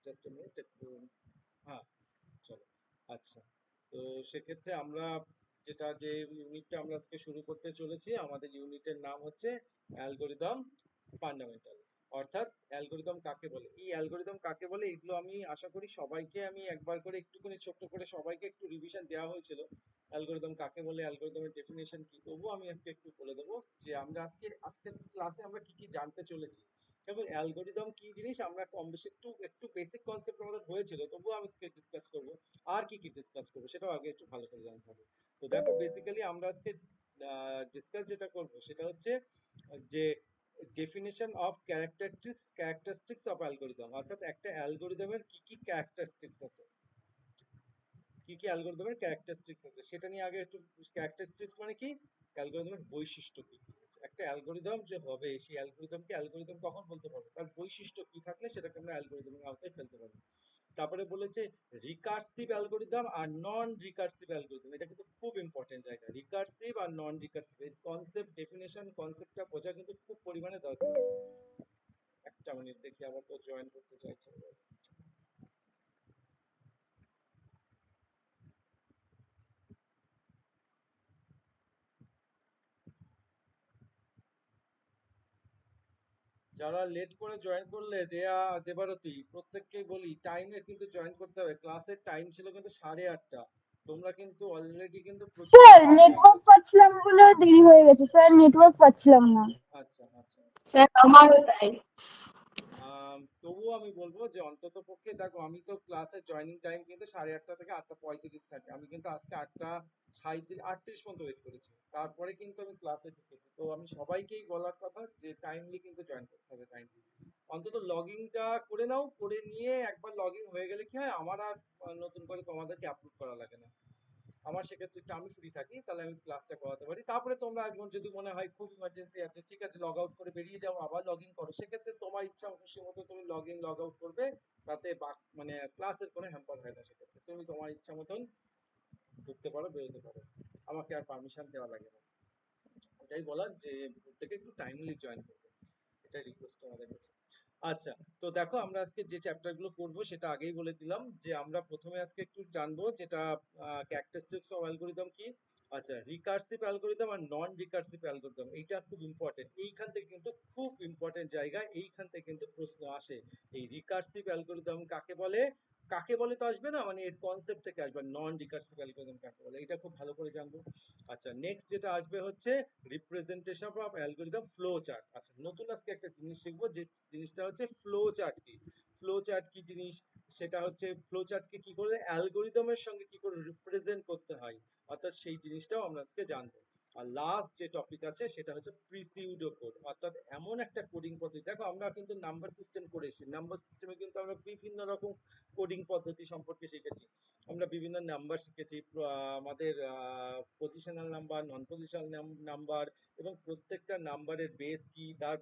Just minute একটু। হ্যাঁ, চলো। আচ্ছা, তো সেক্ষেত্রে আমরা যে ইউনিটটা আমরা আজকে শুরু করতে চলেছি, আমাদের ইউনিটের নাম হচ্ছে অ্যালগরিদম ফান্ডামেন্টাল। অর্থাৎ অ্যালগরিদম কাকে বলে, এই অ্যালগরিদম কাকে বলে, এগুলো আমি আশা করি সবাইকে আমি একবার করে একটুখানি ছোট্ট করে সবাইকে একটু রিভিশন দেওয়া হয়েছিল। অ্যালগরিদম কাকে বলে, অ্যালগরিদমের ডেফিনেশন কি, তবুও আমি আজকে একটু বলে দেবো যে আমরা আজকের ক্লাসে আমরা কি কি জানতে চলেছি এবং অ্যালগরিদম কি জিনিস আমরা কম বেশি একটু একটু বেসিক কনসেপ্ট আমাদের হয়েছিল, তবুও আমি আজকে ডিসকাস করব। আর কি কি ডিসকাস করবো সেটাও আগে একটু ভালো করে জানতে হবে। তো দেখো, বেসিক্যালি আমরা আজকে ডিসকাস যেটা করব সেটা হচ্ছে যে definition of characteristics of algorithm, অর্থাৎ একটা অ্যালগরিদমের কি কি ক্যারেক্টারিস্টিক্স আছে, কি কি অ্যালগরিদমের ক্যারেক্টারিস্টিক্স আছে সেটা নিয়ে আগে একটু। ক্যারেক্টারিস্টিক্স মানে কি, অ্যালগরিদমের বৈশিষ্ট্য কি কি আছে। একটা অ্যালগরিদম যে হবে, সেই অ্যালগরিদমকে অ্যালগরিদম কখন বলতে পারবো, তার বৈশিষ্ট্য কি থাকলে সেটাকে আমরা অ্যালগরিদমের আওতায় ফেলতে পারবো। তারপরে বলেছে রিকার্সিভ অ্যালগরিদম আর নন রিকার্সিভ অ্যালগরিদম, এটা কিন্তু খুব ইম্পর্টেন্ট জায়গা। রিকার্সিভ আর নন রিকার্সিভ এর কনসেপ্ট ডেফিনেশন, কনসেপ্টটা বোঝা কিন্তু খুব পরিমাণে দরকার আছে। একটা মিনিট দেখি, আবার তো জয়েন করতে চাইছে। যারা লেট করে জয়েন করলে, দেয়া, দেবারতী, প্রত্যেককেই বলি টাইমে কিন্তু জয়েন করতে হবে। ক্লাসের টাইম ছিল কিন্তু 8:30। তোমরা কিন্তু অলরেডি কিন্তু প্রচন্ড স্যার লেট জয়েন নেটওয়ার্ক করছো। পাচ্ছিলাম বলে দেরি হয়ে গেছে, স্যার নেটওয়ার্ক পাচ্ছিলাম না। আচ্ছা আচ্ছা আচ্ছা। স্যার আমারও তাই। তবুও আমি বলবো যে অন্তত পক্ষে দেখো, আমি তো ক্লাসের জয়েনিং টাইম কিন্তু 8:30 থেকে 8:35 থাকে, আমি কিন্তু আজকে 8:38 পর্যন্ত ওয়েট করেছি, তারপরে কিন্তু আমি ক্লাসে ঢুকেছি। তো আমি সবাইকেই বলার কথা যে টাইমলি কিন্তু জয়েন করতে হবে, টাইমলি। অন্তত লগইনটা করে নাও, করে নিয়ে একবার লগইন হয়ে গেলে কি হয়, আমার আর নতুন করে তোমাদেরকে আপলোড করা লাগে না। আমার সেক্ষেত্রে একটু আমি ফ্রি থাকি, তাহলে আমি ক্লাসটা করাতে পারি। তারপরে তোমরা একবার যদি মনে হয় খুব ইমার্জেন্সি আছে, ঠিক আছে, লগ আউট করে বেরিয়ে যাও, আবার লগ ইন করো, সেক্ষেত্রে তোমার ইচ্ছা খুশি মতো তুমি লগ ইন লগ আউট করবে। তাতে মানে ক্লাসের কোনো হ্যাম্পার হয় না, সেক্ষেত্রে তুমি তোমার ইচ্ছা মতন ঢুকতে পারো, বেরোতে পারো, আমাকে আর পারমিশন দেওয়া লাগে না। এটাই বলার যে প্রত্যেকে একটু টাইমলি জয়েন করবে, এটাই রিকোয়েস্ট আমাদের কাছে। আচ্ছা, তো দেখো আমরা আজকে যে চ্যাপ্টার গুলো পড়বো সেটা আগেই বলে দিলাম যে আমরা প্রথমে আজকে একটু জানবো যেটা ক্যারেক্টারিস্টিক্স অফ অ্যালগরিদম কি। আচ্ছা, রিকার্সিভ অ্যালগরিদম আর নন রিকার্সিভ অ্যালগরিদম, এইটা খুব ইম্পর্টেন্ট। এইখান থেকে কিন্তু খুব ইম্পর্টেন্ট জায়গা, এইখান থেকে কিন্তু প্রশ্ন আসে। এই রিকার্সিভ অ্যালগরিদম কাকে বলে, কাকে বলে তো আসবে না, মানে এর কনসেপ্ট থেকে আসবে। নন রিকার্সিভ অ্যালগরিদম কাকে বলে, এটা খুব ভালো করে জানবো। আচ্ছা, নেক্সট যেটা আসবে হচ্ছে representation of algorithm flow chart. আচ্ছা, নতুন আজকে একটা জিনিস শিখবো, যে জিনিসটা হচ্ছে ফ্লো চার্ট কি। ফ্লো চার্ট কি জিনিস, সেটা হচ্ছে ফ্লো চার্টকে কি করে অ্যালগরিদমের সঙ্গে কি করে রিপ্রেজেন্ট করতে হয়, অর্থাৎ সেই জিনিসটাও আমরা আজকে জানবো। আর লাস্ট যে টপিক আছে সেটা হচ্ছে প্রিসিউডো কোড, অর্থাৎ এমন একটা কোডিং পদ্ধতি। দেখো, আমরা কিন্তু নাম্বার সিস্টেম করে এসেছি, নাম্বার সিস্টেমে কিন্তু আমরা বিভিন্ন রকম কোডিং পদ্ধতি সম্পর্কে শিখেছি। আমরা বিভিন্ন নাম্বার শিখেছি, আমাদের পজিশনাল নাম্বার, নন পজিশনাল নাম্বার, এবং প্রত্যেকটা নাম্বারের বেস কি, তার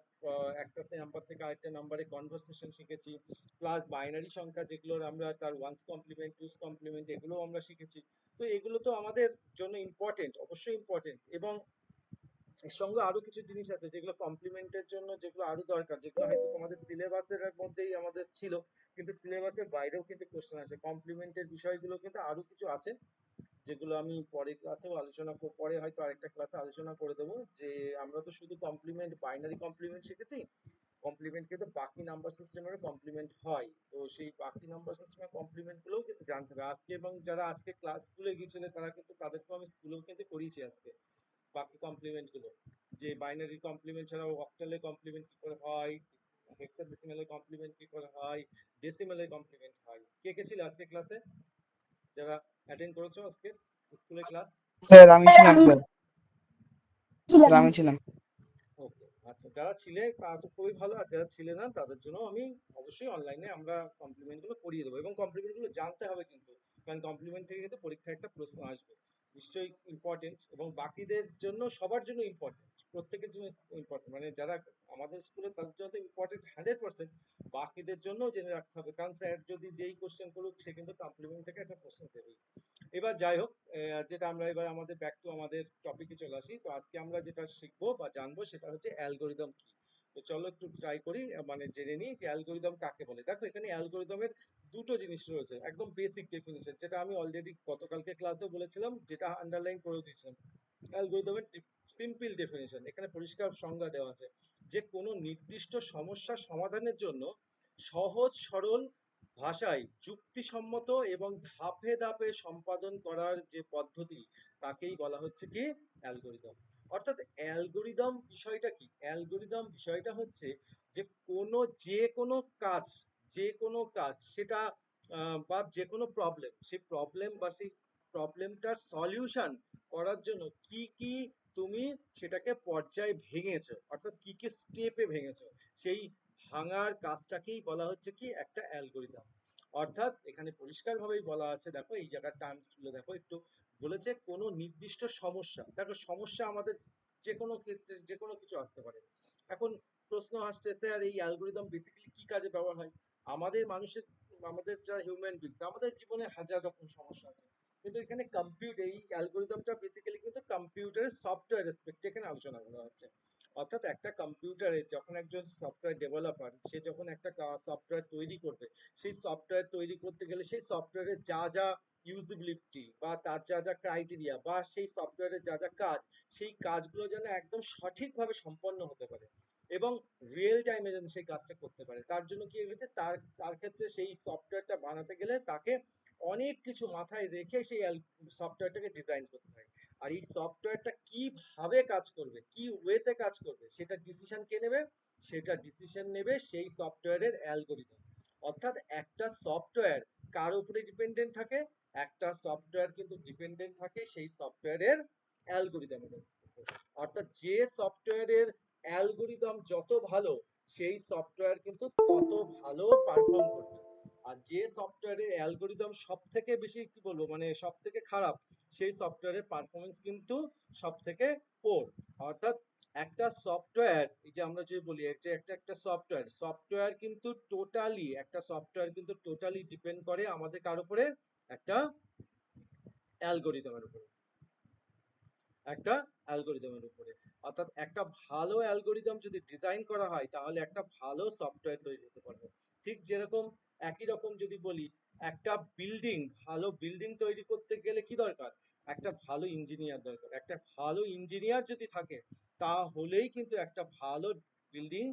একটা নাম্বার থেকে আরেকটা নাম্বারে কনভার্সেশন শিখেছি, প্লাস বাইনারি সংখ্যা যেগুলোর আমরা তার ওয়ান্স কমপ্লিমেন্ট, টুস কমপ্লিমেন্ট, এগুলো আমরা শিখেছি। তো এগুলো তো আমাদের জন্য ইম্পর্টেন্ট, অবশ্যই ইম্পর্টেন্ট। এবং এর সঙ্গে আরো কিছু জিনিস আছে যেগুলো কমপ্লিমেন্টের জন্য, যেগুলো আরো দরকার, যেগুলো হয়তো তোমাদের সিলেবাসের মধ্যেই আমাদের ছিল, কিন্তু সিলেবাসের বাইরেও কিন্তু কোশ্চেন আছে। কমপ্লিমেন্টের বিষয়গুলো কিন্তু আরো কিছু আছে, যেগুলো আমি পরে ক্লাসেও আলোচনা পরে হয়তো আরেকটা ক্লাসে আলোচনা করে দেবো। যে আমরা তো শুধু কমপ্লিমেন্ট, বাইনারি কমপ্লিমেন্ট শিখেছি, কমপ্লিমেন্ট কিন্তু বাকি নাম্বার সিস্টেমেরও কমপ্লিমেন্ট হয়। তো সেই বাকি নাম্বার সিস্টেমের কমপ্লিমেন্ট গুলোও কিন্তু জানতে হবে আজকে। এবং যারা আজকে ক্লাস স্কুলে গিয়েছিলেন তারা কিন্তু, তাদেরকেও আমি স্কুলেও কিন্তু করিয়েছি আজকে বাকি কমপ্লিমেন্ট গুলো, যে বাইনারি কমপ্লিমেন্ট ছাড়াও অক্টালের কমপ্লিমেন্ট কি করে হয়, হেক্সাডেসিমালের কমপ্লিমেন্ট কি করে হয়, ডেসিমালের কমপ্লিমেন্ট হয়। কে কে ছিল আজকে ক্লাসে, যারা অ্যাটেন্ড করেছো আজকে স্কুলে ক্লাস? স্যার আমি ছিলাম, আমি স্যার স্যার ছিলাম। আমি ছিলাম। ওকে, আচ্ছা, যারা ছিলে তারা তো খুবই ভালো, আর যারা ছিলে না তাদের জন্য আমি অবশ্যই অনলাইনে আমরা কমপ্লিমেন্ট গুলো করিয়ে দেবো। এবং কমপ্লিমেন্ট গুলো জানতে হবে কিন্তু, কারণ কমপ্লিমেন্ট থেকে কিন্তু পরীক্ষায় একটা প্রশ্ন আসবে, নিশ্চয়ই ইম্পর্টেন্ট। এবং বাকিদের জন্য, সবার জন্য ইম্পর্টেন্ট, প্রত্যেকের জন্য ইম্পর্টেন্ট, মানে যারা আমাদের স্কুলে তাদের জন্য ইম্পর্টেন্ট 100%, বাকিদের জন্য জেনে রাখতে হবে। কারণ স্যার যদি যেই কোশ্চেন করুক, সে কিন্তু কমপ্লিমেন্ট থেকে একটা প্রশ্ন দেবেই। এবার যাই হোক, যেটা আমরা এবার আমাদের ব্যাক টু আমাদের টপিকে চলে আসি। তো আজকে আমরা যেটা শিখবো বা জানবো সেটা হচ্ছে অ্যালগরিদম কি। তো চলো একটু ট্রাই করি, মানে জেনে নিই যে অ্যালগোরিদম কাকে বলে। দেখো এখানে অ্যালগোরিদমের দুটো জিনিস রয়েছে, একদম বেসিক ডেফিনিশন, যেটা আমি অলরেডি গতকালকে ক্লাসেও বলেছিলাম, যেটা আন্ডারলাইন করে দিয়েছিলাম। অ্যালগোরিদমের সিম্পল ডেফিনিশন এখানে পরিষ্কার সংজ্ঞা দেওয়া আছে, যে কোনো নির্দিষ্ট সমস্যার সমাধানের জন্য সহজ সরল ভাষায় যুক্তিসম্মত এবং ধাপে ধাপে সম্পাদন করার যে পদ্ধতি, তাকেই বলা হচ্ছে কি অ্যালগোরিদম। অর্থাৎ অ্যালগোরিদম বিষয়টা কি? অ্যালগোরিদম বিষয়টা হচ্ছে যে যে কোনো কাজ সেটা বা যে কোনো প্রবলেম, সেই প্রবলেম বা সেই প্রবলেমটার সলিউশন করার জন্য কি কি তুমি সেটাকে পর্যায়ে ভেঙেছো, অর্থাৎ কি কি স্টেপে ভেঙেছো, সেই ভাঙার কাজটাকেই বলা হচ্ছে কি একটা অ্যালগোরিদম। অর্থাৎ এখানে পরিষ্কারভাবেই বলা আছে, দেখো এই জায়গার টার্মস গুলো দেখো একটু, বলেছে কোনো নির্দিষ্ট সমস্যা। দেখো সমস্যা আমাদের যে কোনো ক্ষেত্রে যে কোনো কিছু আসতে পারে। এখন প্রশ্ন আসছে, স্যার এই অ্যালগোরিদম বেসিক্যালি কি কাজে ব্যবহার হয়? আমাদের মানুষের, আমাদের যারা হিউম্যান বিংস, আমাদের জীবনে হাজার রকম সমস্যা আছে, কিন্তু এখানে কম্পিউটার, এই অ্যালগোরিদমটা বেসিক্যালি কিন্তু কম্পিউটারের সফটওয়্যার রেসপেক্টে এখানে আলোচনা করা হচ্ছে। অর্থাৎ একটা কম্পিউটারে যখন একজন সফটওয়্যার ডেভেলপার, সে যখন একটা সফটওয়্যার তৈরি করবে, সেই সফটওয়্যার তৈরি করতে গেলে সেই সফটওয়্যারের যা যা ইউজিবিলিটি বা তার যা যা ক্রাইটেরিয়া বা সেই সফটওয়্যারের যা যা কাজ, সেই কাজগুলো যেন একদম সঠিকভাবে সম্পন্ন হতে পারে এবং রিয়েল টাইমে যেন সেই কাজটা করতে পারে, তার জন্য কি হয়েছে, তার তার ক্ষেত্রে সেই সফটওয়্যারটা বানাতে গেলে তাকে অনেক কিছু মাথায় রেখে সেই সফটওয়্যারটাকে ডিজাইন করতে হয়। আর এই সফটওয়্যারটা কিভাবে কাজ করবে, কি ওয়েতে কাজ করবে, সেটা ডিসিশন কে নেবে? সেটা ডিসিশন নেবে সেই সফটওয়্যারের অ্যালগোরিদম। অর্থাৎ একটা সফটওয়্যার কার উপরে ডিপেন্ডেন্ট থাকে? একটা সফটওয়্যার কিন্তু ডিপেন্ডেন্ট থাকে সেই সফটওয়্যারের অ্যালগোরিদমের উপর। অর্থাৎ যে সফটওয়্যারের অ্যালগোরিদম যত ভালো, সেই সফটওয়্যার কিন্তু তত ভালো পারফর্ম করবে। আর যে সফটওয়্যারের অ্যালগোরিদম সব থেকে বেশি কি বলবো, মানে সব থেকে খারাপ, সেই সফটওয়্যারের পারফরমেন্স কিন্তু সব থেকে পোর। অর্থাৎ একটা সফটওয়্যার, এই যে আমরা যে বলি যে একটা একটা সফটওয়্যার, সফটওয়্যার কিন্তু টোটালি ডিপেন্ড করে আমাদের কার উপরে? একটা অ্যালগোরিদমের উপরে। একটা অ্যালগোরিদমের উপরে। অর্থাৎ একটা ভালো অ্যালগোরিদম যদি ডিজাইন করা হয়, তাহলে একটা ভালো সফটওয়্যার তৈরি হতে পারবে। ঠিক যেরকম, একই রকম যদি বলি, একটা ভালো বিল্ডিং তৈরি করতে গেলে কি দরকার? একটা ভালো ইঞ্জিনিয়ার দরকার। একটা ভালো ইঞ্জিনিয়ার যদি থাকে, তাহলেই কিন্তু একটা ভালো বিল্ডিং,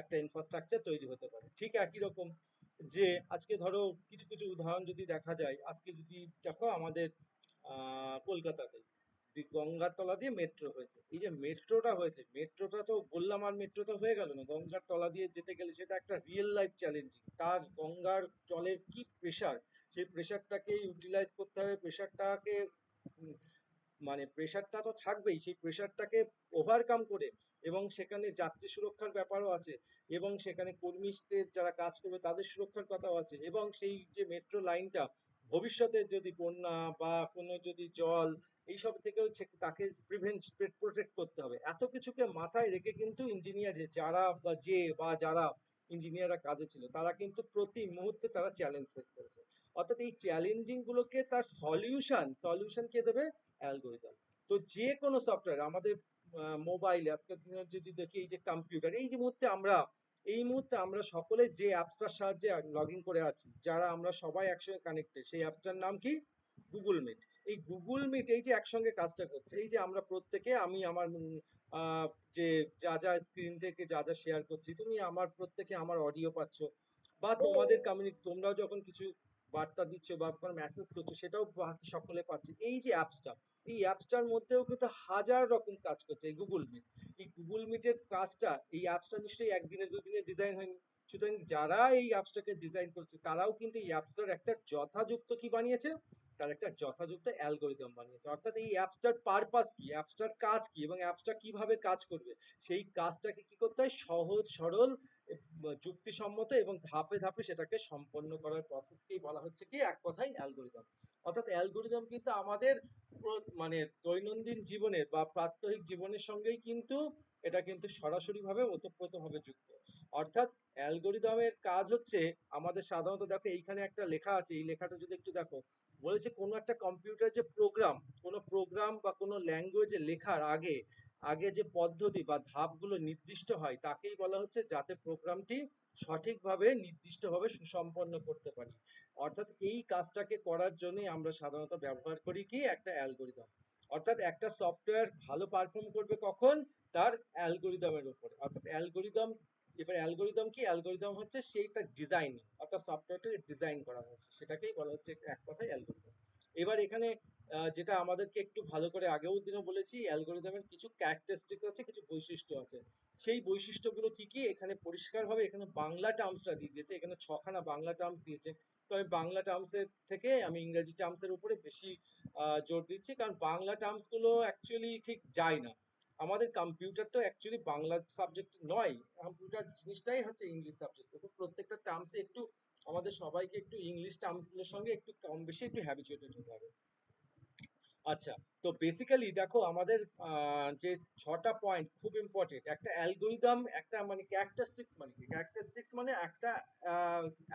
একটা ইনফ্রাস্ট্রাকচার তৈরি হতে পারে। ঠিক একই রকম, যে আজকে ধরো কিছু কিছু উদাহরণ যদি দেখা যায়, আজকে যদি দেখো আমাদের কলকাতাতে গঙ্গার তলা দিয়ে মেট্রো হয়েছে। এই যে মেট্রোটা হয়েছে, মেট্রোটা তো বললাম আর মেট্রো তো হয়ে গেল না, গঙ্গার তলা দিয়ে যেতে গেলে সেটা একটা রিয়েল লাইফ চ্যালেঞ্জিং। তার গঙ্গার জলের কি প্রেসার, সেই প্রেসারটাকে ইউটিলাইজ করতে হবে, প্রেসারটাকে মানে প্রেসারটা তো থাকবেই, সেই প্রেসারটাকে ওভারকাম করে, এবং সেখানে যাত্রী সুরক্ষার ব্যাপারও আছে, এবং সেখানে কর্মীদের যারা কাজ করবে তাদের সুরক্ষার কথাও আছে, এবং সেই যে মেট্রো লাইনটা ভবিষ্যতে যদি বন্যা বা কোনো যদি জল এইসব থেকেও তাকে প্রোটেক্ট করতে হবে। এত কিছুকে মাথায় রেখে কিন্তু ইঞ্জিনিয়ার যারা ইঞ্জিনিয়াররা কাজে ছিল, তারা কিন্তু প্রতি মুহূর্তে তারা চ্যালেঞ্জ ফেস করেছে। অর্থাৎ এই চ্যালেঞ্জিং গুলোকে তার সলিউশন কে দেবে? অ্যালগোরিদম। তো যে কোনো সফটওয়্যার আমাদের মোবাইলে আজকের দিনে যদি দেখি, এই যে কম্পিউটার, এই মুহূর্তে আমরা সকলে যে অ্যাপসটার সাহায্যে লগ ইন করে আছি, যারা আমরা সবাই একসঙ্গে কানেক্টেড, সেই অ্যাপসটার নাম কি? Google Meet. এই গুগল মিট এই যে একসঙ্গে কাজটা করছে, এই যে আমরা প্রত্যেকে, আমি আমার আহ, যে যা যা স্ক্রিন থেকে যা যা শেয়ার করছি, তুমি আমার প্রত্যেকে আমার অডিও পাচ্ছ, বা তোমাদের কমিউনিটি, তোমরাও যখন কিছু বার্তা দিচ্ছ বা কোনো মেসেজ করছো, সেটাও বাকি সকলে পাচ্ছে। এই যে অ্যাপসটা, এই অ্যাপসটার মধ্যেও কিন্তু হাজার রকম কাজ করছে এই গুগল মিট। এই গুগল মিটের কাজটা, এই অ্যাপসটা নিশ্চয়ই একদিনে দুদিনে ডিজাইন হয়নি। সুতরাং যারা এই অ্যাপসটাকে ডিজাইন করছে, তারাও কিন্তু এই অ্যাপসটার একটা যথাযুক্ত কি বানিয়েছে? তার একটা যথাযুক্ত অ্যালগোরিদম বানিয়েছে। অর্থাৎ এই অ্যাপসটার পারপাস কি, অ্যাপসটার কাজ কি, এবং অ্যাপসটা কিভাবে কাজ করবে, সেই কাজটাকে কি করতে হয়? সহজ সরল, যুক্তিসম্মত এবং ধাপে ধাপে সেটাকে সম্পন্ন করার প্রসেসকেই বলা হচ্ছে কি এক কথায় অ্যালগোরিদম। অর্থাৎ অ্যালগোরিদম কিন্তু আমাদের মানে দৈনন্দিন জীবনের বা প্রাত্যহিক জীবনের সঙ্গেই কিন্তু এটা কিন্তু সরাসরি ভাবে ওতপ্রোতভাবে যুক্ত। অর্থাৎ অ্যালগোরিদমের কাজ হচ্ছে, আমাদের সাধারণত দেখো এইখানে একটা লেখা আছে, এই লেখাটা যদি একটু দেখো, বলেছে কোনো একটা কম্পিউটার যে কোনো প্রোগ্রাম বা কোনো ল্যাঙ্গুয়েজে লেখার আগে আগে যে পদ্ধতি বা ধাপগুলো নির্দিষ্ট হয় তাকেই বলা হচ্ছে যাতে প্রোগ্রামটি সঠিকভাবে নির্দিষ্টভাবে সুসম্পন্ন করতে পারি। অর্থাৎ এই কাজটাকে করার জন্যই আমরা সাধারণত ব্যবহার করি কি একটা অ্যালগোরিদম। অর্থাৎ একটা সফটওয়্যার ভালো পারফর্ম করবে কখন, তার অ্যালগোরিদমের উপর। অর্থাৎ অ্যালগোরিদম, এবার অ্যালগোরিদম কি, অ্যালগোরিদম হচ্ছে সেই তার ডিজাইন, অর্থাৎ সফটওয়্যারটাকে ডিজাইন করা হয়েছে সেটাকেই বলা হচ্ছে এক কথায় অ্যালগোরিদম। এবার এখানে যেটা আমাদেরকে একটু ভালো করে আগেও দিনও বলেছি, অ্যালগোরিদমের কিছু ক্যারেক্টারিস্টিক আছে, কিছু বৈশিষ্ট্য আছে। সেই বৈশিষ্ট্যগুলো কি কি এখানে পরিষ্কারভাবে এখানে বাংলা টার্মসটা দিয়ে দিয়েছে, এখানে ছখানা বাংলা টার্মস দিয়েছে। তো আমি বাংলা টার্মসের থেকে আমি ইংরেজি টার্মসের উপরে বেশি জোর দিচ্ছি, কারণ বাংলা টার্মস গুলো অ্যাকচুয়ালি ঠিক যায় না। আমাদের কম্পিউটার তো অ্যাকচুয়ালি বাংলা সাবজেক্ট নয়, কম্পিউটার জিনিসটাই হচ্ছে ইংলিশ সাবজেক্ট। তো প্রত্যেকটা টার্মসে একটু আমাদের সবাইকে একটু ইংলিশ টার্মস গুলোর সঙ্গে একটু কম বেশি একটু হ্যাবিচুয়েটেড হতে হবে। আচ্ছা, তো বেসিক্যালি দেখো আমাদের যে ছটা পয়েন্ট খুব ইম্পর্টেন্ট। একটা অ্যালগোরিদম, একটা মানে ক্যারেক্টারিস্টিক্স, মানে কি ক্যারেক্টারিস্টিক্স, মানে একটা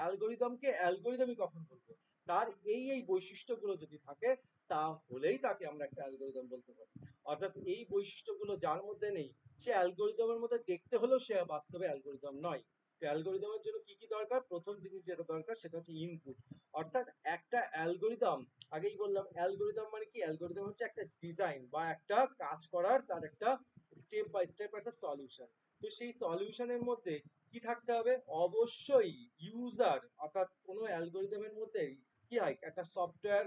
অ্যালগোরিদমকে অ্যালগোরিদমই কখন বলবো, তার এই বৈশিষ্ট্যগুলো যদি থাকে তাহলেই তাকে আমরা একটা অ্যালগোরিদম বলতে পারি। অর্থাৎ এই বৈশিষ্ট্যগুলো যার মধ্যে নেই সে অ্যালগোরিদমের মধ্যে দেখতে হলেও সে বাস্তবে অ্যালগোরিদম নয়। অ্যালগোরিদমের জন্য কি কি দরকার, প্রথম জিনিস যেটা দরকার সেটা হচ্ছে ইনপুট। অর্থাৎ একটা অ্যালগোরিদম, আগেই বললাম অ্যালগোরিদম মানে কি, অ্যালগোরিদম হচ্ছে একটা ডিজাইন বা একটা কাজ করার তার একটা স্টেপ বাই স্টেপ একটা সলিউশন। তো সেই সলিউশনের মধ্যে কি থাকতে হবে, অবশ্যই ইউজার, অর্থাৎ কোনো অ্যালগোরিদমের মধ্যে কি হয়, একটা সফটওয়্যার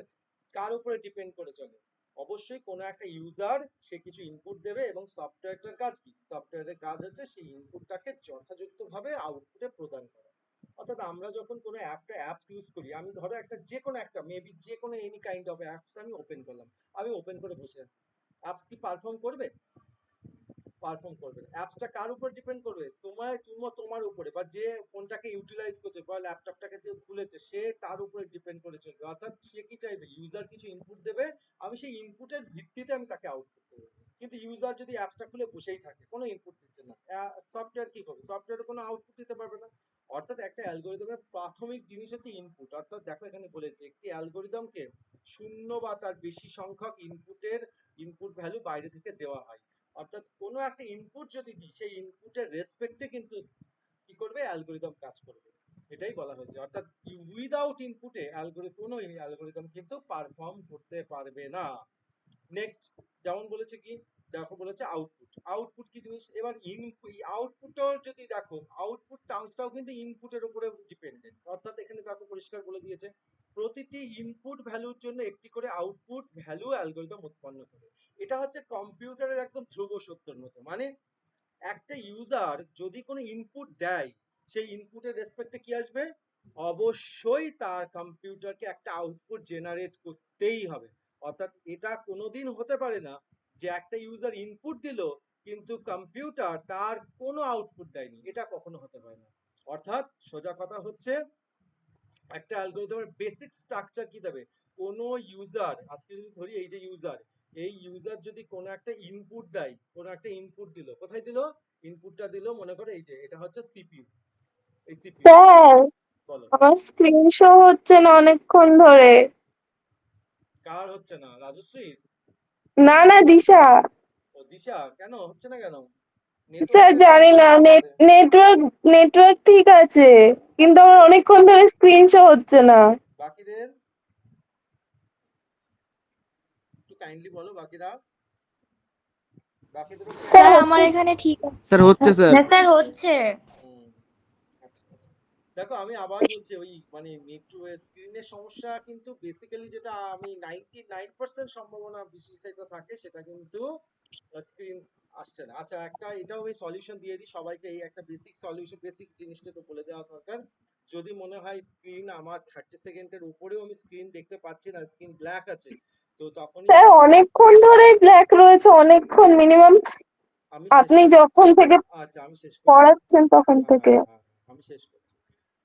কার উপরে ডিপেন্ড করে চলে, অবশ্যই কোনো একটা ইউজার সে কিছু ইনপুট দেবে এবং সফটওয়্যারটার কাজ কি, সফটওয়্যারের কাজ হচ্ছে সেই ইনপুটটাকে যথাযথভাবে আউটপুটে প্রদান করা। অর্থাৎ আমরা যখন কোনো অ্যাপস ইউজ করি, আমি ধরো একটা যে কোনো একটা মেবি যে কোনো এনি কাইন্ড অফ অ্যাপস আমি ওপেন করলাম, আমি ওপেন করে বসে আছি, অ্যাপস কি পারফর্ম করবে, পারফর্ম করবে না। অ্যাপসটা কার উপর ডিপেন্ড করবে, তোমার উপরে, বা যে ফোনটাকে ইউটিলাইজ করছে বা ল্যাপটপটাকে যে খুলেছে সে তার উপরে ডিপেন্ড করে চলবে। অর্থাৎ সে কি চাইবে, ইউজার কিছু ইনপুট দেবে, আমি সেই ইনপুটের ভিত্তিতে আমি তাকে আউটপুট দেবো। কিন্তু ইউজার যদি অ্যাপসটা খুলে বসেই থাকে, কোনো ইনপুট দিচ্ছে না, সফটওয়্যার কি করবে, সফটওয়্যারে কোনো আউটপুট দিতে পারবে না। অর্থাৎ একটা অ্যালগোরিদমের প্রাথমিক জিনিস হচ্ছে ইনপুট। অর্থাৎ দেখো এখানে বলেছে একটি অ্যালগোরিদমকে শূন্য বা তার বেশি সংখ্যক ইনপুট ভ্যালু বাইরে থেকে দেওয়া হয়। অর্থাৎ কোনো একটা ইনপুট যদি দিই সেই ইনপুটের রেসপেক্টে কিন্তু কি করবে, অ্যালগোরিদম কাজ করবে, এটাই বলা হয়েছে। অর্থাৎ উইদাউট ইনপুটে কোনো অ্যালগোরিদম কিন্তু পারফর্ম করতে পারবে না। নেক্সট যেমন বলেছে কি, দেখো বলেছে আউটপুট। আউটপুট কি জিনিস, এবার আউটপুটও যদি দেখো, আউটপুট টার্মসটাও কিন্তু ইনপুটের উপরে ডিপেন্ডেন্ট। অর্থাৎ এখানে দেখো পরিষ্কার বলে দিয়েছে প্রতিটি ইনপুট ভ্যালুর জন্য একটি করে আউটপুট ভ্যালু অ্যালগোরিদম উৎপন্ন করে। এটা হচ্ছে কম্পিউটারের একদম ধ্রুব সত্যের মতো। মানে একটা ইউজার যদি কোনো ইনপুট দেয়, সেই ইনপুটের রেসপেক্টে কি আসবে, অবশ্যই তার কম্পিউটারকে একটা আউটপুট জেনারেট করতেই হবে। অর্থাৎ এটা কোনোদিন হতে পারে না যে একটা ইউজার ইনপুট দিল কিন্তু কম্পিউটার তার কোনো আউটপুট দেয়নি, এটা কখনো হতে পারে না। অর্থাৎ সোজা কথা হচ্ছে একটা অ্যালগরিদমের বেসিক স্ট্রাকচার কি দেবে, কোনো ইউজার, আজকে যদি ধরি এই যে ইউজার, এই ইউজার যদি কোনো একটা ইনপুট দেয়, কোনো একটা ইনপুট দিল, কোথায় দিল, ইনপুটটা দিল মনে করো এই যে এটা হচ্ছে সিপিইউ, এই সিপিইউ, স্যার, বলো। আমার স্ক্রিন শো হচ্ছে না অনেকক্ষণ ধরে। কার হচ্ছে না, রাজশ্রী? না না, দিশা। ও দিশা, কেন হচ্ছে না কেন, স্যার নেটওয়ার্কের জানি সমস্যা না, হতে পারে। নেটওয়ার্ক ঠিক আছে, কিন্তু আমার অনেকক্ষণ ধরে স্ক্রিন শো হচ্ছে না। বাকিদের একটু কাইন্ডলি বলো, বাকিদেরও কি স্যার একই? আমার এখানে ঠিক আছে। স্যার হচ্ছে স্যার। হ্যাঁ স্যার হচ্ছে। হুম, আচ্ছা আচ্ছা। দেখো আমি আবার বলছি, ওই মানে স্ক্রিনের সমস্যা কিন্তু বেসিক্যালি যেটা আমি 99% সম্ভাবনা বিশেষায়িত থাকে সেটা কিন্তু স্ক্রিন আসছে না। আচ্ছা একটা এটাও আমি সলিউশন দিয়ে দিই সবাইকে, এই একটা বেসিক সলিউশন, বেসিক জিনিসটা তো বলে দেওয়া দরকার। যদি মনে হয় স্ক্রিন আমার 30 সেকেন্ডের উপরেও আমি স্ক্রিন দেখতে পাচ্ছি না, স্ক্রিন ব্ল্যাক আছে, তো তখনই স্যার অনেকক্ষণ ধরেই ব্ল্যাক রয়েছে, অনেকক্ষণ, মিনিমাম আমি শেষ আপনি করছি। যখন থেকে আচ্ছা আমি শেষ করছি। পড়াচ্ছেন তখন হ্যাঁ থেকে। হ্যাঁ হ্যাঁ, আমি শেষ করছি।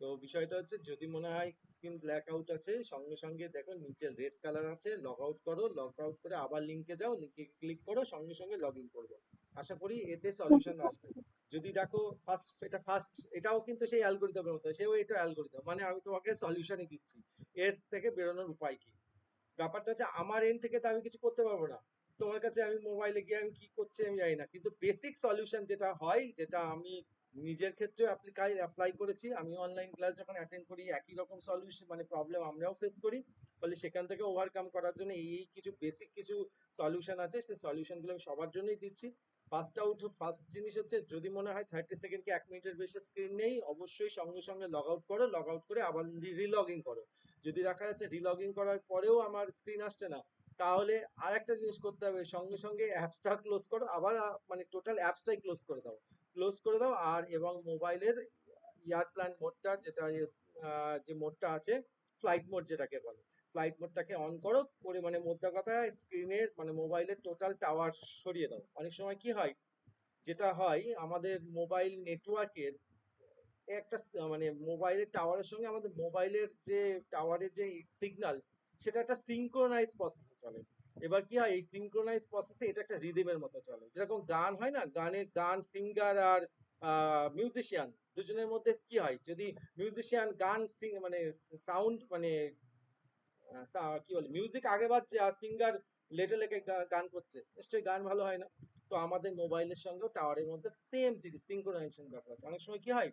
তো বিষয়টা হচ্ছে যদি মনে হয় স্ক্রিন ব্ল্যাক আউট আছে, সঙ্গে সঙ্গে দেখো নিচে রেড কালার আছে, লগ আউট করো, লগ আউট করে আবার লিংকে যাও, লিংকে ক্লিক করো, সঙ্গে সঙ্গে লগ ইন করবো। আশা করি এতে সলিউশন আসবে। যদি দেখো ফার্স্ট এটাও কিন্তু সেই অ্যালগরিদমের মতো, সেও এটা অ্যালগরিদম, মানে আমি তোমাকে সলিউশনই দিচ্ছি, এর থেকে বেরোনোর উপায় কি। ব্যাপারটা হচ্ছে আমার এন্ড থেকে তো আমি কিছু করতে পারবো না, তোমার কাছে আমি মোবাইলে গিয়ে আমি কি করছি আমি জানি না, কিন্তু বেসিক সলিউশন যেটা হয়, যেটা আমি নিজের ক্ষেত্রে অ্যাপ্লাই করেছি, আমি অনলাইন ক্লাস যখন অ্যাটেন্ড করি একই রকম সলিউশন মানে প্রবলেম আমরাও ফেস করি, ফলে সেখান থেকে ওভারকাম করার জন্য এই কিছু বেসিক কিছু সলিউশন আছে, সেই সলিউশনগুলো আমি সবার জন্যই দিচ্ছি। ফার্স্ট জিনিস হচ্ছে, যদি মনে হয় 30 সেকেন্ড কি 1 মিনিটের বেশি স্ক্রিন নেই, অবশ্যই সঙ্গে সঙ্গে লগ আউট করো, লগ আউট করে আবার রিলগ ইন করো। যদি দেখা যাচ্ছে রিলগ ইন করার পরেও আমার স্ক্রিন আসছে না, তাহলে আর একটা জিনিস করতে হবে, সঙ্গে সঙ্গে অ্যাপসটা ক্লোজ করো, আবার মানে টোটাল অ্যাপসটাই ক্লোজ করে দাও। আর এবং মোবাইলের এয়ারপ্লেন মোডটা, যেটা যে মোডটা আছে, ফ্লাইট মোড যেটাকে বলে, ফ্লাইট মোডটাকে অন করো করে, মানে মোদ্দা কথা স্ক্রিনের মানে মোবাইলের টোটাল টাওয়ার সরিয়ে দাও। অনেক সময় কি হয়, যেটা হয় আমাদের মোবাইল নেটওয়ার্কের একটা মানে মোবাইলের টাওয়ারের সঙ্গে আমাদের মোবাইলের যে টাওয়ারের যে সিগন্যাল, সেটা একটা সিঙ্ক্রোনাইজ প্রসেসে চলে। এবার কি হয়, এই সিঙ্ক্রোনাইজ প্রসেসে এটা একটা রিদমের মতো চলে, যেরকম গান হয় না, গান সিঙ্গার আর মিউজিশিয়ান দুজনের মধ্যে কি হয়, যদি মিউজিশিয়ান গান মানে সাউন্ড মানে কি বলে মিউজিক আগে বাজছে আর সিঙ্গার লেটে লেগে গান করছে, নিশ্চয়ই গান ভালো হয় না। তো আমাদের মোবাইলের সঙ্গেও টাওয়ারের মধ্যে সেম জিনিস, সিঙ্ক্রোনাইজেশন ব্যাপার আছে। অনেক সময় কি হয়,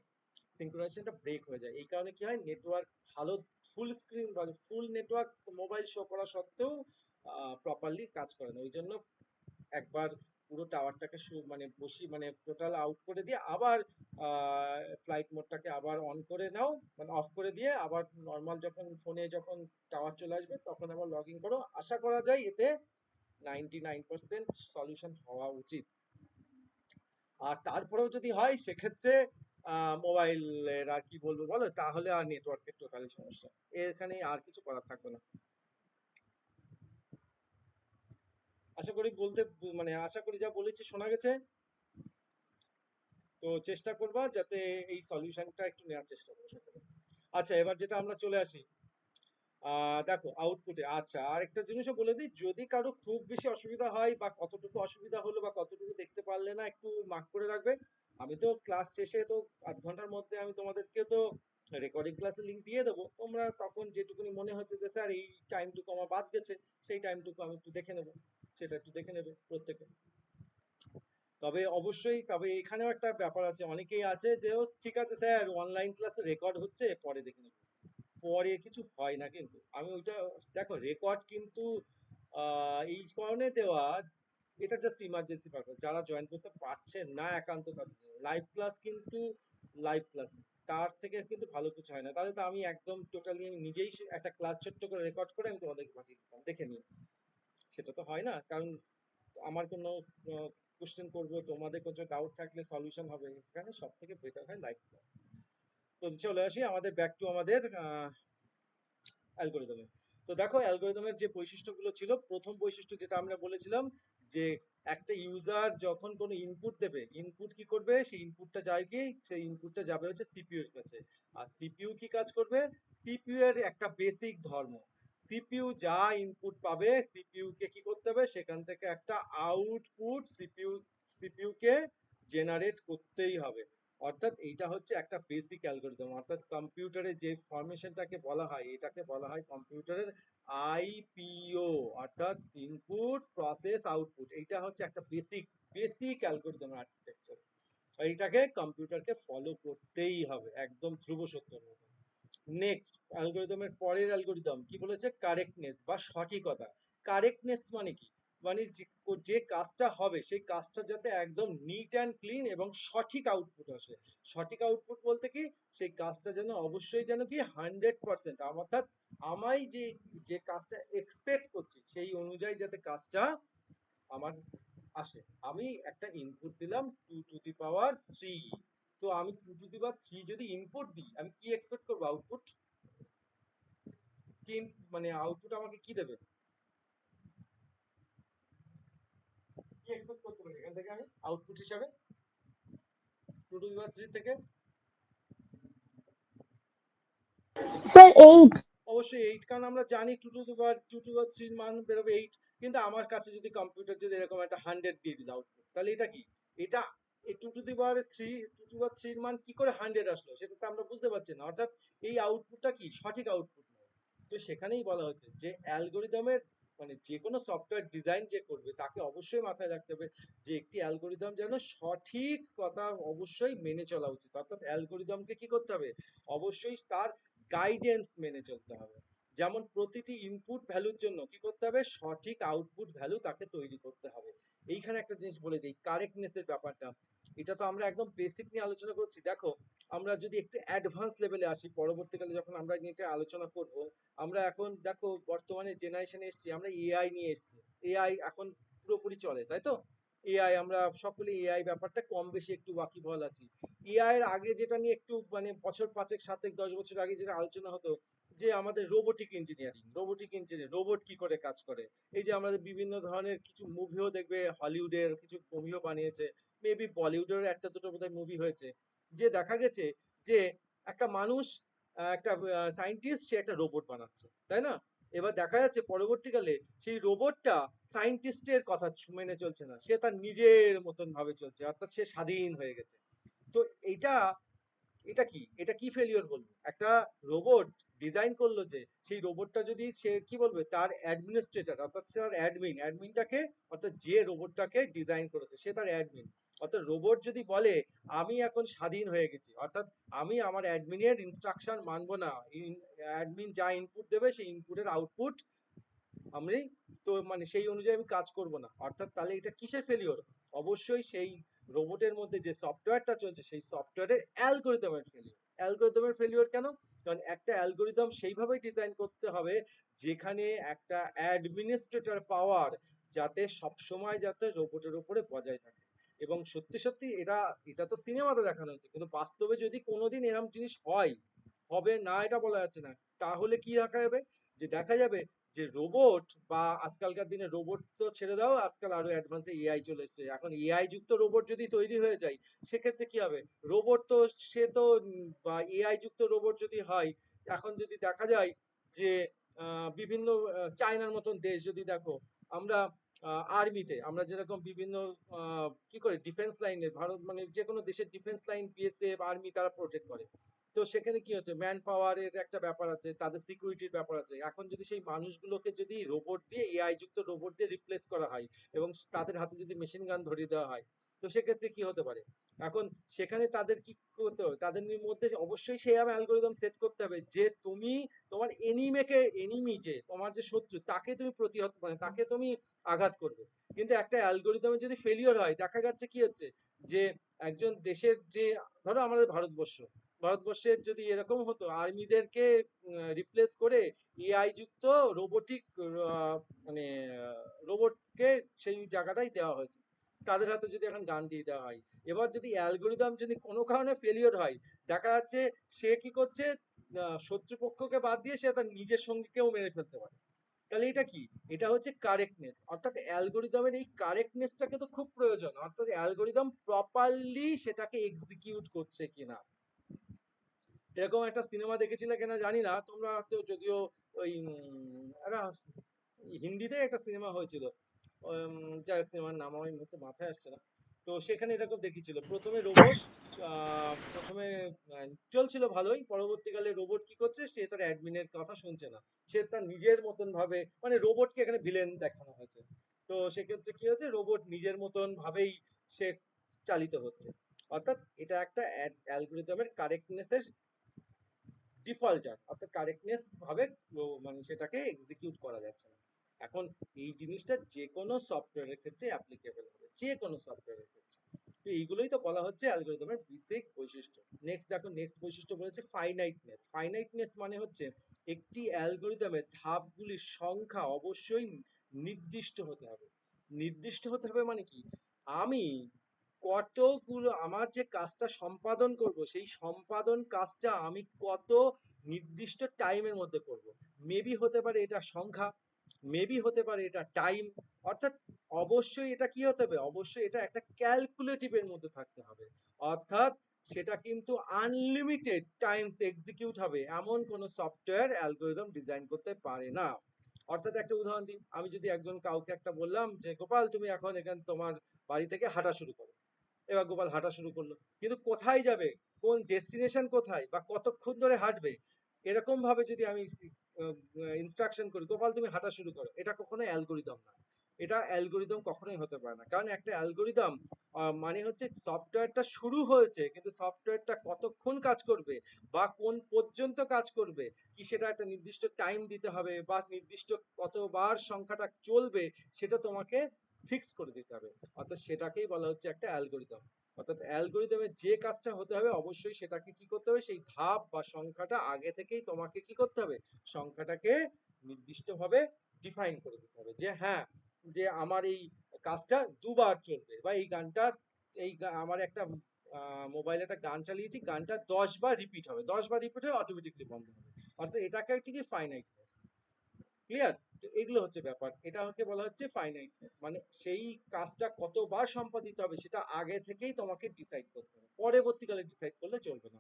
সিঙ্ক্রোনাইজেশনটা ব্রেক হয়ে যায়, এই কারণে কি হয়, নেটওয়ার্ক ভালো ফুল স্ক্রিন বা ফুল নেটওয়ার্ক মোবাইল শো করা সত্ত্বেও প্রপারলি কাজ করে না। ওই জন্য একবার পুরো টাওয়ারটাকে মানে মানে টোটাল আউট করে দিয়ে আবার ফ্লাইট মোডটাকে আবার অন করে নাও, মানে অফ করে দিয়ে আবার নর্মাল যখন ফোনে যখন টাওয়ার চলে আসবে তখন আবার লগ ইন করো। আশা করা যায় এতে 99% সলিউশন হওয়া উচিত। আর তারপরেও যদি হয় সেক্ষেত্রে মোবাইলের আর কি বলবো বলো, তাহলে আর নেটওয়ার্কের টোটালি সমস্যা, এখানে আর কিছু করার থাকবে না। আশা করি মানে আশা করি যা বলেছি শোনা গেছে। তো চেষ্টা করবা যাতে এই সলিউশনটা একটু নেওয়ার চেষ্টা করো সকলে। আচ্ছা, এবার যেটা আমরা চলে আসি, দেখো আউটপুটে। আচ্ছা, আরেকটা জিনিসও বলে দিই, যদি কারো খুব বেশি অসুবিধা হয় বা কতটুকু অসুবিধা হলো বা কতটুকু দেখতে পারলে না, একটু মার্ক করে রাখবে। আমি তো ক্লাস শেষে তো আধ ঘন্টার মধ্যে আমি তোমাদেরকে তো রেকর্ডিং ক্লাসের লিংক দিয়ে দেবো, তোমরা তখন যেটুকুনি মনে হচ্ছে যে স্যার এই টাইমটুকু আমার বাদ গেছে, সেই টাইমটুকু আমি একটু দেখে নেবো, সেটা একটু দেখে নেবে প্রত্যেকে। তবে অবশ্যই, তবে এখানেও একটা ব্যাপার আছে, অনেকেই আছে যে ও ঠিক আছে স্যার অনলাইন ক্লাসে রেকর্ড হচ্ছে পরে দেখে নেবো, পরে কিছু হয় না। কিন্তু আমি ওইটা, দেখো রেকর্ড কিন্তু এই কারণে দেওয়া, এটা জাস্ট ইমার্জেন্সি পারপাস, যারা জয়েন করতে পারছেন না একান্ত তাদের জন্য। লাইভ ক্লাস কিন্তু লাইভ ক্লাস, তার থেকে কিন্তু ভালো কিছু হয় না। তাহলে তো আমি একদম টোটালি আমি নিজেই একটা ক্লাস ছোট্ট করে রেকর্ড করে আমি তোমাদেরকে পাঠিয়ে দিতাম, দেখে নিই, সেটা তো হয় না। কারণ আমার কোনো কোশ্চেন করবো, তোমাদের কোনো ডাউট থাকলে সলিউশন হবে, সেখানে সব থেকে বেটার হয় লাইভ ক্লাস। তো চলে আসি আমাদের ব্যাক টু আমাদের অ্যালগোরিদমে। তো দেখো অ্যালগোরিদমের যে বৈশিষ্ট্যগুলো ছিল, প্রথম বৈশিষ্ট্য যেটা আমরা বলেছিলাম, যে একটা ইউজার যখন কোনো ইনপুট দেবে, ইনপুট কি করবে, সেই ইনপুটটা যায় কি, সেই ইনপুটটা যাবে হচ্ছে সিপিইউ এর কাছে। আর সিপিইউ কি কাজ করবে, সিপিইউ এর একটা বেসিক ধর্ম, সিপিইউ যা ইনপুট পাবে সিপিইউ কে কি করতে হবে, সেখান থেকে একটা আউটপুট সিপিইউ কে জেনারেট করতেই হবে। অর্থাৎ এইটা হচ্ছে একটা বেসিক অ্যালগরিদম, অর্থাৎ কম্পিউটারে যে ফরমেশনটাকে বলা হয়, এটাকে বলা হয় কম্পিউটারের আইপিও, অর্থাৎ ইনপুট প্রসেস আউটপুট। এইটা হচ্ছে একটা বেসিক অ্যালগরিদম আর্কিটেকচার, এইটাকে কম্পিউটারকে ফলো করতেই হবে, একদম ধ্রুব সত্যের মতো। নেক্সট, অ্যালগরিদমের পরের অ্যালগরিদম কি বলেছে, কারেক্টনেস বা সঠিকতা। কারেক্টনেস মানে কি, মানে যে কাজটা হবে সেই কাজটা যাতে একদম নিট অ্যান্ড ক্লিন এবং সঠিক আউটপুট আসে। সঠিক আউটপুট বলতে কি, সেই কাজটা যেন অবশ্যই যেন কি 100%, অর্থাৎ আমায় যে যে কাজটা এক্সপেক্ট করছি সেই অনুযায়ী যাতে কাজটা আমার আসে। আমি একটা ইনপুট দিলাম 2^3, তো আমি 2^3 যদি ইনপুট দিই, আমি কি এক্সপেক্ট করবো আউটপুট, কি মানে আউটপুট আমাকে কি দেবে, কি এক্সপেক্ট করতে পারি এখান থেকে আমি আউটপুট হিসাবে 2^3 থেকে? স্যার 8। অবশ্যই 8, কারণ আমরা জানি 2^3 মান বেরোবে 8। কিন্তু আমার কাছে যদি কম্পিউটার যদি এরকম একটা 100 দিয়ে দিল আউটপুট, তাহলে এটা কি, এটা এই 2^3 মান কি করে 100 আসলো, সেটা তো আমরা বুঝতে পারছি না। অর্থাৎ এই আউটপুটটা কি সঠিক আউটপুট নয়। তো সেখানেই বলা হচ্ছে যে অ্যালগরিদমের মানে যে কোনো সফটওয়্যার ডিজাইন যে করবে তাকে অবশ্যই মাথায় রাখতে হবে যে একটি অ্যালগোরিদম যেন সঠিক কথা অবশ্যই মেনে চলা উচিত। অর্থাৎ অ্যালগোরিদমকে কি করতে হবে, অবশ্যই তার গাইডেন্স মেনে চলতে হবে। যেমন প্রতিটি ইনপুট ভ্যালুর জন্য কি করতে হবে, সঠিক আউটপুট ভ্যালু তাকে তৈরি করতে হবে। এইখানে একটা জিনিস বলে দিই, কারেক্টনেসের ব্যাপারটা, এটা তো আমরা একদম বেসিক নিয়ে আলোচনা করছি। দেখো আমরা যদি একটু অ্যাডভান্স লেভেলে আসি পরবর্তীকালে যখন আমরা এটা আলোচনা করব, আমরা এখন দেখো বর্তমানে জেনারেশনে এসেছি, আমরা এআই নিয়ে এসেছি। এআই এখন পুরোপুরি চলে, তাই তো? এআই আমরা সকলে এআই ব্যাপারটা কম বেশি একটু ওয়াকিবহাল আছি। এআই এর আগে যেটা নিয়ে একটু মানে বছর ৫ ৭ ১০ বছর আগে যেটা আলোচনা হতো, যে আমাদের রোবোটিক ইঞ্জিনিয়ারিং, রোবট কি করে কাজ করে। এই যে আমাদের বিভিন্ন ধরনের কিছু মুভিও দেখবে, হলিউডের কিছু মুভিও বানিয়েছে, মেবি বলিউডের একটা দুটো বোধহয় মুভি হয়েছে, যে দেখা গেছে যে একটা মানুষ, একটা সায়েন্টিস্ট, সে একটা রোবট বানাচ্ছে, তাই না? এবার দেখা যাচ্ছে পরবর্তীকালে সেই রোবটটা সায়েন্টিস্টের কথা মেনে চলছে না, সে তার নিজের মতন ভাবে চলছে, অর্থাৎ সে স্বাধীন হয়ে গেছে। তো এইটা, এটা কি ফেলিওর বলবো? একটা রোবট ডিজাইন করলো, যে সেই রোবটটা যদি সে কি বলবে, তার অ্যাডমিনিস্ট্রেটর অর্থাৎ তার অ্যাডমিনটাকে, অর্থাৎ যে রোবটটাকে ডিজাইন করেছে সে তার অ্যাডমিন। অর্থাৎ রোবট যদি বলে আমি এখন স্বাধীন হয়ে গেছি, অর্থাৎ আমি আমার অ্যাডমিনের ইনস্ট্রাকশন মানবো না, অ্যাডমিন যা ইনপুট দেবে সেই ইনপুটের আউটপুট আমি, তো মানে সেই অনুযায়ী আমি কাজ করব না, অর্থাৎ তাহলে এটা কিসের ফেলিওর? অবশ্যই সেই রোবটের মধ্যে যে সফটওয়্যারটা চলছে সেই সফটওয়্যারের অ্যালগোরিদমের ফেলিওর। অ্যালগোরিদমের ফেলিওর কেন? কারণ একটা অ্যালগোরিদম সেইভাবে ডিজাইন করতে হবে যেখানে একটা অ্যাডমিনিস্ট্রেটর পাওয়ার যাতে সবসময় যাতে রোবটের উপরে বজায় থাকে। এবং সত্যি সত্যি এটা, এটা তো সিনেমাতে দেখানো হচ্ছে, কিন্তু বাস্তবে যদি কোনোদিন এরকম জিনিস হয়, হবে না এটা বলা যাচ্ছে না, তাহলে কি দেখা যাবে, যে দেখা যাবে যে রোবট, বা আজকালকার দিনে রোবট তো ছেড়ে দাও, আজকাল আরো অ্যাডভান্সে এআই চলে এসেছে, এখন এআই যুক্ত রোবট যদি তৈরি হয়ে যায়, সেক্ষেত্রে কি হবে, রোবট তো সে তো বা এআই যুক্ত রোবট যদি হয়, এখন যদি দেখা যায় যে বিভিন্ন চায়নার মতন দেশ যদি দেখো, আমরা আর্মিতে আমরা যেরকম বিভিন্ন কি করে ডিফেন্স লাইনের, ভারত মানে যে কোনো দেশের ডিফেন্স লাইন, বিএসএফ আর্মি তারা প্রোটেক্ট করে। তো সেখানে কি হচ্ছে, ম্যান পাওয়ারের একটা ব্যাপার আছে, তাদের সিকিউরিটির ব্যাপার আছে। এখন যদি সেই মানুষগুলোকে যদি রোবট দিয়ে, এআই যুক্ত রোবট দিয়ে রিপ্লেস করা হয়, এবং তাদের হাতে যদি মেশিন গান ধরিয়ে দেওয়া হয়, তো সেক্ষেত্রে কি হতে পারে? এখন সেখানে তাদের কি করতে হবে, তাদের মধ্যে অবশ্যই সেই অ্যালগোরিদম সেট করতে হবে যে তুমি তোমার এনিমি, যে তোমার যে শত্রু, তাকে তুমি প্রতিহত মানে তাকে তুমি আঘাত করবে। কিন্তু একটা অ্যালগোরিদমে যদি ফেলিওর হয়, দেখা যাচ্ছে কি হচ্ছে, যে একজন দেশের যে, ধরো আমাদের ভারতবর্ষের যদি এরকম হতো, আর্মিদেরকে রিপ্লেস করে এআই যুক্ত রোবোটিক মানে রোবটকে সেই জায়গাটাই দেওয়া হয়েছে, তাদের হাতে যদি এখন গান দিয়ে দেওয়া হয়, এবার যদি অ্যালগোরিদম যদি কোনো কারণে ফেলিওর হয়, দেখা যাচ্ছে সে কি করছে, শত্রুপক্ষকে বাদ দিয়ে সে তার নিজের সঙ্গীকেও মেরে ফেলতে পারে। তাহলে এটা কি, এটা হচ্ছে কারেক্টনেস। অর্থাৎ অ্যালগোরিদমের এই কারেক্টনেসটাকে তো খুব প্রয়োজন, অর্থাৎ অ্যালগোরিদম প্রপারলি সেটাকে এক্সিকিউট করছে কিনা। এরকম একটা সিনেমা দেখেছিলে কিনা জানি না, তোমরা তো যদিও ওই একটা হিন্দিতে একটা সিনেমা হয়েছিল, যাই হোক সিনেমার নাম আমার এই মুহূর্তে মাথায় আসছে না। তো সেখানে এরকম দেখিয়েছিল, প্রথমে রোবট প্রথমে চলছিল ভালোই, পরবর্তীকালে রোবট কি করছে, সে তার অ্যাডমিনের কথা শুনছে না, সে তার নিজের মতন ভাবে, মানে রোবটকে এখানে ভিলেন দেখানো হয়েছে। তো সেক্ষেত্রে কি হচ্ছে, রোবট নিজের মতন ভাবেই সে চালিত হচ্ছে। অর্থাৎ এটা একটা অ্যালগোরিদমের কারেক্টনেসের ডিফল্টার, অর্থাৎ কারেক্টনেস ভাবে মানে সেটাকে এক্সিকিউট করা যাচ্ছে না। এখন এই জিনিসটা যে কোনো সফটওয়্যারের ক্ষেত্রে অ্যাপ্লিকেবল হবে, যে কোনো সফটওয়্যারের ক্ষেত্রে। তো এইগুলোই তো বলা হচ্ছে অ্যালগরিদমের বেসিক বৈশিষ্ট্য। নেক্সট দেখো, নেক্সট বৈশিষ্ট্য বলেছে ফাইনাইটনেস। ফাইনাইটনেস মানে হচ্ছে একটি অ্যালগরিদমের ধাপগুলির সংখ্যা অবশ্যই নির্দিষ্ট হতে হবে। নির্দিষ্ট হতে হবে মানে কি, আমি কতগুলো আমার যে কাজটা সম্পাদন করব, সেই সম্পাদন কাজটা আমি কত নির্দিষ্ট টাইমের মধ্যে করব। মেবি হতে পারে এটা সংখ্যা, মেবি হতে পারে এটা টাইম, অর্থাৎ অবশ্যই এটা কি হতে হবে, অবশ্যই এটা একটা ক্যালকুলেটিভের মধ্যে থাকতে হবে। অর্থাৎ সেটা কিন্তু আনলিমিটেড টাইমস এক্সিকিউট হবে এমন কোনো সফটওয়্যার অ্যালগোরিদম ডিজাইন করতে পারে না। অর্থাৎ একটা উদাহরণ দিই, আমি যদি একজন কাউকে একটা বললাম যে গোপাল তুমি এখন এখানে তোমার বাড়ি থেকে হাঁটা শুরু করো, এবার গোপাল হাঁটা শুরু করলো, কিন্তু কোথায় যাবে, কোন ডেস্টিনেশন কোথায়, বা কতক্ষণ ধরে হাঁটবে, এরকম ভাবে যদি আমি ইনস্ট্রাকশন করি, গোপাল তুমি হাঁটা শুরু করো, এটা কখনো অ্যালগোরিদম না। এটা অ্যালগোরিদম কখনোই হতে পারে না, কারণ একটা অ্যালগোরিদম মানে হচ্ছে সফটওয়্যারটা শুরু হয়েছে, কিন্তু সফটওয়্যারটা কতক্ষণ কাজ করবে বা কোন পর্যন্ত কাজ করবে কি, সেটা একটা নির্দিষ্ট টাইম দিতে হবে বা নির্দিষ্ট কতবার সংখ্যাটা চলবে সেটা তোমাকে ফিক্স করে দিতে হবে। অর্থাৎ সেটাকেই বলা হচ্ছে একটা অ্যালগোরিদম। অর্থাৎ অ্যালগোরিদমের যে কাজটা হতে হবে অবশ্যই সেটাকে কি করতে হবে, সেই ধাপ বা সংখ্যাটা আগে থেকেই তোমাকে কি করতে হবে, সংখ্যাটাকে নির্দিষ্টভাবে ডিফাইন করে দিতে হবে যে হ্যাঁ, যে আমার এই কাজটা দুবার চলবে বা এই গানটা, আমার একটা মোবাইলে একটা গান চালিয়েছি, গানটা 10 বার রিপিট হবে, 10 বার রিপিট হয়ে অটোমেটিকলি বন্ধ হবে। অর্থাৎ এটাকে ঠিকই ফাইনাইটনেস। ক্লিয়ার? তো এগুলো হচ্ছে ব্যাপার, এটা হচ্ছে বলা হচ্ছে ফাইনাইটনেস, মানে সেই কাজটা কতবার সম্পাদিত হবে সেটা আগে থেকেই তোমাকে ডিসাইড করতে হবে, পরবর্তীকালে ডিসাইড করলে চলবে না।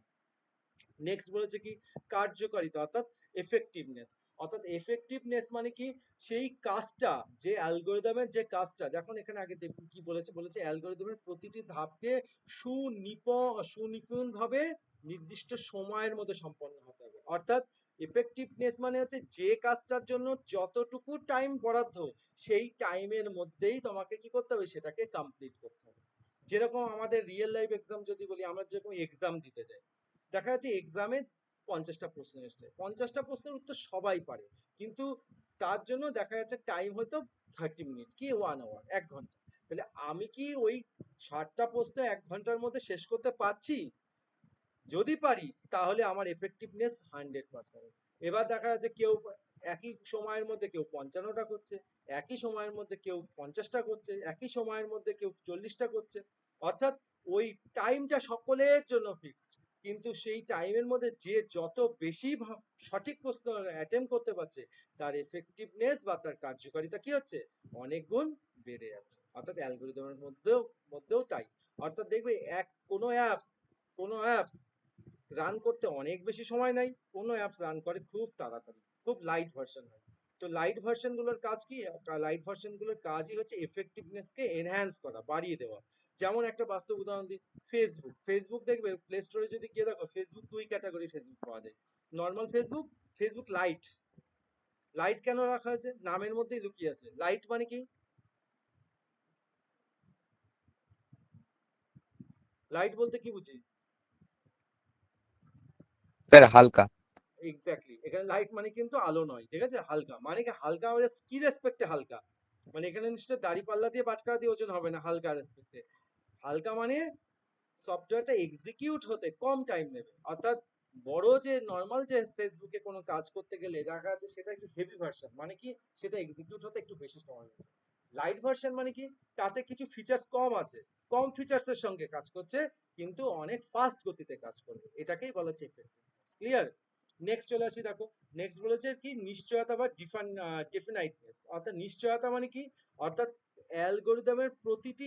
নেক্সট বলেছে কি, কার্যকারিতা অর্থাৎ এফেক্টিভনেস। অর্থাৎ এফেক্টিভনেস মানে কি, সেই কাজটা, যে অ্যালগোরিদমের যে কাজটা, যখন এখানে আগে দেখুন কি বলেছে, বলেছে অ্যালগোরিদমের প্রতিটি ধাপকে সুনিপুণ ভাবে নির্দিষ্ট সময়ের মধ্যে সম্পন্ন হতে হবে। অর্থাৎ এফেক্টিভনেস মানে হচ্ছে যে কাজটার জন্য যতটুকু টাইম বরাদ্দ, সেই টাইমের মধ্যেই তোমাকে কি করতে হবে, সেটাকে কমপ্লিট করতে হবে। যেরকম আমাদের রিয়েল লাইফ এক্সাম যদি বলি, আমরা যেরকম এক্সাম দিতে যাই, দেখা যাচ্ছে এক্সামে 50টা প্রশ্ন এসছে, 50টা প্রশ্নের উত্তর সবাই পারে, কিন্তু তার জন্য দেখা যাচ্ছে টাইম হয়তো 30 মিনিট কি 1 আওয়ার, 1 ঘন্টা। তাহলে আমি কি ওই 60টা প্রশ্ন 1 ঘন্টার মধ্যে শেষ করতে পারছি? যদি পারি তাহলে আমার এফেক্টিভনেস 100%। এবার দেখা যাচ্ছে কেউ একই সময়ের মধ্যে কেউ 55টা করছে, একই সময়ের মধ্যে কেউ 50টা করছে, একই সময়ের মধ্যে কেউ 40টা করছে। অর্থাৎ ওই টাইমটা সকলের জন্য ফিক্সড, কিন্তু সেই টাইমের মধ্যে যে যত বেশি সঠিক প্রশ্ন অ্যাটেম্প করতে পারছে, তার এফেক্টিভনেস বা তার কার্যকারিতা কি হচ্ছে, অনেক গুণ বেড়ে যাচ্ছে। অর্থাৎ অ্যালগোরিদমের মধ্যেও তাই। অর্থাৎ দেখবে কোনো অ্যাপস রান করতে অনেক বেশি সময় নেয়, কোনো অ্যাপস রান করে খুব তাড়াতাড়ি, খুব লাইট ভার্সন হয়। তো লাইট ভার্সন গুলোর কাজ কি, লাইট ভার্সন গুলোর কাজই হচ্ছে এফেক্টিভনেস কে এনহ্যান্স করা, বাড়িয়ে দেওয়া। যেমন একটা বাস্তব উদাহরণ দিই, ফেসবুক। ফেসবুক দেখবে প্লে স্টোরে যদি গিয়ে দেখো, ফেসবুক দুই ক্যাটাগরি ফেসবুক পাওয়া যায়, normal Facebook, Facebook light. Light কেন রাখা হয়েছে, নামের মধ্যেই লুকিয়ে আছে। লাইট মানে কি, লাইট বলতে কি বুঝি? স্যার হালকা। এক্স্যাক্টলি, এখানে লাইট মানে কিন্তু আলো নয়, ঠিক আছে। হালকা মানে কি, হালকা মানে কি রেসপেক্টে হালকা, মানে এখানে নিশ্চয় দাড়ি পাল্লা দিয়ে বাটখারা দিয়ে ওজন হবে না, হালকা রেসপেক্টে। হালকা মানে সফটওয়্যারটা এক্সিকিউট হতে কম টাইম নেবে। অর্থাৎ বড় যে নর্মাল যে ফেসবুকে কোনো কাজ করতে গেলে দেখা যাচ্ছে সেটা একটু হেভি ভার্সন, মানে কি সেটা এক্সিকিউট হতে একটু বেশি সময় নেবে। লাইট ভার্সন মানে কি, তাতে কিছু ফিচার্স কম আছে, কম ফিচার্সের সঙ্গে কাজ করছে, কিন্তু অনেক ফাস্ট গতিতে কাজ করবে, এটাকেই বলা হচ্ছে এফেক্টিভনেস। ক্লিয়ার? নেক্সট চলে আসি, দেখো নেক্সট বলেছে কি, নিশ্চয়তা বা ডেফিনাইটনেস। অর্থাৎ নিশ্চয়তা মানে কি, অর্থাৎ অ্যালগোরিদমের প্রতিটি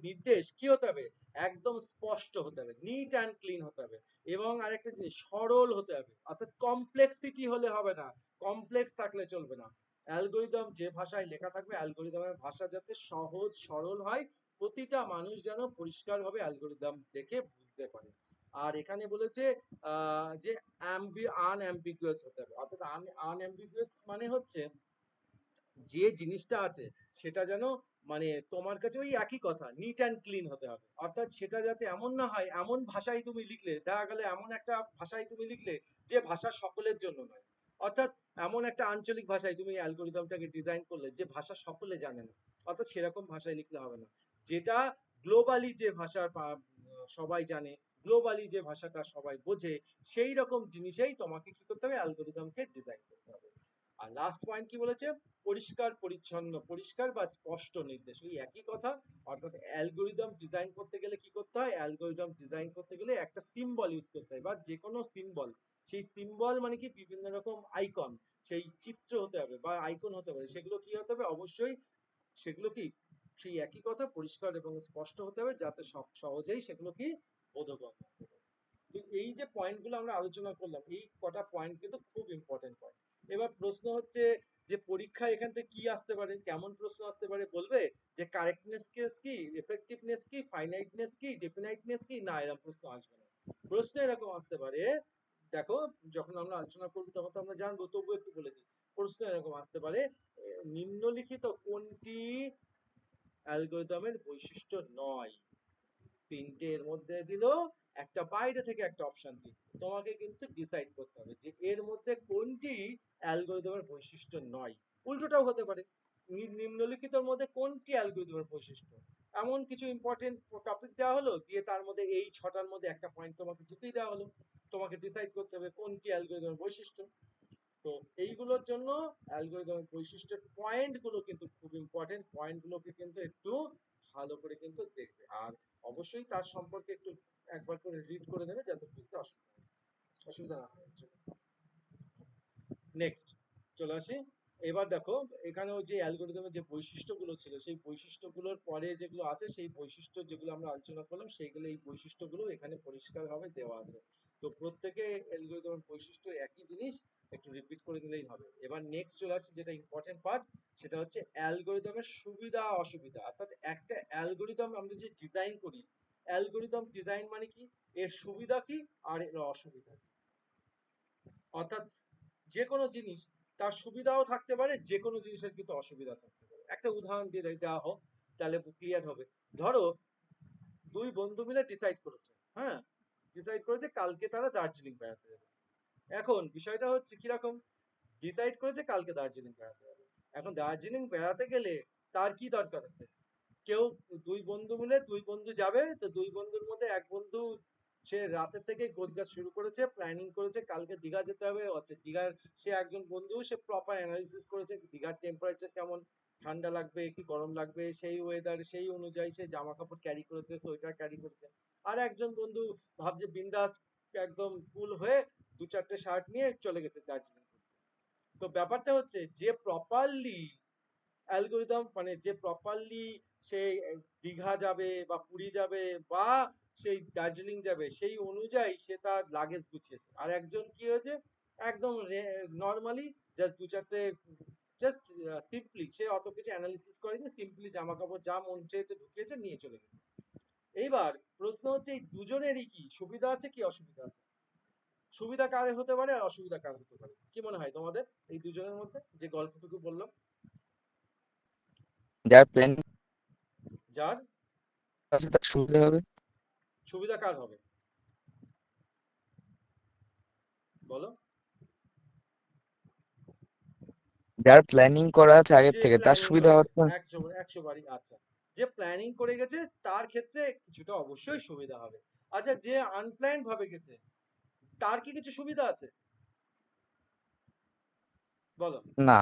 নির্দেশ কি হতে হবে, একদম স্পষ্ট হতে হবে, নিট অ্যান্ড ক্লিন হতে হবে। এবং আরেকটা জিনিস, সরল হতে হবে। অর্থাৎ কমপ্লেক্সিটি হলে হবে না, কমপ্লেক্স থাকলে চলবে না। অ্যালগোরিদম যে ভাষায় লেখা থাকবে, অ্যালগোরিদমের ভাষা যাতে সহজ সরল হয়, প্রতিটা মানুষ যেন পরিষ্কারভাবে অ্যালগোরিদম দেখে বুঝতে পারে। আর এখানে বলেছে যে আনঅ্যাম্বিগুয়াস হতে হবে। অর্থাৎ আনঅ্যাম্বিগুয়াস মানে হচ্ছে যে জিনিসটা আছে সেটা যেন, মানে তোমার কাছে ওই একই কথা, নিট অ্যান্ড ক্লিন হতে হবে। অর্থাৎ সেটা যাতে এমন না হয় এমন ভাষায় তুমি লিখলে, দেখা গেলে এমন একটা ভাষায় তুমি লিখলে যে ভাষা সকলের জন্য নয়। অর্থাৎ এমন একটা আঞ্চলিক ভাষায় তুমি অ্যালগোরিদমটাকে ডিজাইন করলে যে ভাষা সকলে জানে না, অর্থাৎ সেরকম ভাষায় লিখলে হবে না। যেটা গ্লোবালি যে ভাষা সবাই জানে, গ্লোবালি যে ভাষাটা সবাই বোঝে, সেই রকম জিনিসেই তোমাকে কি করতে হবে, অ্যালগোরিদমকে ডিজাইন করতে হবে। আর লাস্ট পয়েন্ট কি বলেছে, পরিষ্কার পরিচ্ছন্ন, পরিষ্কার বা স্পষ্ট নির্দেশ, ওই একই কথা। অর্থাৎ অ্যালগোরিদম ডিজাইন করতে গেলে কি করতে হয়, অ্যালগোরিদম ডিজাইন করতে গেলে একটা সিম্বল ইউজ করতে হয়, বা যে কোনো সিম্বল। সেই সিম্বল মানে কি, বিভিন্ন রকম আইকন, সেই চিত্র হতে হবে বা আইকন হতে হবে, সেগুলো কি হতে হবে অবশ্যই, সেগুলো কি সেই একই কথা, পরিষ্কার এবং স্পষ্ট হতে হবে, যাতে সহজেই সেগুলো কি বোধগম্য হবে। তো এই যে পয়েন্টগুলো আমরা আলোচনা করলাম, এই কটা পয়েন্ট কিন্তু খুব ইম্পর্টেন্ট পয়েন্ট। এবার প্রশ্ন হচ্ছে যে পরীক্ষা এখান থেকে কি আসতে পারে, কেমন প্রশ্ন আসতে পারে, বলবে যে কারেক্টনেস কেস কি, এফেক্টিভনেস কি, ফাইনাইটনেস কি, ডেফিনাইটনেস কি, না এরকম প্রশ্ন আসবে না। প্রশ্ন এরকম আসতে পারে দেখো যখন আমরা আলোচনা করবো তখন তো আমরা জানবো, তবু একটু বলে দিই। প্রশ্ন এরকম আসতে পারে, নিম্নলিখিত কোনটি অ্যালগরিদমের বৈশিষ্ট্য নয়? তিনটে এর মধ্যে দিল, একটা বাইরে থেকে একটা অপশন দিল, তোমাকে কিন্তু ডিসাইড করতে হবে যে এর মধ্যে কোনটি অ্যালগরিদমের বৈশিষ্ট্য নয়। উল্টোটাও হতে পারে, নিম্নলিখিতর মধ্যে কোনটি অ্যালগরিদমের বৈশিষ্ট্য, এমন কিছু ইম্পর্টেন্ট টপিক দেওয়া হলো, দিয়ে তার মধ্যে এই ছটার মধ্যে একটা পয়েন্ট তোমাকে ঢুকিয়ে দেওয়া হলো, তোমাকে ডিসাইড করতে হবে কোনটি অ্যালগরিদমের বৈশিষ্ট্য। তো এইগুলোর জন্য অ্যালগরিদমের বৈশিষ্ট্যের পয়েন্ট গুলো কিন্তু খুব ইম্পর্টেন্ট, পয়েন্ট গুলোকে কিন্তু একটু ভালো করে কিন্তু দেখবে, আর অবশ্যই তার সম্পর্কে একটু একবার করে রিড করে নেবে যাতে বুঝতে অসুবিধা না হয়। নেক্সট চলে আসি। এবার দেখো এখানেও যে অ্যালগরিদমের যে বৈশিষ্ট্যগুলো ছিল, সেই বৈশিষ্ট্যগুলোর পরে যেগুলো আছে, সেই বৈশিষ্ট্য যেগুলো আমরা আলোচনা করলাম, সেইগুলো এই বৈশিষ্ট্যগুলো এখানে পরিষ্কারভাবে দেওয়া আছে। তো প্রত্যেকে অ্যালগরিদমের বৈশিষ্ট্য একই জিনিস, একটু রিপিট করে দিলেই হবে। এবার নেক্সট চলে আসছে যেটা ইম্পর্টেন্ট পার্ট, সেটা হচ্ছে অ্যালগরিদমের সুবিধা অসুবিধা। অর্থাৎ একটা অ্যালগরিদম আমরা যে ডিজাইন করি, অ্যালগরিদম ডিজাইন মানে কি, এর সুবিধা কি আর এর অসুবিধা কি। অর্থাৎ যে কোনো জিনিস তার সুবিধাও থাকতে পারে, যে কোনো জিনিসের কিন্তু অসুবিধা থাকতে পারে। একটা উদাহরণ দিয়ে দেওয়া হোক তাহলে ক্লিয়ার হবে। ধরো দুই বন্ধু মিলে ডিসাইড করেছে, হ্যাঁ ডিসাইড করেছে কালকে তারা দার্জিলিং বেড়াতে যাবে। এখন বিষয়টা হচ্ছে কিরকম, ডিসাইড করেছে কালকে দার্জিলিং বেড়াতে যাবে। এখন দার্জিলিং বেড়াতে গেলে তার কি দরকার আছে, কেউ দুই বন্ধু মিলে দুই বন্ধু যাবে, তো দুই বন্ধুর মধ্যে এক বন্ধু সে রাতের থেকে গোছগাছ শুরু করেছে, প্ল্যানিং করেছে কালকে দীঘা যেতে হবে। আচ্ছা দীঘার সে একজন বন্ধু, সে প্রপার অ্যানালিসিস করেছে দীঘার টেম্পারেচার কেমন, ঠান্ডা লাগবে কি গরম লাগবে, সেই ওয়েদার সেই অনুযায়ী সে জামা কাপড় ক্যারি করেছে, সোয়েটার ক্যারি করেছে। আর একজন বন্ধু ভাবছে বিন্দাস একদম কুল হয়ে দু চারটে শার্ট নিয়ে চলে গেছে দার্জিলিং। তো ব্যাপারটা হচ্ছে যে প্রপারলি অ্যালগরিদম মানে যে প্রপারলি সে দীঘা যাবে বা পুরী যাবে বা সেই দার্জিলিং যাবে, সেই অনুযায়ী সে তার লাগেজ গুছিয়েছে। আর একজন কি হয়েছে, একদম নর্মালি জাস্ট দু চারটে, জাস্ট সিম্পলি সে অত কিছু অ্যানালিসিস করেনি, সিম্পলি জামা কাপড় যা মন চেয়েছে ঢুকিয়েছে নিয়ে চলে গেছে। এইবার প্রশ্ন হচ্ছে এই দুজনেরই কি সুবিধা আছে কি অসুবিধা আছে, সুবিধা কার হতে পারে আর অসুবিধা কার হতে পারে, কি মনে হয় তোমাদের এই দুজনের মধ্যে যে গল্পটুকু বললাম? যার প্ল্যান যার আছে তার সুবিধা হবে। সুবিধা কার হবে বলো? যার প্ল্যানিং করা আছে আগের যে থেকে তার প্ল্যানিং সুবিধা করেছে হচ্ছে। 100 বারই, আচ্ছা যে প্ল্যানিং করে গেছে তার ক্ষেত্রে কিছুটা অবশ্যই সুবিধা হবে। আচ্ছা যে আনপ্ল্যান্ড ভাবে গেছে তার কি কিছু সুবিধা আছে বলো? না,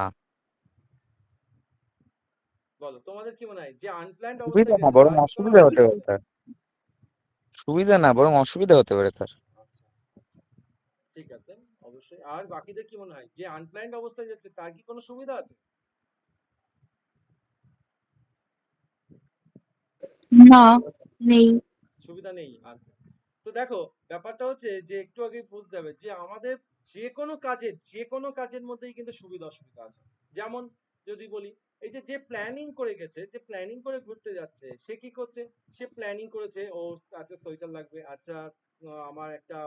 বলো তোমাদের কি মনে হয় যে আনপ্ল্যান্ড সুবিধা অবস্থায় না গেছে বরং তার কি কোনো অসুবিধা হতে সুবিধা পারে আছে? তার। সুবিধা না বরং অসুবিধা হতে পারে তার। আচ্ছা আচ্ছা, ঠিক আছে। অবশ্যই। আর বাকিদের কি মনে হয় যে আনপ্ল্যান্ড অবস্থায় যাচ্ছে তার কি কোনো সুবিধা আছে? না, নেই। সুবিধা নেই, আচ্ছা। তো দেখো ব্যাপারটা হচ্ছে যে একটু আগে বুঝতে হবে যে আমাদের যে কোনো কাজের মধ্যেই কিন্তু সুবিধা অসুবিধা আছে। যেমন যদি বলি, এই যে যে প্ল্যানিং করে গেছে, যে প্ল্যানিং করে ঘুরতে যাচ্ছে, সে কি করছে, সে প্ল্যানিং করেছে ও আচ্ছা সোয়েটার লাগবে, আচ্ছা আমার একটা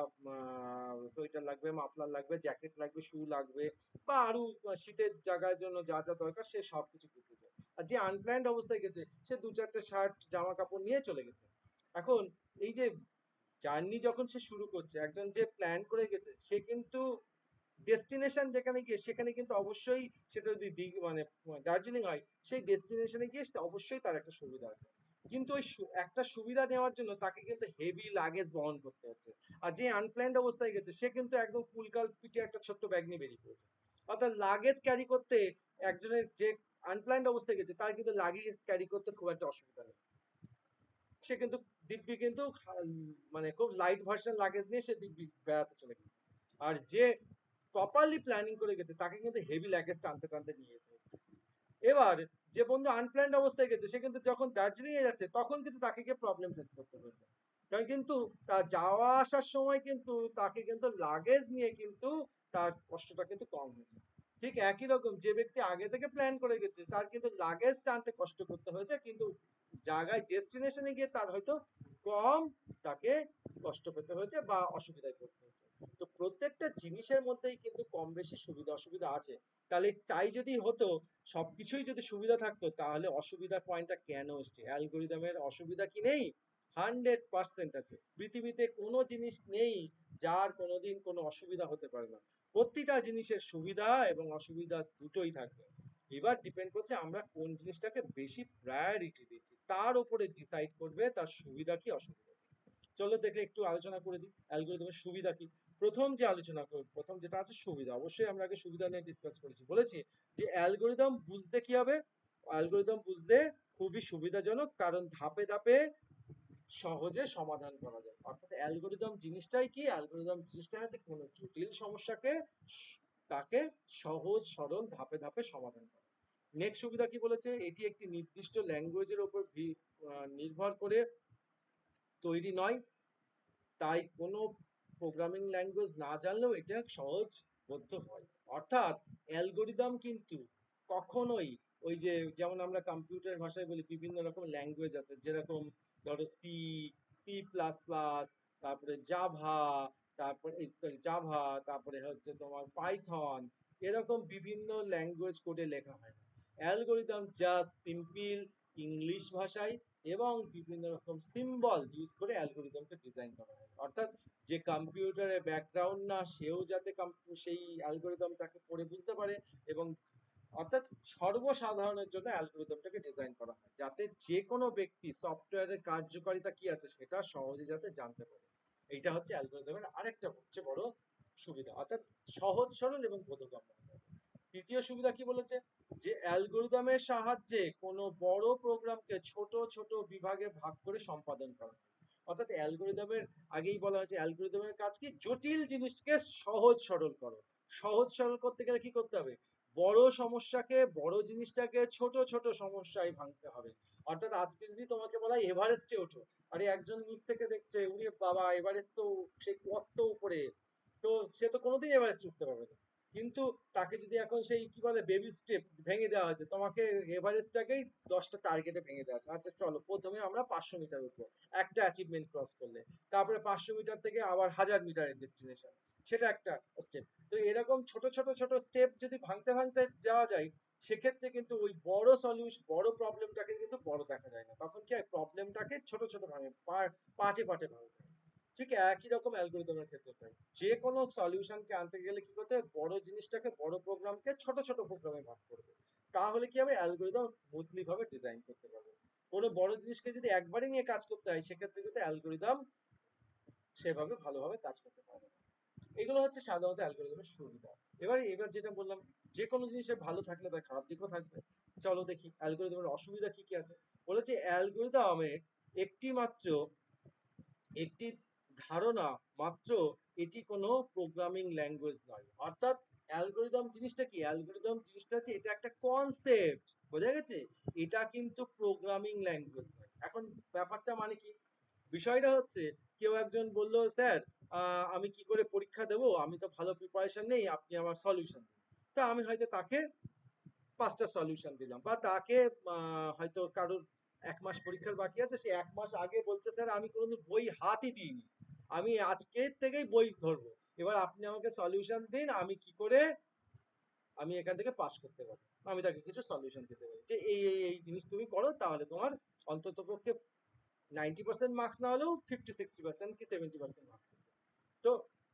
সোয়েটার লাগবে, মাফলার লাগবে, জ্যাকেট লাগবে, শু লাগবে, বা আরো শীতের জায়গার জন্য যা যা দরকার সে সবকিছু বুঝেছে। আর যে আনপ্ল্যান্ড অবস্থায় গেছে সে দু চারটে শার্ট জামা কাপড় নিয়ে চলে গেছে। এখন এই যে জার্নি যখন সে শুরু করছে, একজন যে প্ল্যান করে গেছে সে কিন্তু ডেস্টিনেশন যেখানে গিয়ে সেখানে কিন্তু অবশ্যই, সেটা যদি মানে দার্জিলিং হয়, সেই ডেস্টিনেশনে গিয়ে অবশ্যই তার একটা সুবিধা আছে। কিন্তু ওই একটা সুবিধা নেওয়ার জন্য তাকে কিন্তু হেভি লাগেজ বহন করতে হচ্ছে। আর যে আনপ্ল্যান্ড অবস্থায় গেছে সে কিন্তু একদম কুলকাল পিঠে একটা ছোট্ট ব্যাগ নিয়ে বেরিয়ে পড়েছে। অর্থাৎ লাগেজ ক্যারি করতে একজনের যে আনপ্ল্যান্ড অবস্থায় গেছে তার কিন্তু লাগেজ ক্যারি করতে খুব একটা অসুবিধা নেই। সে কিন্তু দিব্যি কিন্তু মানে খুব লাইট ভার্সন লাগেজ নিয়ে সে দিব্যি বেড়াতে চলে গেছে। আর যে প্রপারলি প্ল্যানিং করে গেছে তাকে কিন্তু হেভি লাগেজ টানতে টানতে নিয়ে যেতে হচ্ছে। এবার যে বন্ধু আনপ্ল্যান্ড অবস্থায় গেছে সে কিন্তু যখন দার্জিলিং এ যাচ্ছে তখন কিন্তু তাকে গিয়ে প্রবলেম ফেস করতে হয়েছে, কারণ কিন্তু তার যাওয়া আসার সময় কিন্তু তাকে কিন্তু লাগেজ নিয়ে কিন্তু তার কষ্টটা কিন্তু কম হয়েছে। ঠিক একই রকম যে ব্যক্তি আগে থেকে প্ল্যান করে গেছে তার কিন্তু লাগেজ টানতে কষ্ট করতে হয়েছে, কিন্তু জায়গায় ডেস্টিনেশনে গিয়ে তার হয়তো কম তাকে কষ্ট পেতে হয়েছে বা অসুবিধায় পড়তে হয়েছে। তো প্রত্যেকটা জিনিসের মধ্যেই কিন্তু কম বেশি সুবিধা অসুবিধা আছে। তাহলে তাই যদি হতো, সবকিছুই যদি সুবিধা থাকতো, তাহলে অসুবিধার পয়েন্টটা কেন এসছে? অ্যালগোরিদমের অসুবিধা কি নেই? 100% আছে। পৃথিবীতে কোনো জিনিস নেই যার কোনোদিন কোনো অসুবিধা হতে পারে না। প্রতিটা জিনিসের সুবিধা এবং অসুবিধা দুটোই থাকবে। এবার ডিপেন্ড করছে আমরা কোন জিনিসটাকে বেশি প্রায়োরিটি দিচ্ছি, তার উপরে ডিসাইড করবে তার সুবিধা কি অসুবিধা কি। চলো দেখে একটু আলোচনা করে দিই অ্যালগোরিদমের সুবিধা কি। প্রথম যে আলোচনা করব, প্রথম যেটা আছে সুবিধা, অবশ্যই আমরা আগে সুবিধা নিয়ে ডিসকাস করেছি, বলেছি যে অ্যালগোরিদম বুঝতে কি হবে, অ্যালগোরিদম বুঝতে খুবই সুবিধাজনক, কারণ ধাপে ধাপে সহজে সমাধান করা যায়। অর্থাৎ অ্যালগোরিদম জিনিসটাই কি, অ্যালগোরিদম জিনিসটা হচ্ছে কোনো জটিল সমস্যাকে তাকে সহজ সরল ধাপে ধাপে সমাধান করা। নেক্সট সুবিধা কি বলেছে, এটি একটি নির্দিষ্ট ল্যাঙ্গুয়েজের উপর নির্ভর করে তৈরি নয়, তাই কোনো প্রোগ্রামিং ল্যাঙ্গুয়েজ না জানলেও এটা সহজবোধ্য হয়। অর্থাৎ অ্যালগোরিদম কিন্তু কখনোই ওই যে যেমন আমরা কম্পিউটার ভাষায় বলি বিভিন্ন রকম ল্যাঙ্গুয়েজ আছে, যেরকম ধরো সি, সি প্লাস প্লাস, তারপরে জাভা, তারপরে জাভা, তারপরে হচ্ছে তোমার পাইথন, এরকম বিভিন্ন ল্যাঙ্গুয়েজ কোডে লেখা হয় না। অ্যালগোরিদম জাস্ট সিম্পল ইংলিশ ভাষায় এবং বিভিন্ন রকম সিম্বল ইউজ করে অ্যালগোরিদমকে ডিজাইন করা হয়। অর্থাৎ যে কম্পিউটারের ব্যাকগ্রাউন্ড না, সেও যাতে সেই অ্যালগোরিদমটাকে পড়ে বুঝতে পারে, এবং অর্থাৎ সর্বসাধারণের জন্য অ্যালগোরিদমটাকে ডিজাইন করা হয়, যাতে যে কোনো ব্যক্তি সফটওয়্যারের কার্যকারিতা কি আছে সেটা সহজে যাতে জানতে পারে। এইটা হচ্ছে অ্যালগোরিদমের আরেকটা সবচেয়ে বড় সুবিধা, অর্থাৎ সহজ সরল এবং বোধগম্য। তৃতীয় সুবিধা কি বলেছে, যে অ্যালগোরিদমের সাহায্যে কোনো বড় প্রোগ্রামকে ছোট ছোট বিভাগে ভাগ করে সম্পাদন করা হয়। অর্থাৎ অ্যালগোরিদমের আগেই বলা হয়েছে অ্যালগোরিদমের কাজ কি, জটিল জিনিসকে সহজ সরল করো। সহজ সরল করতে গেলে কি করতে হবে, বড় সমস্যাকে, বড় জিনিসটাকে ছোট ছোট সমস্যায় ভাঙতে হবে। অর্থাৎ আজকে যদি তোমাকে বলা হয় এভারেস্টে ওঠো, আরে একজন নিচ থেকে দেখছে, উনি বাবা এভারেস্ট তো সে কত উপরে, তো সে তো কোনোদিন এভারেস্ট উঠতে পারবে না। কিন্তু তাকে যদি এখন সেই কি বলে বেবি স্টেপ ভেঙে দেওয়া হয়েছে, তোমাকে এভারেস্টটাকেই 10টা টার্গেটে ভেঙে দেওয়া আছে, আচ্ছা চলো প্রথমে আমরা 500 মিটার উঠবো, একটা অ্যাচিভমেন্ট ক্রস করলে, তারপরে 500 মিটার থেকে আবার 1000 মিটারের ডেস্টিনেশন, সেটা একটা স্টেপ। তো এরকম ছোট ছোট ছোট স্টেপ যদি ভাঙতে ভাঙতে যাওয়া যায়, সেক্ষেত্রে কিন্তু ওই বড় সলিউশন, বড় প্রবলেমটাকে কিন্তু বড় দেখা যায় না, তখন কি হয় প্রবলেমটাকে ছোট ছোট ভাঙে, পার্টে পার্টে ভাঙতে হয়। ঠিক একই রকম অ্যালগোরিদমের ক্ষেত্রে তাই, যে কোনো সলিউশনকে আনতে গেলে কি করতে হবে, বড় জিনিসটাকে, বড় প্রোগ্রামকে ছোট ছোট প্রোগ্রামে ভাগ করবে, তাহলে কি হবে অ্যালগোরিদম স্মুথলি ভাবে ডিজাইন করতে পারবে। কোনো বড় জিনিসকে যদি একবারই নিয়ে কাজ করতে হয়, সেক্ষেত্রে কিন্তু অ্যালগোরিদম সেভাবে ভালোভাবে কাজ করতে পারবে না। এগুলো হচ্ছে সাধারণত অ্যালগোরিদমের সুবিধা। এবার যেটা বললাম, যে কোনো জিনিসের ভালো থাকলে তার খারাপ দিকও থাকবে। চলো দেখি অ্যালগোরিদমের অসুবিধা কি কি আছে। বলেছে অ্যালগোরিদমের একটি মাত্র একটি ধারণা মাত্র, এটি কোনো প্রোগ্রামিং ল্যাঙ্গুয়েজ নয়। অর্থাৎ অ্যালগোরিদম জিনিসটা কি, অ্যালগোরিদম জিনিসটা হচ্ছে এটা একটা কনসেপ্ট, বোঝা গেছে, এটা কিন্তু প্রোগ্রামিং ল্যাঙ্গুয়েজ নয়। এখন ব্যাপারটা মানে কি, বিষয়টা হচ্ছে কেউ একজন বলল স্যার আমি কি করে পরীক্ষা দেবো, আমি তো ভালো প্রিপারেশন নেই, আপনি আমার সলিউশন দিন। তো আমি হয়তো তাকে 5টা সলিউশন দিলাম, বা তাকে হয়তো কারোর 1 মাস পরীক্ষার বাকি আছে, সে 1 মাস আগে বলছে স্যার আমি কোনোদিন বই হাতই দিইনি, আমি আজকের থেকেই বই ধরবো, এবার আপনি আমাকে সলিউশন দিন আমি কি করে আমি এখান থেকে পাস করতে পারি। আমি তাকে কিছু সলিউশন দিতে পারি যে এই এই এই জিনিস তুমি করো, তাহলে তোমার অন্তত পক্ষে 90% মার্কস না হলেও 50-60% কি 70% মার্কস। তো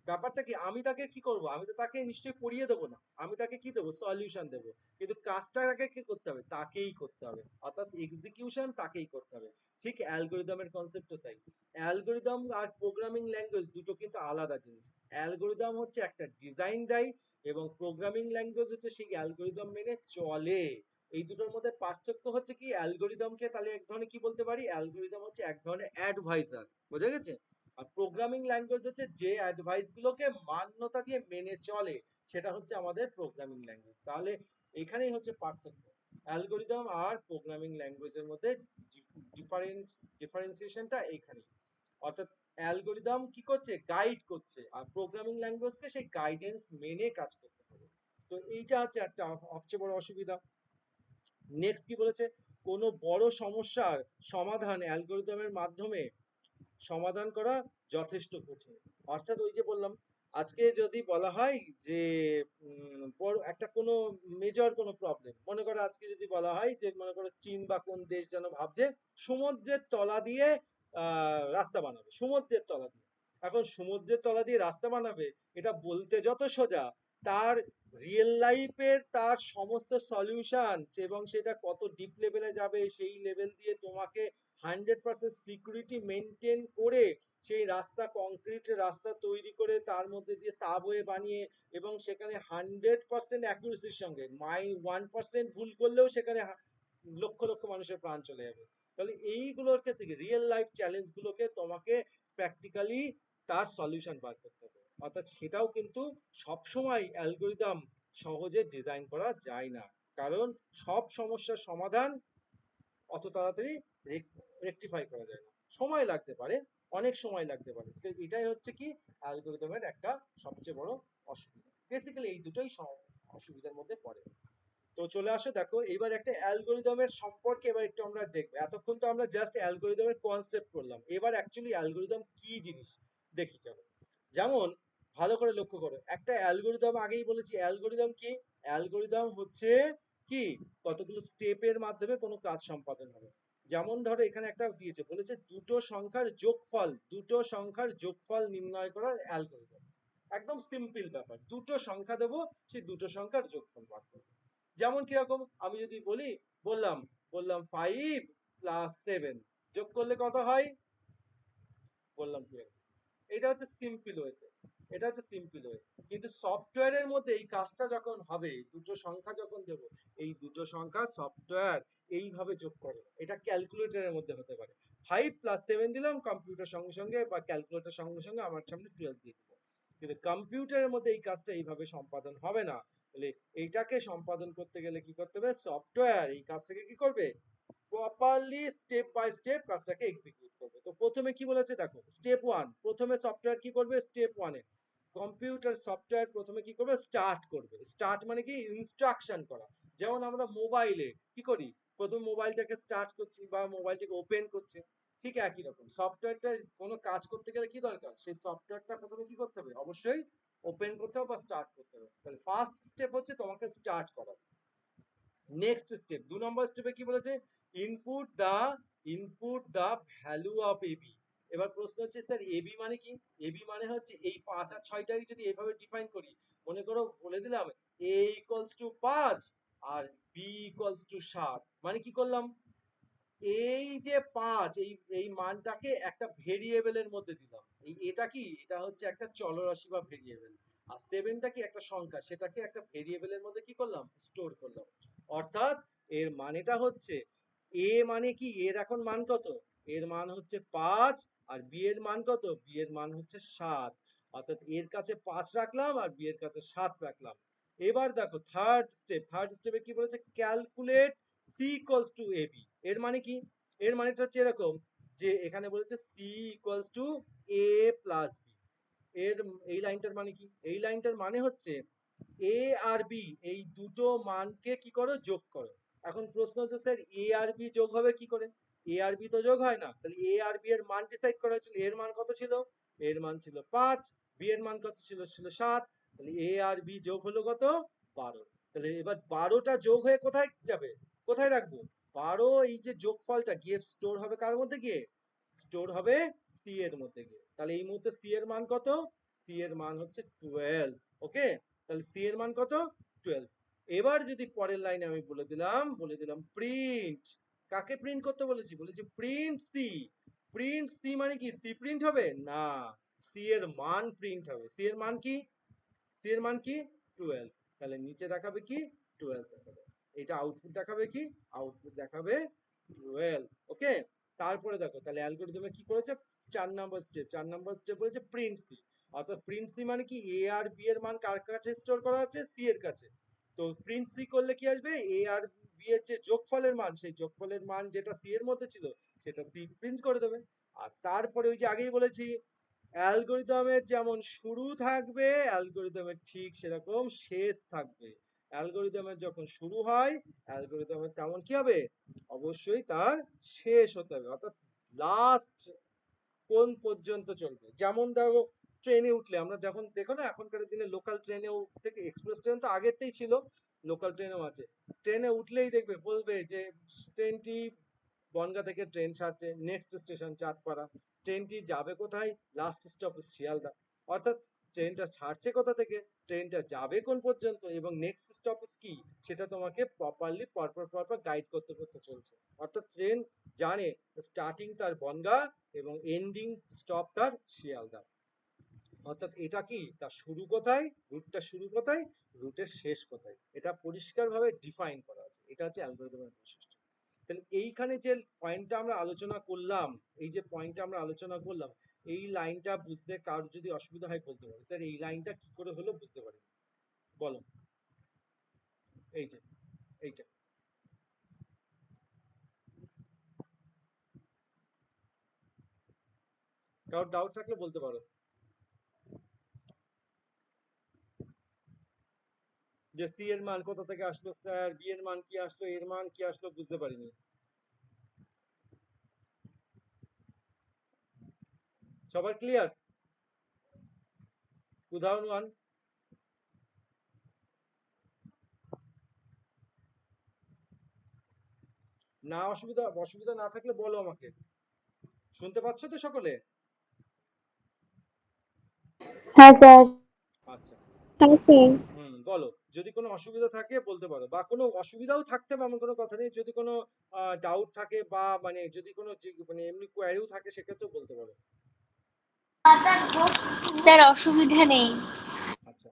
ব্যাপারটা কি, আমি তাকে কি করব, আমি তো তাকে নিশ্চয়ই পড়িয়ে দেবো না, আমি তাকে কি দেবো, সলিউশন দেবো, কিন্তু কাজটা তাকে কি করতে হবে, তাকেই করতে হবে, অর্থাৎ এক্সিকিউশন তাকেই করতে হবে। ঠিক অ্যালগোরিদমের কনসেপ্টও তাই। অ্যালগোরিদম আর প্রোগ্রামিং ল্যাঙ্গুয়েজ দুটো কিন্তু আলাদা জিনিস। অ্যালগোরিদম হচ্ছে একটা ডিজাইন দেয়, এবং প্রোগ্রামিং ল্যাঙ্গুয়েজ হচ্ছে সেই অ্যালগোরিদম মেনে চলে। এই দুটোর মধ্যে পার্থক্য হচ্ছে কি, অ্যালগোরিদমকে তাহলে এক ধরনের কি বলতে পারি, অ্যালগোরিদম হচ্ছে এক ধরনের অ্যাডভাইজার, বোঝা গেছে, আর প্রোগ্রামিং ল্যাঙ্গুয়েজ হচ্ছে যে অ্যাডভাইস গুলোকে মান্যতা দিয়ে মেনে চলে, সেটা হচ্ছে আমাদের প্রোগ্রামিং ল্যাঙ্গুয়েজ। তাহলে এখানেই হচ্ছে পার্থক্য, অ্যালগোরিদম আর প্রোগ্রামিং ল্যাঙ্গুয়েজের মধ্যে ডিফারেন্সিয়েশনটা এইখানেই। অর্থাৎ অ্যালগোরিদম কি করছে, গাইড করছে, আর প্রোগ্রামিং ল্যাঙ্গুয়েজকে সেই গাইডেন্স মেনে কাজ করতে হবে। তো এইটা হচ্ছে একটা সবচেয়ে বড় অসুবিধা। নেক্সট কি বলেছে, কোনো বড় সমস্যার সমাধান অ্যালগোরিদমের মাধ্যমে সমাধান করা যথেষ্ট কঠিন। অর্থাৎ ওই যে বললাম আজকে যদি বলা হয় যে বড় একটা কোনো মেজর কোনো প্রবলেম, মনে করো আজকে যদি বলা হয় যে মনে করো চীন বা কোন দেশ যেন ভাবছে সমুদ্রের তলা দিয়ে রাস্তা বানাবে, সমুদ্রের তলা দিয়ে। এখন সমুদ্রের তলা দিয়ে রাস্তা বানাবে, এটা বলতে যত সোজা, তার রিয়েল লাইফের তার সমস্ত সলিউশন এবং সেটা কত ডিপ লেভেলে যাবে সেই লেভেল দিয়ে তোমাকে 100% সিকিউরিটি মেনটেন করে সেই রাস্তা, কংক্রিট রাস্তা তৈরি করে তার মধ্যে দিয়ে সাবওয়ে বানিয়ে এবং সেখানে 100% অ্যাকুরেসির সঙ্গে 1% ভুল করলেও সেখানে লক্ষ লক্ষ মানুষের প্রাণ চলে যাবে। তাহলে এইগুলোর ক্ষেত্রে রিয়েল লাইফ চ্যালেঞ্জ গুলোকে তোমাকে প্র্যাকটিক্যালি তার সলিউশন বার করতে হবে। অর্থাৎ সেটাও কিন্তু সবসময় অ্যালগোরিদম সহজে ডিজাইন করা যায় না, কারণ সব সমস্যার সমাধান অত তাড়াতাড়ি রেকটিফাই করা যায় না, সময় লাগতে পারে, অনেক সময় লাগতে পারে। তো এটাই হচ্ছে কি অ্যালগোরিদমের একটা সবচেয়ে বড় অসুবিধা। বেসিক্যালি এই দুটোই অসুবিধার মধ্যে পড়ে। তো চলে আসো, দেখো এবার একটা অ্যালগোরিদমের সম্পর্কে এবার একটু আমরা দেখবো। এতক্ষণ তো আমরা জাস্ট অ্যালগোরিদমের কনসেপ্ট করলাম, এবার অ্যাকচুয়ালি অ্যালগোরিদম কি জিনিস দেখি চলো। যেমন ভালো করে লক্ষ্য করো, একটা অ্যালগোরিদম আগেই বলেছি, অ্যালগোরিদম কি? অ্যালগোরিদম হচ্ছে কি কতগুলো স্টেপের মাধ্যমে কোনো কাজ সম্পাদন হবে। যেমন ধরো এখানে একটা দিয়েছে, বলেছে দুটো সংখ্যার যোগফল, দুটো সংখ্যার যোগফল নির্ণয় করার অ্যালগোরিদম। একদম সিম্পল ব্যাপার, দুটো সংখ্যা দেবো, সেই দুটো সংখ্যার যোগফল বার করবো। যেমন কিরকম, আমি যদি বললাম বললাম 5+7 যোগ করলে কত হয়, বললাম 12। এটা হচ্ছে সিম্পল ওয়েতে, এটা হচ্ছে সিম্পল ওয়ে। কিন্তু সফটওয়্যারের মধ্যে এই কাজটা যখন হবে, দুটো সংখ্যা যখন দেব, এই দুটো সংখ্যা সফটওয়্যার এইভাবে যোগ করে, এটা ক্যালকুলেটরের মধ্যে হতে পারে। 5+7 দিলাম, কম্পিউটার সঙ্গে সঙ্গে বা ক্যালকুলেটর সঙ্গে সঙ্গে আমার সামনে 12 দিয়ে দিল। কিন্তু কম্পিউটারের মধ্যে এই কাজটা এইভাবে সম্পাদন হবে না। তাহলে এইটাকে সম্পাদন করতে গেলে কি করতে হবে, সফটওয়্যার এই কাজটাকে কি করবে, প্রপারলি স্টেপ বাই স্টেপ কাজটাকে এক্সিকিউট করবে। তো প্রথমে কি বলেছে দেখো, স্টেপ 1, প্রথমে সফটওয়্যার কি করবে, স্টেপ 1 এ কম্পিউটার সফটওয়্যার প্রথমে কি করবে, স্টার্ট করবে। স্টার্ট মানে কি, ইনস্ট্রাকশন করা। যেমন আমরা মোবাইলে কি করি, প্রথম মোবাইলটাকে স্টার্ট করছি বা মোবাইলটাকে ওপেন করছি, ঠিক একই রকম সফটওয়্যারটা কোনো কাজ করতে গেলে কি দরকার, সেই সফটওয়্যারটা প্রথমে কি করতে হবে, অবশ্যই ওপেন করতে হবে বা স্টার্ট করতে হবে। তাহলে ফার্স্ট স্টেপ হচ্ছে তোমাকে স্টার্ট করা। নেক্সট স্টেপ 2 নম্বর স্টেপে কি বলেছে, input the value of AB. এবার প্রশ্ন হচ্ছে স্যার এবি মানে কি? এবি মানে হচ্ছে এই 5 আর 6টাকে যদি এইভাবে ডিফাইন করি, মনে করো বলে দিলাম a ইকুয়ালস টু 5 আর b ইকুয়ালস টু 7, মানে কি করলাম, এই যে 5 এই এই মানটাকে একটা ভেরিয়েবলের মধ্যে দিলাম। এটা কি, এটা হচ্ছে একটা চলরাশি বা ভেরিয়েবল। আর 7টা কি একটা সংখ্যা, সেটাকে একটা ভেরিয়েবলের মধ্যে কি করলাম, স্টোর করলাম। অর্থাৎ এর মানেটা হচ্ছে এ মানে কি, এর এখন মান কত, এর মান হচ্ছে 5 আর বি এর মান কত, বি এর মান হচ্ছে 7। অর্থাৎ এর কাছে 5 রাখলাম আর বি এর কাছে 7 রাখলাম। এবার দেখো থার্ড স্টেপে কি বলেছে, calculate c equals to AB. এর মানে কি, এর মানেটা হচ্ছে এরকম যে এখানে বলেছে c equals to a plus b. এর এই লাইনটার মানে কি, এই লাইনটার মানে হচ্ছে এ আর বি এই দুটো মানকে কি করো, যোগ করো। এখন প্রশ্ন হচ্ছে স্যার এ আর বি যোগ হবে কি করে, এ আর বি তো যোগ হয় না। তাহলে এ আর বি এর মান ডিসাইড করা হয়েছিল, এর মান কত ছিল, এর মান ছিল 5, বি এর মান কত ছিল, 7। তাহলে এ আর বি যোগ হলো কত, 12। তাহলে এবার 12টা যোগ হয়ে কোথায় যাবে, কোথায় রাখবো, 12 এই যে যোগফলটা গিয়ে স্টোর হবে কার মধ্যে গিয়ে, স্টোর হবে সি এর মধ্যে গিয়ে। তাহলে এই মুহূর্তে সি এর মান কত, সি এর মান হচ্ছে 12। ওকে, তাহলে সি এর মান কত, 12। এবার যদি পরের লাইনে আমি বলে দিলাম প্রিন্ট, কাকে প্রিন্ট করতে বলেছি, বলেছি প্রিন্ট সি। প্রিন্ট সি মানে কি, সি প্রিন্ট হবে না, সি এর মান প্রিন্ট হবে। সি এর মান কি, সি এর মান কি, 12। তাহলে নিচে দেখাবে কি, 12 দেখাবে। এটা আউটপুট দেখাবে কি, আউটপুট দেখাবে 12। ওকে, তারপরে দেখো তাহলে অ্যালগরিদমে কি করেছে, 4 নম্বর স্টেপ বলেছে প্রিন্ট সি। অর্থাৎ প্রিন্ট সি মানে কি, এ আর বি এর মান কার কাছে স্টোর করা আছে, সি এর কাছে। তো প্রিন্ট সি করলে কি আসবে, এ আর বি এর যে যোগফলের মান, সেই যোগফলের মান যেটা সি এর মধ্যে ছিল সেটা সি প্রিন্ট করে দেবে। আর তারপরে ওই যে আগেই বলেছি, অ্যালগরিদমের যেমন শুরু থাকবে অ্যালগরিদমের ঠিক সেরকম শেষ থাকবে। অ্যালগরিদমের যখন শুরু হয় অ্যালগরিদমের তেমন কি হবে, অবশ্যই তার শেষ হতে হবে। অর্থাৎ লাস্ট কোন পর্যন্ত চলবে। যেমন দেখো ট্রেনে উঠলে আমরা যখন দেখো না এখনকার দিনে লোকাল ট্রেনেও থেকে এক্সপ্রেস ট্রেন তো আগেতেই ছিল, লোকাল ট্রেনেও আছে। ট্রেনে উঠলেই দেখবে বলবে যে ট্রেনটি বনগাঁ থেকে ট্রেন ছাড়ছে, নেক্সট স্টেশন চাঁদপাড়া, ট্রেনটি যাবে কোথায়, লাস্ট স্টপ শিয়ালদা। অর্থাৎ ট্রেনটা ছাড়ছে কোথা থেকে, ট্রেনটা যাবে কোন পর্যন্ত এবং নেক্সট স্টপ কি, সেটা তোমাকে প্রপারলি পরপর গাইড করতে করতে চলছে। অর্থাৎ ট্রেন জানে স্টার্টিং তার বনগাঁ এবং এন্ডিং স্টপ তার শিয়ালদা। অর্থাৎ এটা কি তার শুরু কোথায়, রুটটা শুরু কোথায়, রুটের শেষ কোথায়, এটা পরিষ্কারভাবে ডিফাইন করা আছে। এটা হচ্ছে অ্যালগরিদমের বৈশিষ্ট্য। তাহলে এইখানে যে পয়েন্টটা আমরা আলোচনা করলাম, এই যে পয়েন্টটা আমরা আলোচনা করলাম, এই লাইনটা বুঝতে কারোর যদি অসুবিধা হয় বলতে পারে, স্যার এই লাইনটা কি করে হলো বুঝতে পারি, বলো। এই যে এইটা কারোর ডাউট থাকলে বলতে পারো, যে সি এর মান কোথা থেকে আসলো স্যার, বি এর মান কি আসলো, এর মান কি আসলো, বুঝতে পারিনি। সবার ক্লিয়ার? উদাহরণ 1, না অসুবিধা অসুবিধা না থাকলে বলো আমাকে, শুনতে পাচ্ছ তো সকলে? হ্যাঁ স্যার। আচ্ছা, হ্যাঁ স্যার। বলো, যদি কোনো অসুবিধা থাকে বলতে পারো, বা কোনো অসুবিধাও থাকতে পারে এমন কোনো কথা নেই, যদি কোনো ডাউট থাকে বা মানে যদি কোনো মানে এমনি কোয়ারিও থাকে সেক্ষেত্রেও বলতে পারো। স্যার অসুবিধা নেই। আচ্ছা,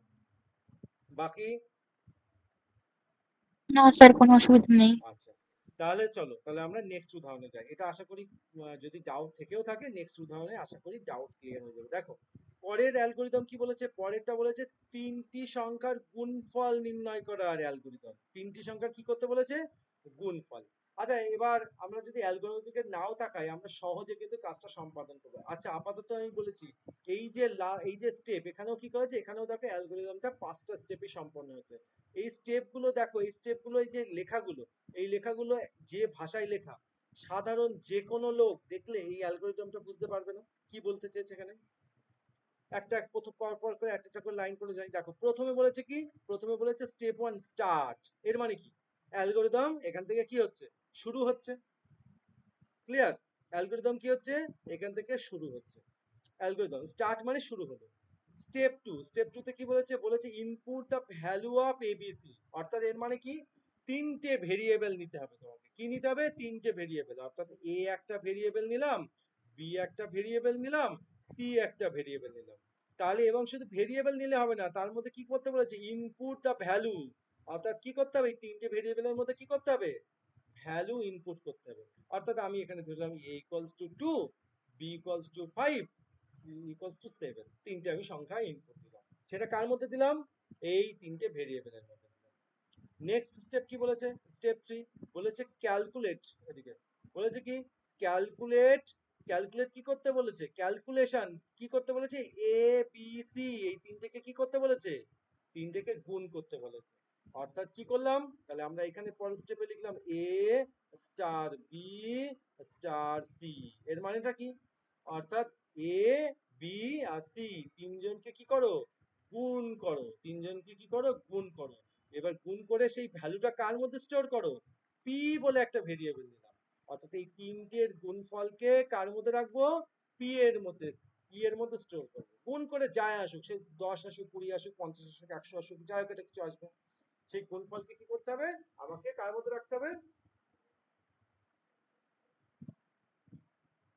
বাকি? না স্যার কোনো অসুবিধা নেই। আচ্ছা, তাহলে চলো তাহলে আমরা নেক্সট উদাহরণে যাই। এটা আশা করি যদি ডাউট থেকেও থাকে নেক্সট উদাহরণে আশা করি ডাউট ক্লিয়ার হয়ে যাবে। দেখো পরের অ্যালগরিদম কি বলেছে, পরেরটা বলেছে তিনটি সংখ্যার গুণফল নির্ণয় করার অ্যালগরিদম। তিনটি সংখ্যার কি করতে বলেছে, গুণফল। আচ্ছা এবার আমরা যদি অ্যালগরিদম দিকে নাও তাকাই আমরা সহজে কিন্তু কাজটা সম্পাদন করবো। আচ্ছা আপাতত আমি বলেছি এই যে স্টেপ এখানেও কি করেছে, এখানেও দেখো অ্যালগরিদমটা 5টা স্টেপে সম্পন্ন হয়েছে। এই স্টেপ গুলো দেখো, এই স্টেপ গুলো, এই যে লেখাগুলো, এই লেখাগুলো যে ভাষায় লেখা সাধারণ যে কোনো লোক দেখলে এই অ্যালগরিদমটা বুঝতে পারবে না কি বলতে চেয়েছে এখানে। একটা প্রথম পর করে একটা করে লাইন করে যাই। দেখো প্রথমে বলেছে কি, প্রথমে বলেছে স্টেপ 1 স্টার্ট, এর মানে কি অ্যালগরিদম এখান থেকে কি হচ্ছে, শুরু হচ্ছে। ক্লিয়ার? অ্যালগরিদম কি হচ্ছে, এখান থেকে শুরু হচ্ছে। অ্যালগরিদম স্টার্ট মানে শুরু হলো। স্টেপ 2, স্টেপ 2 তে কি বলেছে, বলেছে input the value of ABC. অর্থাৎ এর মানে কি তিনটে ভেরিয়েবল নিতে হবে তোমাকে। কি নিতে হবে, তিনটে ভেরিয়েবল। অর্থাৎ এ একটা ভেরিয়েবল নিলাম, বি একটা ভেরিয়েবল নিলাম, সি একটা ভেরিয়েবল নিলাম। তাহলে এবং শুধু ভেরিয়েবল নিলে হবে না, তার মধ্যে কি করতে বলেছে, ইনপুট দ্য ভ্যালু। অর্থাৎ কি করতে হবে, এই তিনটে ভেরিয়েবলের মধ্যে কি করতে হবে, ভ্যালু ইনপুট করতে হবে। অর্থাৎ আমি এখানে ধরলাম a equals to 2, b equals to 5, c equals to 7, তিনটে আমি সংখ্যা ইনপুট দিলাম। সেটা কার মধ্যে দিলাম, এই তিনটে ভেরিয়েবলের মধ্যে দিলাম। নেক্সট স্টেপ কি বলেছে, স্টেপ 3 বলেছে ক্যালকুলেট। এদিকে বলেছে কি ক্যালকুলেট, ক্যালকুলেট কি করতে বলেছে, ক্যালকুলেশন কি করতে বলেছে, এ বি সি এই তিনটেকে কি করতে বলেছে, তিনটেকে গুণ করতে বলেছে। অর্থাৎ কি করলাম, তাহলে আমরা এখানে পরের স্টেপে লিখলাম এ স্টার বি স্টার সি, এর মানেটা কি, অর্থাৎ এ বি আর সি তিনজনকে কি করো, গুণ করো, তিনজনকে কি করো, গুণ করো। এবার গুণ করে সেই ভ্যালুটা কার মধ্যে স্টোর করো, পি বলে একটা ভেরিয়েবল দিলাম। অর্থাৎ এই তিনটের গুণফলকে কার মধ্যে রাখবো, পি এর মধ্যে, পি এর মধ্যে স্টোর করবো। গুণ করে যায় আসুক, সে 10 আসুক, 20 আসুক, 50 আসুক, 100 আসুক, যাই হোক এটা কিছু আসবে, সেই গুণফলকে কি করতে হবে, আমাকে কার মধ্যে রাখতে হবে,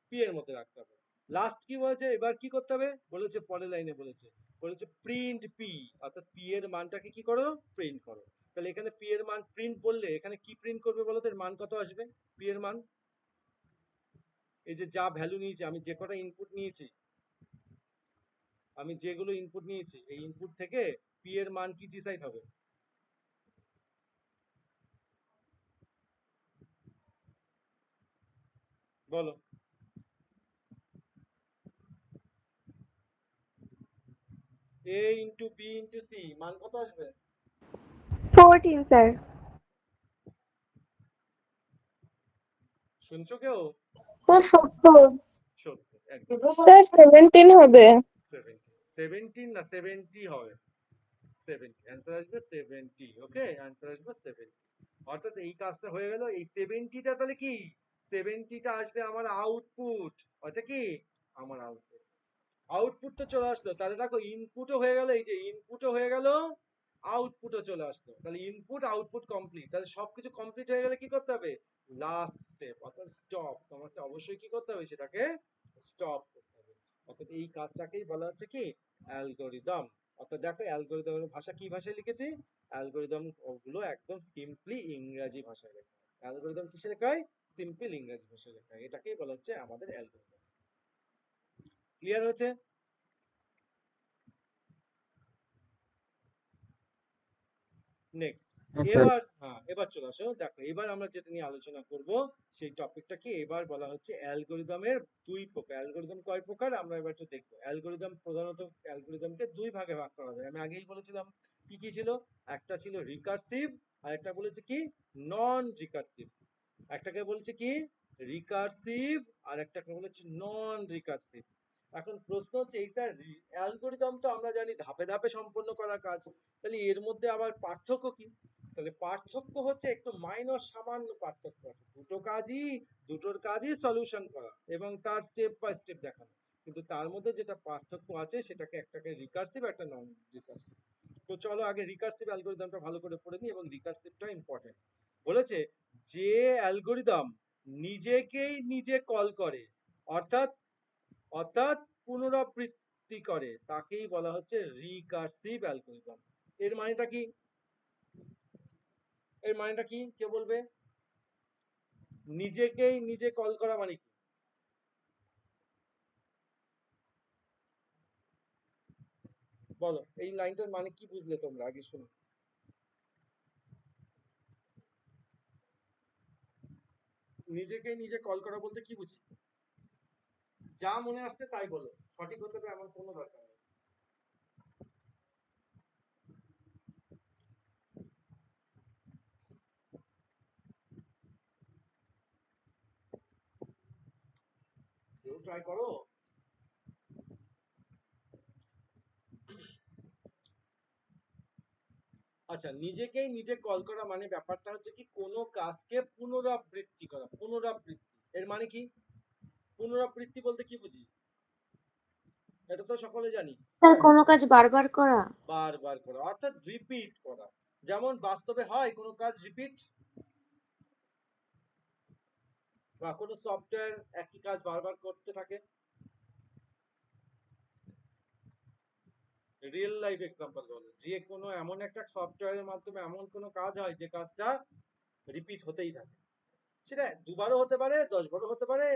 পি এর মধ্যে রাখতে হবে। লাস্ট কি বলেছে, এবার কি করতে হবে, বলেছে পরের লাইনে বলেছে, বলেছে প্রিন্ট পি। অর্থাৎ পি এর মানটাকে কি করো, প্রিন্ট করো। তাহলে এখানে পি এর মান প্রিন্ট বললে এখানে কি প্রিন্ট করবে বলো তো, এর মান কত আসবে, পি এর মান, এই যে যা ভ্যালু নিয়েছি আমি, যে কটা ইনপুট নিয়েছি, আমি যেগুলো ইনপুট নিয়েছি এই ইনপুট থেকে পি এর মান কি ডিসাইড হবে, বলো। এ ইন্টু বি ইন্টু সি মান কত আসবে, 14 স্যার। শুনছো কেউ, স্যার 70। 70 একদম, স্যার 17 হবে। 70 17 না 70 হবে, 70 অ্যান্সার আসবে 70। ওকে, অ্যান্সার আসবে 70। অর্থাৎ এই কাজটা হয়ে গেল। এই 70টা তাহলে কি, 70টা আসবে আমার আউটপুট। ওটা কি আমার আউটপুট। আউটপুট তো চলে আসলো, তাহলে দেখো ইনপুটও হয়ে গেল, এই যে ইনপুটও হয়ে গেল, আউটপুটও চলে আসলো। তাহলে ইনপুট আউটপুট কমপ্লিট। তাহলে সবকিছু কমপ্লিট হয়ে গেলে কি করতে হবে, লাস্ট স্টেপ অর্থাৎ স্টপ। তোমাকে অবশ্যই কি করতে হবে, সেটাকে স্টপ করতে হবে। অর্থাৎ এই কাজটাকেই বলা হচ্ছে কি অ্যালগরিদম। অর্থাৎ দেখো অ্যালগরিদমের ভাষা কি ভাষায় লিখেছি, অ্যালগরিদম গুলো একদম সিম্পলি ইংরেজি ভাষায় লেখা হয়। অ্যালগরিদম কিসে লেখা হয়, সিম্পল ইংরেজি ভাষায় লেখা হয়। এটাকেই বলা হচ্ছে আমাদের অ্যালগরিদম। ক্লিয়ার হচ্ছে? নেক্সট, স্যার এবার চলে আসো। দেখো এবার আমরা যেটা নিয়ে আলোচনা করব সেই টপিকটা কি, এবার বলা হচ্ছে অ্যালগরিদমের দুই প্রকার। অ্যালগরিদম কয় প্রকার আমরা এবার একটু দেখবো। অ্যালগরিদম প্রধানত অ্যালগরিদমকে দুই ভাগে ভাগ করা যায়। আমি আগেই বলেছিলাম কি কি ছিল, একটা ছিল রিকার্সিভ আর একটা বলেছে কি নন রিকার্সিভ। একটাকে বলছে কি রিকার্সিভ আর একটাকে বলেছে নন রিকার্সিভ। এখন প্রশ্ন হচ্ছে এই স্যার, অ্যালগরিদম তো আমরা জানি ধাপে ধাপে সম্পন্ন করা কাজ, তাহলে এর মধ্যে আবার পার্থক্য কি? তাহলে পার্থক্য হচ্ছে একটু মাইনর সামান্য পার্থক্য আছে। দুটোর কাজই সলিউশন করা এবং তার স্টেপ বাই স্টেপ দেখানো, কিন্তু তার মধ্যে যেটা পার্থক্য আছে সেটাকে একটাকে রিকার্সিভ একটা নন রিকার্সিভ। তো চলো আগে রিকার্সিভ অ্যালগরিদমটা ভালো করে পড়ে নিই এবং রিকার্সিভটা ইম্পর্টেন্ট। বলেছে যে অ্যালগরিদম নিজেকেই নিজে কল করে, অর্থাৎ অর্থাৎ পুনরাবৃত্তি করে, তাকেই বলা হচ্ছে রিকার্সিভ অ্যালগরিদম। এর মানেটা কি, এর মানেটা কি কে বলবে, নিজেকেই নিজে কল করা মানে কি? বলো এই লাইনটার মানে কি বুঝলে তোমরা, আগে শুনো। নিজেকেই নিজে কল করা বলতে কি বুঝি, যা মনে আসছে তাই বলো, সঠিক হতে হবে এমন কোনো দরকার নেই। কেউ ট্রাই করো। আচ্ছা, নিজেকেই নিজে কল করা মানে ব্যাপারটা হচ্ছে কি কোনো কাজকে পুনরাবৃত্তি করা। পুনরাবৃত্তি এর মানে কি, পুনরাবৃত্তি বলতে কি বুঝি, এটা তো সকলে জানি। স্যার কোনো কাজ বারবার করা। বারবার করা অর্থাৎ রিপিট করা। যেমন বাস্তবে হয় কোনো কাজ রিপিট, বা কোনো সফটওয়্যার একই কাজ বারবার করতে থাকে। রিয়েল লাইফ এক্সাম্পল বলো, যে কোনো এমন একটা সফটওয়্যারের মাধ্যমে এমন কোনো কাজ হয় যে কাজটা রিপিট হতেই থাকে। সেটা দুবারও হতে পারে, 10বারও হতে পারে,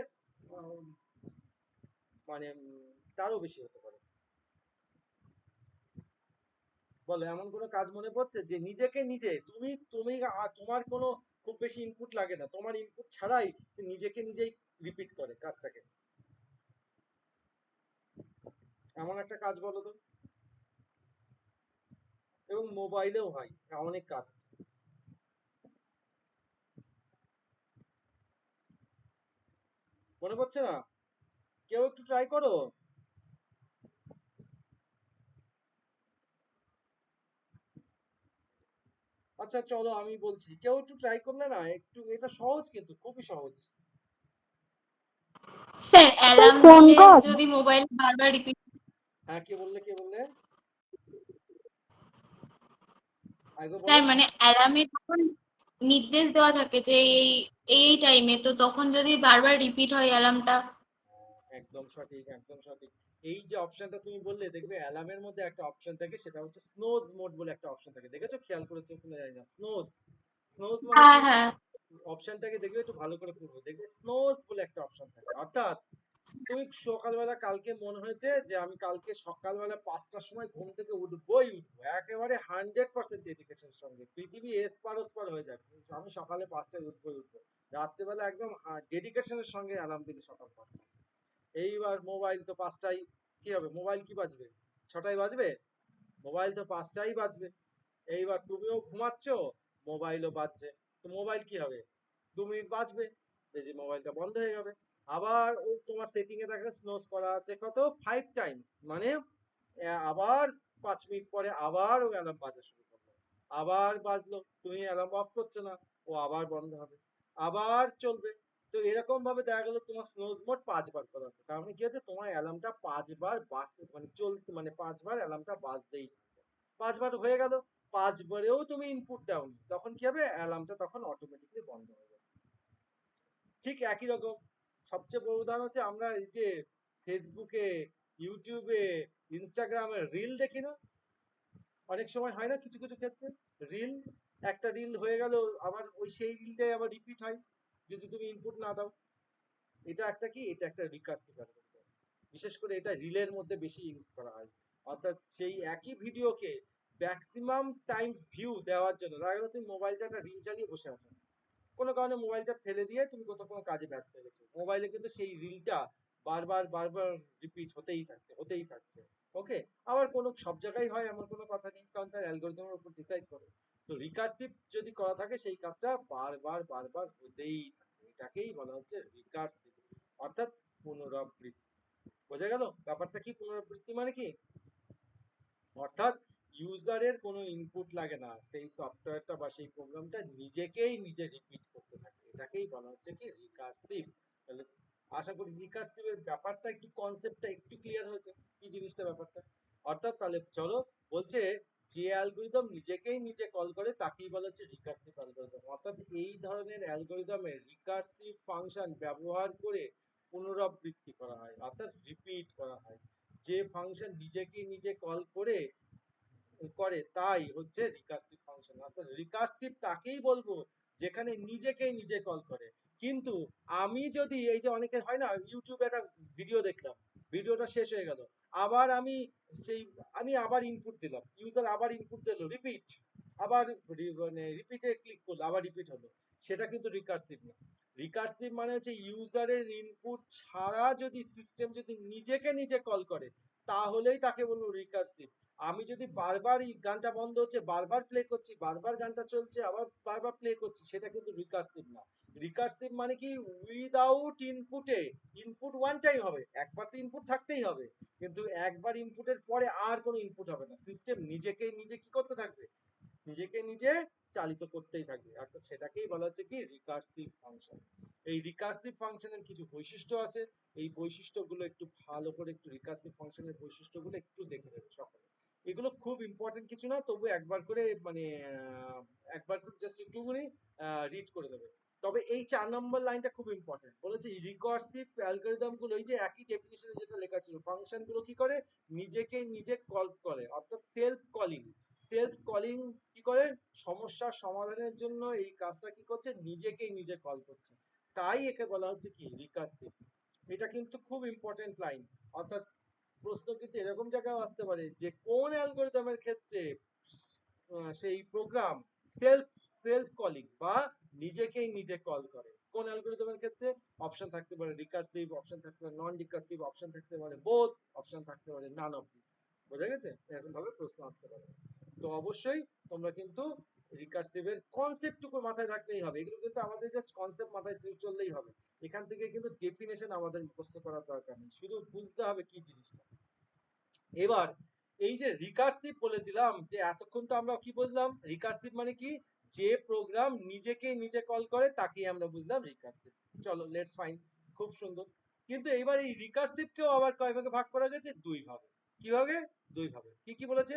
মানে তারও বেশি হতে পারে। বলো এমন কোনো কাজ মনে পড়ছে যে নিজেকে নিজে তুমি তুমি তোমার কোনো খুব বেশি ইনপুট লাগে না, তোমার ইনপুট ছাড়াই সে নিজেকে নিজেই রিপিট করে কাজটাকে, এমন একটা কাজ বলো তো। এবং মোবাইলেও হয় অনেক কাজ। মনে পড়ছে না, কেউ একটু ট্রাই করো। আচ্ছা চলো আমি বলছি, কেউ একটু ট্রাই করলে না, একটু এটা সহজ কিন্তু খুবই সহজ। স্যার অ্যালার্ম ফোন দিলে কল। যদি মোবাইল বারবার রিপিট। হ্যাঁ কে বললে, কে বললে আগে বলো। স্যার মানে অ্যালার্মে তখন নির্দেশ দেওয়া থাকে যে এই এই টাইমে, তো তখন যদি বারবার রিপিট হয় অ্যালার্মটা। একদম সঠিক, একদম সঠিক। এই যে অপশনটা তুমি বললে, দেখবে অ্যালার্মের মধ্যে একটা অপশন থাকে, সেটা হচ্ছে স্নোজ মোড বলে একটা অপশন থাকে, দেখেছো খেয়াল করেছো কিনা জানি না। স্নোজ, স্নোজ মানে হ্যাঁ কি, হ্যাঁ। অপশনটাকে দেখবে একটু ভালো করে পড়বো, দেখবে স্নোজ বলে একটা অপশন থাকে। অর্থাৎ তুমি সকালবেলা কালকে মনে হয়েছে যে আমি কালকে সকালবেলা 5টার সময় ঘুম থেকে উঠবোই উঠবো, একেবারে 100% ডেডিকেশনের সঙ্গে, পৃথিবী এসপার ওসপার হয়ে যাবে, আমি সকালে 5টায় উঠবোই উঠবো। রাত্রেবেলা একদম ডেডিকেশনের সঙ্গে অ্যালার্ম দিলে সকাল 5টায়। এইবার মোবাইল তো 5টায়, কি হবে, মোবাইল কি বাজবে, 6টায় বাজবে, মোবাইল তো 5টায় বাজবে। এইবার তুমিও ঘুমাচ্ছ, মোবাইলও বাজছে, তো মোবাইল কি হবে, 2 মিনিট বাজবে, এই যে মোবাইলটা বন্ধ হয়ে যাবে। আবার ও তোমার সেটিং এ দেখো স্নোজ করা আছে কত, 5 টাইমস, মানে আবার 5 মিনিট পরে আবার ও অ্যালার্ম বাজা শুরু করলো, আবার বাজলো, তুমি অ্যালার্ম অফ করছো না, ও আবার বন্ধ হবে, আবার চলবে। তো এরকম ভাবে দেখা গেল তোমার স্নোজ মোড 5 বার করা হচ্ছে, তার মানে কি হচ্ছে তোমার অ্যালার্মটা 5 বার মানে চলতে, মানে 5 বার অ্যালার্মটা বাজতেই থাকবে। 5 বার হয়ে গেল, 5 বারেও তুমি ইনপুট দাওনি, তখন কি হবে, অ্যালার্মটা তখন অটোমেটিকলি বন্ধ হয়ে যাবে। ঠিক একই রকম সবচেয়ে বড় উদাহরণ হচ্ছে আমরা এই যে ফেসবুকে, ইউটিউবে, ইনস্টাগ্রামে রিল দেখি না, অনেক সময় হয় না কিছু কিছু ক্ষেত্রে, রিল, একটা রিল হয়ে গেল, আবার ওই সেই রিলটাই আবার রিপিট হয় যদি তুমি ইনপুট না দাও। এটা একটা কি, এটা একটা রিকার্সিভ অ্যালগরিদম। বিশেষ করে এটা রিলের মধ্যে বেশি ইউজ করা হয়। অর্থাৎ সেই একই ভিডিওকে ম্যাক্সিমাম টাইমস ভিউ দেওয়ার জন্য, দেখা গেল তুমি মোবাইলটা একটা রিল চালিয়ে বসে আছো, কোনো কারণে মোবাইলটা ফেলে দিয়ে তুমি কোথাও কোনো কাজে ব্যস্ত হয়ে গেছো, মোবাইলে কিন্তু সেই রিলটা বারবার বারবার রিপিট হতেই থাকছে, হতেই থাকছে। ওকে, আবার কোনো সব জায়গায় হয় এমন কোনো কথা নেই, কারণ তার অ্যালগরিদমের উপর ডিসাইড করে। তো রিকার্সিভ যদি করা থাকে সেই কাজটা বারবার বারবার হতেই থাকে, এটাকেই বলা হচ্ছে রিকার্সিভ, অর্থাৎ পুনরাবৃত্তি। বোঝা গেল ব্যাপারটা কি, পুনরাবৃত্তি মানে কি, অর্থাৎ ইউজারের কোনো ইনপুট লাগে না, সেই সফটওয়্যারটা বা সেই প্রোগ্রামটা নিজেকেই নিজে রিপিট করতে থাকে, এটাকেই বলা হচ্ছে কি রিকার্সিভ। তাহলে আশা করি রিকার্সিভ এর ব্যাপারটা একটু, কনসেপ্টটা একটু ক্লিয়ার হয়েছে কি জিনিসটা ব্যাপারটা। অর্থাৎ তাহলে চলো, বলছে যে অ্যালগরিদম নিজেকেই নিজে কল করে তাকেই বলা হচ্ছে রিকার্সিভ অ্যালগরিদম। অর্থাৎ এই ধরনের অ্যালগরিদমে রিকার্সিভ ফাংশন ব্যবহার করে পুনরাবৃত্তি করা হয়, অর্থাৎ রিপিট করা হয়। যে ফাংশন নিজেকে নিজে কল করে করে তাই হচ্ছে রিকার্সিভ ফাংশন। অর্থাৎ রিকার্সিভ তাকেই বলবো যেখানে নিজেকে নিজে কল করে। কিন্তু আমি যদি, এই যে অনেকে হয় না, ইউটিউবে একটা ভিডিও দেখলাম, ভিডিওটা শেষ হয়ে গেল, আবার আমি সেই, আমি আবার ইনপুট দিলাম, ইউজার আবার ইনপুট দিল, রিপিট, আবার মানে রিপিটে ক্লিক করলো, আবার রিপিট হলো, সেটা কিন্তু রিকার্সিভ না। রিকার্সিভ মানে হচ্ছে ইউজারের ইনপুট ছাড়া যদি সিস্টেম যদি নিজেকে নিজে কল করে, তাহলেই তাকে বলবো রিকার্সিভ। আমি যদি বারবার এই গানটা বন্ধ হচ্ছে, বারবার প্লে করছি, বারবার গানটা চলছে, আবার বারবার প্লে করছি, সেটা কিন্তু রিকার্সিভ না। রিকার্সিভ মানে কি, উইদাউট ইনপুটে, ইনপুট ওয়ান টাইম হবে, একবার তো ইনপুট থাকতেই হবে, কিন্তু একবার ইনপুটের পরে আর কোনো ইনপুট হবে না, সিস্টেম নিজেকে নিজে কি করতে থাকবে, নিজেকে নিজে চালিত করতেই থাকবে। অর্থাৎ সেটাকেই বলা হচ্ছে কি রিকার্সিভ ফাংশন। এই রিকার্সিভ ফাংশনের কিছু বৈশিষ্ট্য আছে, এই বৈশিষ্ট্যগুলো একটু ভালো করে, একটু রিকার্সিভ ফাংশনের বৈশিষ্ট্যগুলো একটু দেখে নেবে সকলে। এগুলো খুব ইম্পর্টেন্ট কিছু না, তবু একবার করে মানে একবার করে জাস্ট একটু মানে রিড করে দেবে। তবে এই 4 নম্বর লাইনটা খুব ইম্পর্টেন্ট, বলেছে রিকার্সিভ অ্যালগরিদম গুলো, এই যে একই ডেফিনিশনে যেটা লেখা ছিল, ফাংশন গুলো কি করে, নিজেকে নিজে কল করে, অর্থাৎ সেলফ কলিং। সেলফ কলিং কি করে, সমস্যার সমাধানের জন্য এই কাজটা কি করছে, নিজেকেই নিজে কল করছে, তাই একে বলা হচ্ছে কি রিকার্সিভ। এটা কিন্তু খুব ইম্পর্টেন্ট লাইন। অর্থাৎ প্রশ্ন কিন্তু এরকম জায়গায় আসতে পারে যে কোন অ্যালগরিদমের ক্ষেত্রে সেই প্রোগ্রাম সেলফ সেলফ কলিং বা নিজেকেই নিজে কল করে, কোন অ্যালগরিদমের ক্ষেত্রে। অপশন থাকতে পারে রিকার্সিভ, অপশন থাকতে পারে নন রিকার্সিভ, অপশন থাকতে পারে বোথ, অপশন থাকতে পারে নান অফ দিস। বোঝা গেছে, এরকম ভাবে প্রশ্ন আসতে পারে। তো অবশ্যই তোমরা কিন্তু রিকার্সিভের কনসেপ্টটুকু মাথায় রাখলেই হবে, এগুলো কিন্তু আমাদের জাস্ট কনসেপ্ট মাথায় চললেই হবে, এখান থেকে কিন্তু ডেফিনেশন আমাদের মুখস্থ করার দরকার নেই, শুধু বুঝতে হবে কি জিনিসটা। এবার এই যে রিকার্সিভ বলে দিলাম, যে এতক্ষণ তো আমরা কি বুঝলাম, রিকার্সিভ মানে কি, যে প্রোগ্রাম নিজেকে নিজে কল করে তাকেই আমরা বুঝলাম রিকার্সিভ। চলো লেটস ফাইন, খুব সুন্দর। কিন্তু এবার এই রিকার্সিভ কেও আবার কয় ভাগে ভাগ করা গেছে, 2 ভাগে। কি ভাগে, 2 ভাগে। কি কি বলেছে,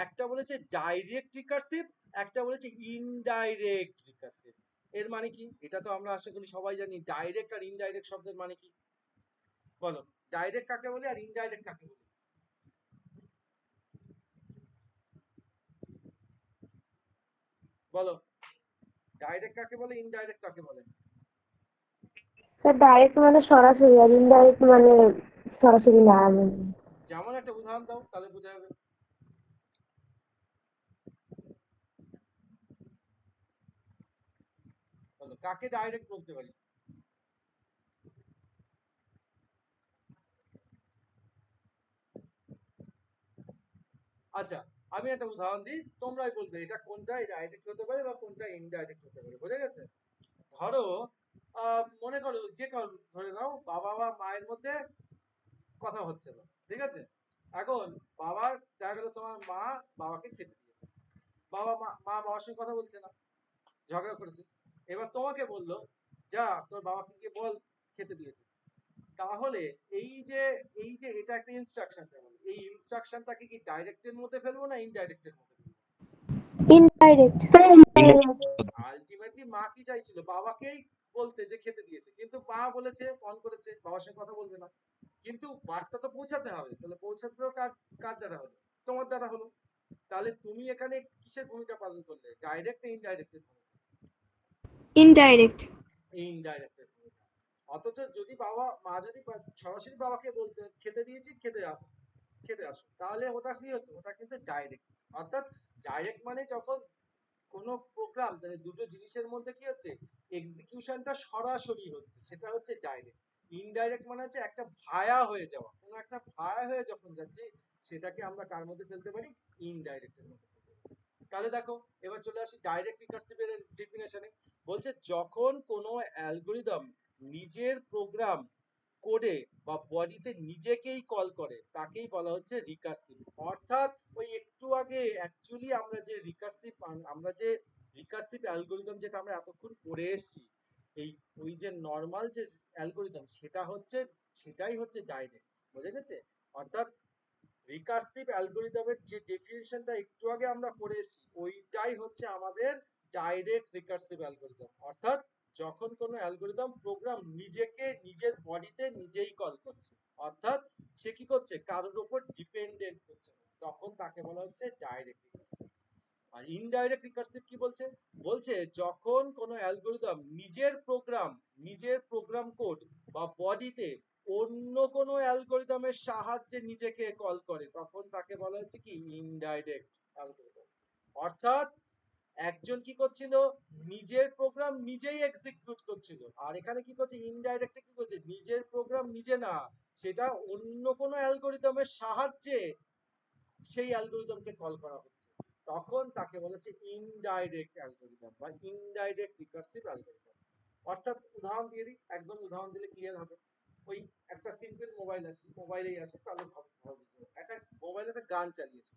একটা বলেছে ডাইরেক্ট রিকার্সিভ, একটা বলেছে ইনডাইরেক্ট রিকার্সিভ। এর মানে কি, এটা তো আমরা আশা করি সবাই জানি, ডাইরেক্ট আর ইনডাইরেক্ট শব্দের মানে কি, বলো, ডাইরেক্ট কাকে বলে আর ইনডাইরেক্ট কাকে বলে, বলো, ডাইরেক্ট কাকে বলে, ইনডাইরেক্ট কাকে বলে। স্যার ডাইরেক্ট মানে সরাসরি, আর ইনডাইরেক্ট মানে সরাসরি না। যেমন একটা উদাহরণ দাও, তাহলে বোঝা যাবে। বলো, কাকে ডাইরেক্ট বলতে পারি। আচ্ছা, আমি একটা উদাহরণ দিই, তোমরাই বলবে এটা কোনটা ডাইরেক্ট হতে পারে বা কোনটা ইনডাইরেক্ট হতে পারে। বোঝা গেছে, ধরো মনে করো যে কারো ধরে নাও, বাবা বা মায়ের মধ্যে কথা হচ্ছে না, ঠিক আছে, এখন বাবা, দেখা গেল তোমার মা বাবাকে খেতে দিয়েছে, মা বাবার সঙ্গে কথা বলছে না, ঝগড়া করেছে, এবার তোমাকে বললো যা তোর বাবাকে গিয়ে বল খেতে দিয়েছে। তাহলে এই যে এটা একটা ইনস্ট্রাকশন, এই ইনস্ট্রাকশনটাকে কি ডাইরেক্টের মধ্যে ফেলবো না ইনডাইরেক্টের মধ্যে ফেলবো? ইনডাইরেক্ট। আলটিমেটলি মা কি চাইছিল, বাবাকেই বলতে যে খেতে দিয়েছে, কিন্তু মা বলেছে অন করেছে বাবার সঙ্গে কথা বলবে না, কিন্তু বার্তা তো পৌঁছাতে হবে, তাহলে পৌঁছাতেও কার কার দ্বারা হলো, তোমার দ্বারা হলো। তাহলে তুমি এখানে কিসের ভূমিকা পালন করলে, ডাইরেক্ট না ইনডাইরেক্টের ভূমিকা? ইনডাইরেক্ট। ইনডাইরেক্টের ভূমিকা। অথচ যদি মা যদি সরাসরি বাবাকে বলতে খেতে দিয়েছি খেতে আসো, তাহলে ওটা কি হতো, ওটা কিন্তু ডাইরেক্ট। অর্থাৎ ডাইরেক্ট মানে যখন কোনো প্রোগ্রাম, তাহলে দুটো জিনিসের মধ্যে কি হচ্ছে, এক্সিকিউশনটা সরাসরি হচ্ছে, সেটা হচ্ছে ডাইরেক্ট। ইনডাইরেক্ট মানে হচ্ছে একটা ভায়া হয়ে যাওয়া, কোনো একটা ভায়া হয়ে যখন যাচ্ছে, সেটাকে আমরা কার মধ্যে ফেলতে পারি, ইনডাইরেক্টের মধ্যে ফেলতে পারি। তাহলে দেখো, এবার চলে আসি ডাইরেক্ট রিকার্সিভের ডেফিনেশনে। বলছে যখন কোনো অ্যালগরিদম নিজের প্রোগ্রাম কোডে বা বডিতে নিজেকেই কল করে, তাকেই বলা হচ্ছে রিকার্সিভ। অর্থাৎ ওই একটু আগে অ্যাকচুয়ালি আমরা যে রিকার্সিভ অ্যালগরিদম যেটা আমরা এতক্ষণ পড়ে এসেছি, এই ওই যে নরমাল যে অ্যালগরিদম, সেটাই হচ্ছে ডাইরেক্ট। বুঝে গেছে? অর্থাৎ রিকার্সিভ অ্যালগরিদমের যে ডেফিনিশনটা একটু আগে আমরা পড়ে এসেছি, ওইটাই হচ্ছে আমাদের ডাইরেক্ট রিকার্সিভ অ্যালগরিদম। অর্থাৎ যখন কোনো অ্যালগরিদম প্রোগ্রাম নিজেকে নিজের বডিতে নিজেই কল করছে, অর্থাৎ সে কি করছে, কারোর উপর ডিপেন্ডেন্ট করছে, তখন তাকে বলা হচ্ছে ডাইরেক্ট রিকার্সিভ। আর ইনডাইরেক্ট রিকার্সিভ কি বলছে, বলছে যখন কোনো অ্যালগরিদম নিজের প্রোগ্রাম কোড বা বডিতে অন্য কোনো অ্যালগরিদমের সাহায্যে নিজেকে কল করে, তখন তাকে বলা হচ্ছে কি, ইনডাইরেক্ট অ্যালগরিদম। অর্থাৎ একজন কি করছিল, নিজের প্রোগ্রাম নিজেই এক্সিকিউট করছিল, আর এখানে কি করছে, ইনডাইরেক্টে কি করছে, নিজের প্রোগ্রাম নিজে না, সেটা অন্য কোনো অ্যালগরিদমের সাহায্যে সেই অ্যালগরিদমকে কল করা হচ্ছে, তখন তাকে বলেছে ইনডাইরেক্ট অ্যালগরিদম বা ইনডাইরেক্ট রিকার্সিভ অ্যালগরিদম। অর্থাৎ উদাহরণ দিয়ে দিই, একদম উদাহরণ দিলে ক্লিয়ার হবে। ওই একটা সিম্পল মোবাইলেই আসে, তাহলে একটা মোবাইলে একটা গান চালিয়েছে,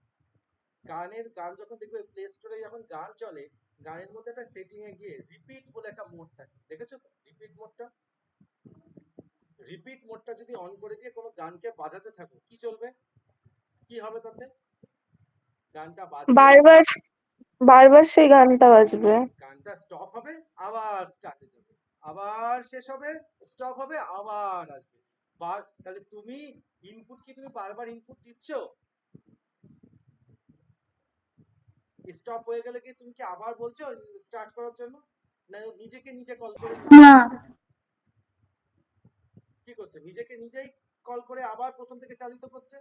গান যখন দেখবে প্লে স্টোরে যখন গান চলে, গানের মধ্যে একটা সেটিং এ গিয়ে রিপিট বলে একটা মোড থাকে, দেখেছো তো রিপিট মোডটা যদি অন করে দিয়ে কোনো গানকে বাজাতে থাকো, কি চলবে, কি হবে তাতে, গানটা বাজবে, বারবার বারবার সেই গানটা বাজবে। গানটা স্টপ হবে, আবার স্টার্ট হয়ে যাবে, আবার শেষ হবে, স্টপ হবে, আবার আসবে। তাহলে তুমি তুমি বারবার ইনপুট দিচ্ছ, স্টপ হয়ে গেলে কি তুমি কি আবার বলছো স্টার্ট করার জন্য, না নিজেকে নিজে কল করে না। কি করছে, নিজেকে নিজেই কল করে আবার প্রথম থেকে চালিত করছে,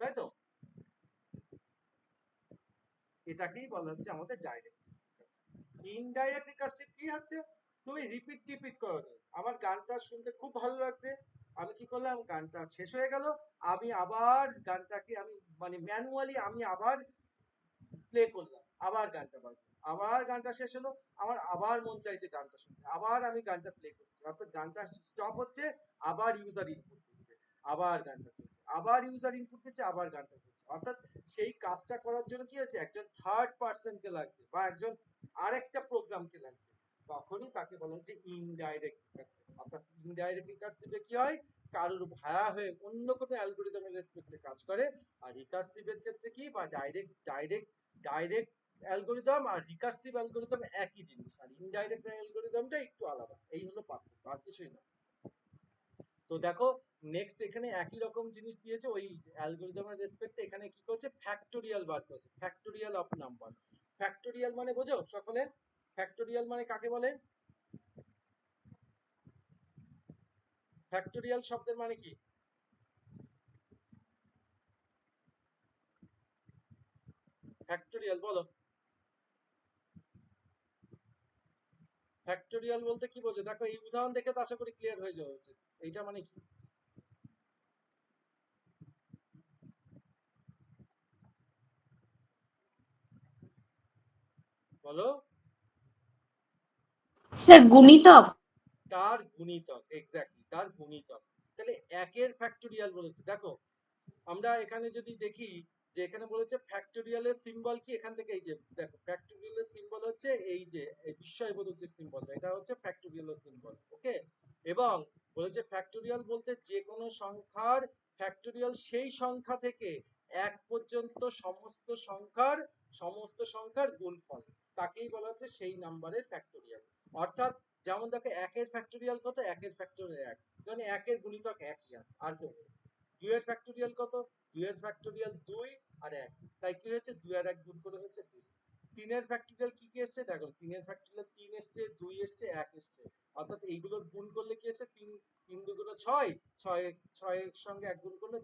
তাই তো? এটাকেই বলা হচ্ছে আমাদের ডাইরেক্ট। ইনডাইরেক্ট রিকার্সিভ কি হচ্ছে, তুমি রিপিট করো, আমার গানটা শুনতে খুব ভালো লাগছে, আমি কি করলাম, গানটা শেষ হয়ে গেল, আমি আবার গানটাকে আমি মানে ম্যানুয়ালি আমি আবার প্লে করলাম, আবার গানটা বাজলো, আবার গানটা শেষ হলো, আমার আবার মন চাইছে গানটা শুনতে, আবার আমি গানটা প্লে করছি, অর্থাৎ গানটা স্টপ হচ্ছে, আবার ইউজার ইনপুট দিচ্ছে, আবার গানটা চলছে, আবার ইউজার ইনপুট দিচ্ছে, আবার গানটা চলছে। অর্থাৎ সেই কাজটা করার জন্য কি হচ্ছে, একজন থার্ড পার্সন কে লাগছে বা একজন আরেকটা প্রোগ্রাম কে লাগছে, তখনই তাকে বলা হচ্ছে ইনডাইরেক্ট রিকার্সিভ। অর্থাৎ ইনডাইরেক্ট রিকার্সিভে কি হয়, কারোর ভায়া হয়ে অন্য কোনো অ্যালগরিদমের রেসপেক্টে কাজ করে। আর রিকার্সিভের ক্ষেত্রে কি, বা ডাইরেক্ট অ্যালগরিদম আর রিকার্সিভ অ্যালগরিদম একই জিনিস, আর ইনডাইরেক্ট অ্যালগরিদমটা একটু আলাদা, এই হলো পার্থক্য, আর কিছুই না। তো দেখো, নেক্সট এখানে একই রকম জিনিস দিয়েছে, ওই অ্যালগরিদমের রেসপেক্টে এখানে কি করছে, ফ্যাক্টোরিয়াল বার করেছে, ফ্যাক্টোরিয়াল অফ নাম্বার। ফ্যাক্টোরিয়াল মানে বোঝো সকলে, ফ্যাক্টোরিয়াল মানে কাকে বলে, ফ্যাক্টোরিয়াল শব্দের মানে কি, ফ্যাক্টোরিয়াল বলো, ফ্যাক্টোরিয়াল বলতে কি বোঝো, দেখো এই উদাহরণ দেখে তো আশা করি ক্লিয়ার হয়ে যাওয়া উচিত, এইটা মানে কি বলো, স্যার গুণিতক। তার গুণিতক, এক্স্যাক্টলি তার গুণিতক। তাহলে একের ফ্যাক্টোরিয়াল বলেছে। দেখো আমরা এখানে যদি দেখি যে এখানে বলেছে ফ্যাক্টোরিয়ালের সিম্বল কি, এখান থেকে এই যে দেখো ফ্যাক্টোরিয়ালের সিম্বল হচ্ছে এই যে বিস্ময়বোধক যে সিম্বলটা, এটা হচ্ছে ফ্যাক্টোরিয়ালের সিম্বল। ওকে, এবং বলেছে ফ্যাক্টোরিয়াল বলতে যে কোনো সংখ্যার ফ্যাক্টোরিয়াল সেই সংখ্যা থেকে 1 পর্যন্ত সমস্ত সংখ্যার গুণফল, তাকেই বলা হচ্ছে সেই নাম্বারের ফ্যাক্টোরিয়াল। অর্থাৎ যেমন দেখো একের ফ্যাক্টোরিয়াল কত, একের ফ্যাক্টোরিয়াল 1, কারণ একের গুণিতক একই আছে, আর কেউ নেই। 2 এর ফ্যাক্টোরিয়াল কত, 2 এর ফ্যাক্টোরিয়াল 2 আর 1, তাই কি হয়েছে 2 আর 1 গুণ করে হয়েছে 2। 3 এর ফ্যাক্টোরিয়াল কি কি এসছে দেখো, 3 এর ফ্যাক্টোরিয়াল 3 এসছে, 2 এসছে, 1 এসছে, অর্থাৎ এইগুলোর গুণ করলে কি এসছে 3 3 দুগুণ 6, 6 এর সঙ্গে 1 গুণ করলে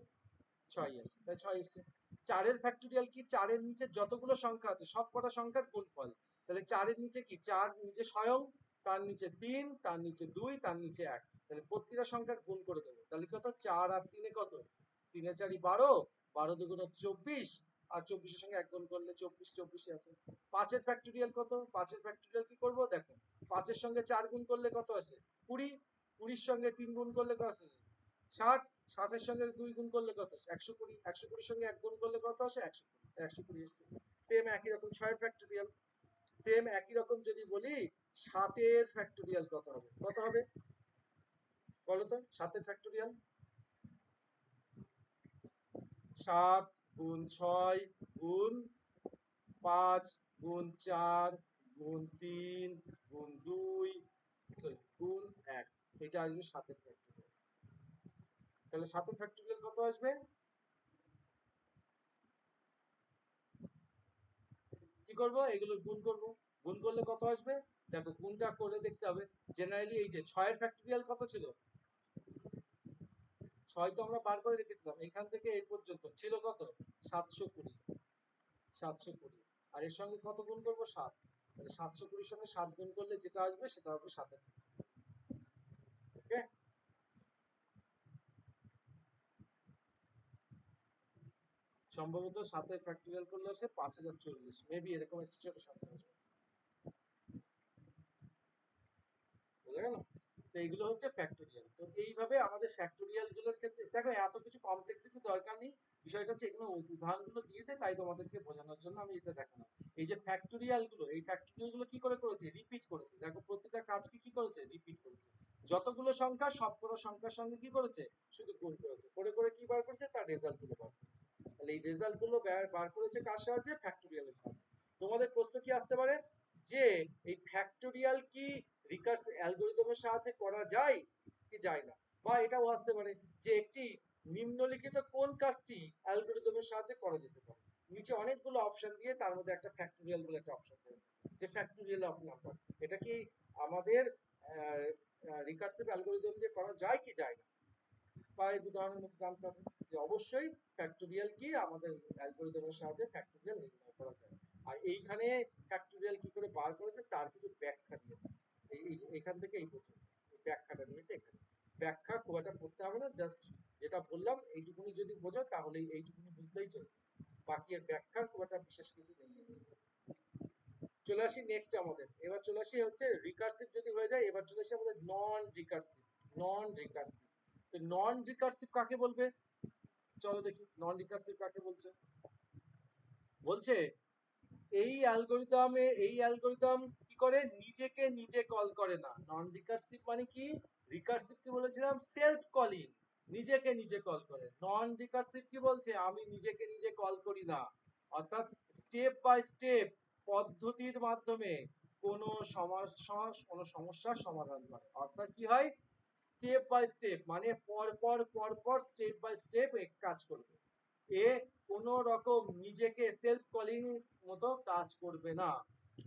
6 এসছে, তাই 6 এসছে। 4 এর ফ্যাক্টোরিয়াল কি, 4 এর নিচে যতগুলো সংখ্যা আছে সব কটা সংখ্যার গুণফল, তাহলে 4 এর নিচে কি 4 নিচে স্বয়ং, তার নিচে 3, তার নিচে 2, তার নিচে 1, তাহলে প্রত্যেকটা সংখ্যার গুণ করে দেবো। তাহলে কত 4 আর 3 কত, 3 এর 4 12, 12 দুগুণ 24, আর 24 এর সঙ্গে 1 গুণ করলে 24, 24 আছে। 5 এর ফ্যাক্টোরিয়াল কত, 5 এর ফ্যাক্টোরিয়াল কি করব দেখো, 5 এর সঙ্গে 4 গুণ করলে কত আসে 20, 20 এর সঙ্গে 3 গুণ করলে কত আসে 60, 60 এর সঙ্গে 2 গুণ করলে কত আসে 120, 120 এর সঙ্গে 1 গুণ করলে কত আসে 120, 120 এসছে। সেম একই রকম 6 এর ফ্যাক্টোরিয়াল, সেম একই রকম যদি বলি 7 এর ফ্যাক্টোরিয়াল কত হবে, কত হবে বলো তো 7 এর ফ্যাক্টোরিয়াল, 7 গুণ 6 গুণ 5 গুণ 4 গুণ 3 গুণ 2 গুণ 1, এটা আসবে 7 এর ফ্যাক্টোরিয়াল। তাহলে 7 এর ফ্যাক্টোরিয়াল কত আসবে, কি করব এগুলো গুণ করব, গুণ করলে কত আসবে দেখো, গুণটা করে দেখতে হবে। জেনারেলি এই যে 6 এর ফ্যাক্টোরিয়াল কত ছিল, 6 তো আমরা বার করে রেখেছিলাম, এখান থেকে এই পর্যন্ত ছিল কত 720, 720, আর এর সঙ্গে কত গুণ করব 7, তাহলে 720 এর সঙ্গে 7 গুণ করলে যেটা আসবে সেটা হবে 7 এর। ওকে, সম্ভবত 7 এর ফ্যাক্টোরিয়াল করলে আসে 5040, মেবি এরকম একটা ছোট সংখ্যা আসবে, বুঝা গেল। তো এইগুলো হচ্ছে ফ্যাক্টোরিয়াল। তো এইভাবে আমাদের ফ্যাক্টোরিয়াল গুলোর ক্ষেত্রে দেখো এত কিছু কমপ্লেক্সিটি দরকার নেই, বিষয়টা হচ্ছে এগুলো উদাহরণগুলো দিয়েছে তাই তোমাদেরকে বোঝানোর জন্য আমি এটা দেখালাম। এই যে ফ্যাক্টোরিয়াল গুলো, এই ফ্যাক্টোরিয়াল গুলো কি করে করেছে, রিপিট করেছে। দেখো প্রত্যেকটা কাজকে কি করেছে, রিপিট করেছে। যতগুলো সংখ্যা সবগুলো সংখ্যার সঙ্গে কি করেছে, শুধু গুণ করেছে, করে করে কি বার করেছে, তার রেজাল্ট গুলো বার করেছে। তাহলে এই রেজাল্ট গুলো বার করেছে কার সাহায্যে, ফ্যাক্টোরিয়ালের সাহায্যে। তোমাদের প্রশ্ন কি আসতে পারে যে এই ফ্যাক্টোরিয়াল কি রিকার্সিভ অ্যালগরিদমের সাহায্যে করা যায় কি যায় না, বা এটাও আসতে পারে যে একটি নিম্নলিখিত কোন কাজটি অ্যালগরিদমের সাহায্যে করা যেতে পারে। নিচে অনেকগুলো অপশন দিয়ে তার মধ্যে একটা ফ্যাক্টোরিয়াল বলে একটা অপশন দেবে, যে ফ্যাক্টোরিয়াল অফ নাম্বার, এটা কি আমাদের রিকার্সিভ অ্যালগরিদম দিয়ে করা যায় কি যায় না, বা এই উদাহরণের মধ্যে জানতে হবে যে অবশ্যই ফ্যাক্টোরিয়াল কি আমাদের অ্যালগরিদমের সাহায্যে ফ্যাক্টোরিয়াল নির্ণয় করা যায়। আর এইখানে ফ্যাক্টোরিয়াল কি করে বার করেছে তার কিছু ব্যাখ্যা দিয়েছে, এখান থেকে এই পর্যন্ত ব্যাখ্যাটা দিয়েছে। এখানে ব্যাখ্যা খুব একটা পড়তে হবে না, জাস্ট যেটা বললাম এইটুকুনি যদি বোঝো তাহলে এইটুকুনি বুঝলেই চলবে, বাকি এর ব্যাখ্যার খুব একটা বিশেষ কিছু নেই। চলে আসি নেক্সট আমাদের, এবার চলে আসি হচ্ছে রিকার্সিভ যদি হয়ে যায়, এবার চলে আসি আমাদের নন রিকার্সিভ। নন রিকার্সিভ, তো নন রিকার্সিভ কাকে বলবে, চলো দেখি নন রিকার্সিভ কাকে বলছে। বলছে এই অ্যালগরিদম কি করে, নিজেকে নিজে কল করে না। নন রিকার্সিভ মানে কি, রিকার্সিভ কি বলেছিলাম সেলফ কলিং, নিজেকে নিজে কল করে। নন রিকার্সিভ কি বলছে, আমি নিজেকে নিজে কল করি না, অর্থাৎ স্টেপ বাই স্টেপ পদ্ধতির মাধ্যমে কোনো সমস্যার সমাধান করে। অর্থাৎ কি হয়, স্টেপ বাই স্টেপ মানে পর স্টেপ বাই স্টেপ কাজ করবে, এ কোন রকম নিজেকে সেলফ কলিং মতো কাজ করবে না,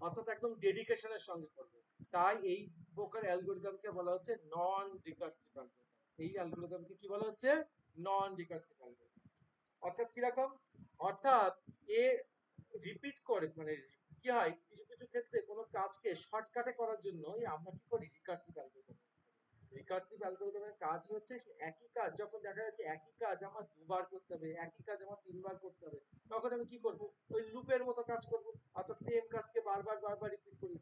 অর্থাৎ একদম ডেডিকেশনের সঙ্গে করবে। তাই এই প্রকার অ্যালগরিদমকে বলা হচ্ছে নন রিকার্সিভ অ্যালগরিদম। এই অ্যালগরিদমকে কি বলা হচ্ছে, নন রিকার্সিভ অ্যালগরিদম। অর্থাৎ কি রকম, অর্থাৎ এ রিপিট করে, মানে কি হয় কিছু কিছু ক্ষেত্রে কোনো কাজকে শর্টকাটে করার জন্য আমরা কি করি, রিকার্সিভ অ্যালগরিদম। রিকার্সিভ অ্যালগরিদমের কাজ হচ্ছে একই কাজ যখন দেখা যাচ্ছে একই কাজ আমার দুবার করতে হবে, একই কাজ আমার তিনবার করতে হবে, তখন আমি কি করব, ওই লুপের মতো কাজ করব, অর্থাৎ সেম কাজকে বারবার রিপিট করি।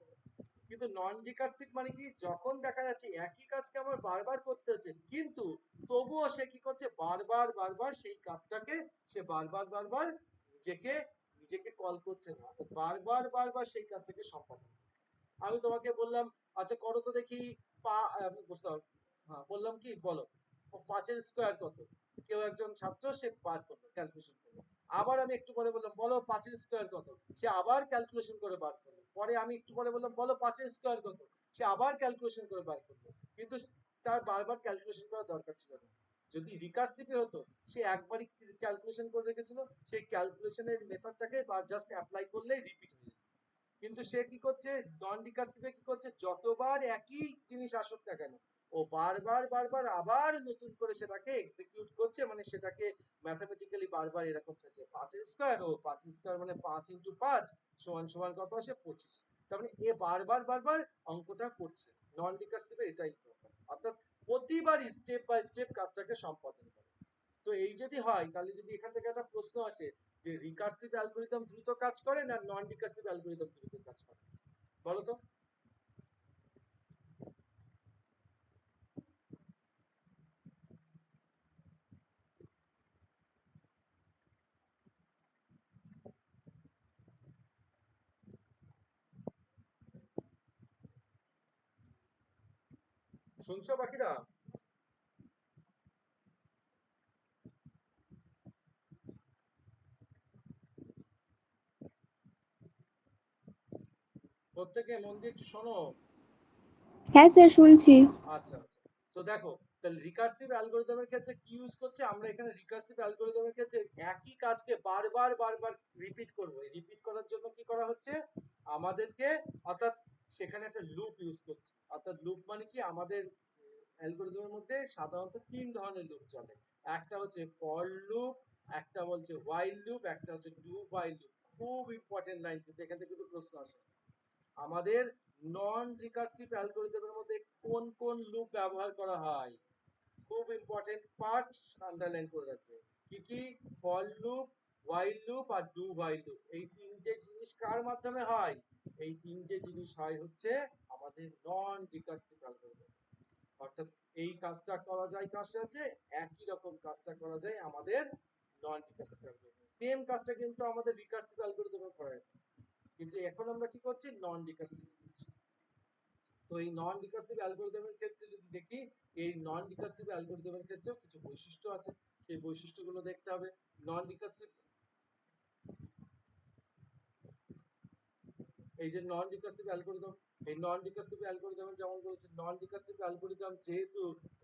কিন্তু নন রিকার্সিভ মানে কি, যখন দেখা যাচ্ছে একই কাজকে আমার বারবার করতে হচ্ছে, কিন্তু তবুও সে কি করছে, বারবার বারবার সেই কাজটাকে সে বারবার বারবার নিজেকে নিজেকে কল করছে না, বারবার বারবার সেই কাজটাকে সম্পাদন করছে। আমি তোমাকে বললাম আচ্ছা করো তো দেখি হ্যাঁ বললাম কি বলো 5 এর স্কোয়ার কত, কেউ একজন ছাত্র সে বার করলো, ক্যালকুলেশন করলো। আবার আমি একটু পরে বললাম বলো 5 এর স্কোয়ার কত, সে আবার ক্যালকুলেশন করে বার করলো। পরে আমি একটু পরে বললাম বলো 5 এর স্কোয়ার কত, সে আবার ক্যালকুলেশন করে বার করলো। কিন্তু তার বারবার ক্যালকুলেশন করার দরকার ছিল না। যদি রিকার্সিভে হতো, সে একবারই ক্যালকুলেশন করে রেখেছিল, সেই ক্যালকুলেশনের মেথডটাকে জাস্ট অ্যাপ্লাই করলেই রিপিট হয়ে যেত। কিন্তু সে কি করছে, নন রিকার্সিভে কি করছে, যতবার একই জিনিস আসুক না কেন, ও বারবার বারবার আবার নতুন করে সেটাকে এক্সিকিউট করছে, মানে সেটাকে ম্যাথমেটিক্যালি বারবার এরকম হচ্ছে 5 এর স্কয়ার, ও 5 এর স্কয়ার মানে 5 ইনটু 5 সমান সমান কত আসে 25। তার মানে এ বারবার বারবার অঙ্কটা করছে। নন রিকার্সিভে এটাই প্রবলেম, অর্থাৎ প্রতিবারই স্টেপ বাই স্টেপ কাজটাকে সম্পাদন করে। তো এই যদি হয়, তাহলে যদি এখান থেকে একটা প্রশ্ন আসে যে রিকার্সিভ অ্যালগরিদম দ্রুত কাজ করে না নন রিকার্সিভ অ্যালগরিদম দ্রুত কাজ করে, বলো তো? শুনছো বাকিরা? প্রত্যেকে মন দিয়ে একটু শোনো। হ্যাঁ স্যার শুনছি। আচ্ছা আচ্ছা, তো দেখো তাহলে রিকার্সিভ অ্যালগরিদমের ক্ষেত্রে কি ইউজ করছে আমরা এখানে, রিকার্সিভ অ্যালগরিদমের ক্ষেত্রে একই কাজকে বারবার বারবার রিপিট করব। এই রিপিট করার জন্য কি করা হচ্ছে আমাদেরকে, অর্থাৎ সেখানে একটা লুপ ইউজ করছি। অর্থাৎ লুপ মানে কি, আমাদের অ্যালগরিদমের মধ্যে সাধারণত 3 ধরনের লুপ চলে। একটা হচ্ছে ফর লুপ, একটা বলছে হোয়াইল লুপ, একটা হচ্ছে ডু হোয়াইল লুপ। খুব ইম্পর্টেন্ট লাইন, কিন্তু এখান থেকে কিন্তু প্রশ্ন আসে। আমাদের নন রিকার্সিভ অ্যালগরিদমের মধ্যে কোন কোন লুপ ব্যবহার করা হয়, খুব ইম্পর্টেন্ট পার্ট, আন্ডারলাইন করে রাখবে। কি কি? ফর লুপ, হোয়াইল লুপ আর ডু হোয়াইল লুপ। এই তিনটে জিনিস কার মাধ্যমে হয়? এই তিনটে জিনিস হয় হচ্ছে আমাদের নন রিকার্সিভ অ্যালগরিদম। অর্থাৎ এই কাজটা করা যায় কার সাথে, একই রকম কাজটা করা যায় আমাদের নন রিকার্সিভ অ্যালগরিদম। সেম কাজটা কিন্তু আমাদের রিকার্সিভ অ্যালগরিদমে করা যায়, কিন্তু এখন আমরা কি করছি, নন রিকার্সিভ করছি। তো এই নন রিকার্সিভ অ্যালগরিদমের ক্ষেত্রে যদি দেখি, এই নন রিকার্সিভ অ্যালগরিদমের ক্ষেত্রেও কিছু বৈশিষ্ট্য আছে, সেই বৈশিষ্ট্যগুলো দেখতে হবে। নন রিকার্সিভ, এই যে নন রিকার্সিভ অ্যালগরিদম, এই নন রিকার্সিভ অ্যালগরিদম যেমন বলেছে, নন রিকার্সিভ অ্যালগরিদম যেহেতু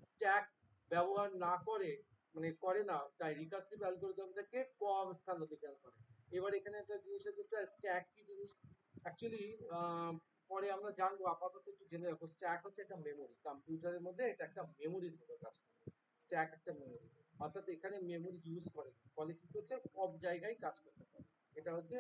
স্ট্যাক ব্যবহার না করে, মানে করে না, তাই রিকার্সিভ অ্যালগরিদম থেকে কম স্থান অধিকার করে। এবার এখানে একটা জিনিস আছে স্যার, স্ট্যাক কি জিনিস? অ্যাকচুয়ালি পরে আমরা জানবো, আপাতত একটু জেনে রাখো। স্ট্যাক হচ্ছে একটা মেমোরি, কম্পিউটারের মধ্যে এটা একটা মেমোরির মতো কাজ করে। স্ট্যাক একটা মেমোরি, অর্থাৎ এখানে মেমোরি ইউজ করে, ফলে কি করছে, সব জায়গায় কাজ করতে পারে। এটা হচ্ছে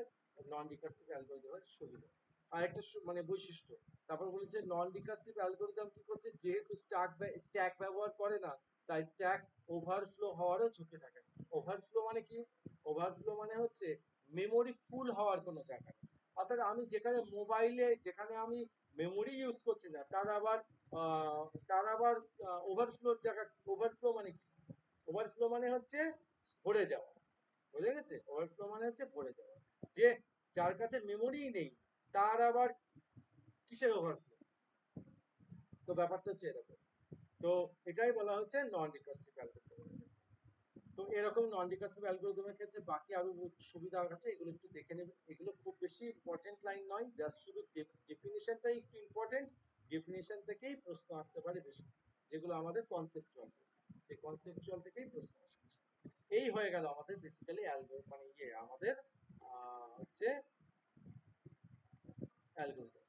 নন রিকার্সিভ অ্যালগরিদমের সুবিধা আর একটা মানে বৈশিষ্ট্য। তারপর বলেছে নন রিকার্সিভ অ্যালগরিদম কি করছে, যেহেতু স্ট্যাক ব্যবহার করে না, তাই স্ট্যাক ওভারফ্লো হওয়ারও ঝুঁকি থাকে। ওভারফ্লো মানে কি? ওভারফ্লো মানে হচ্ছে মেমোরি ফুল হওয়ার কোনো জায়গা নেই। অর্থাৎ আমি যেখানে মোবাইলে, যেখানে আমি মেমোরি ইউজ করছি না, তার আবার ওভারফ্লোর জায়গা। ওভারফ্লো মানে কি? ওভারফ্লো মানে হচ্ছে ভরে যাওয়া, বুঝে গেছে? ওভারফ্লো মানে হচ্ছে ভরে যাওয়া। যে যার কাছে মেমোরিই নেই, তার আবার কিসের ওভারফ্লো? তো ব্যাপারটা হচ্ছে এরকম। তো এটাই বলা হচ্ছে নন রিকার্সিভ অ্যালগরিদম। তো এরকম নন রিকার্সিভ অ্যালগরিদমের ক্ষেত্রে বাকি আরো সুবিধা আছে, এগুলো একটু দেখে নেবেন। এগুলো খুব বেশি ইম্পর্টেন্ট লাইন নয়, জাস্ট শুধু ডেফিনিশনটাই একটু ইম্পর্টেন্ট। ডেফিনিশন থেকেই প্রশ্ন আসতে পারে বেশি, যেগুলো আমাদের কনসেপচুয়াল, সেই কনসেপচুয়াল থেকেই প্রশ্ন আসে। এই হয়ে গেল আমাদের বেসিক্যালি মানে আমাদের হচ্ছে অ্যালগরিদম।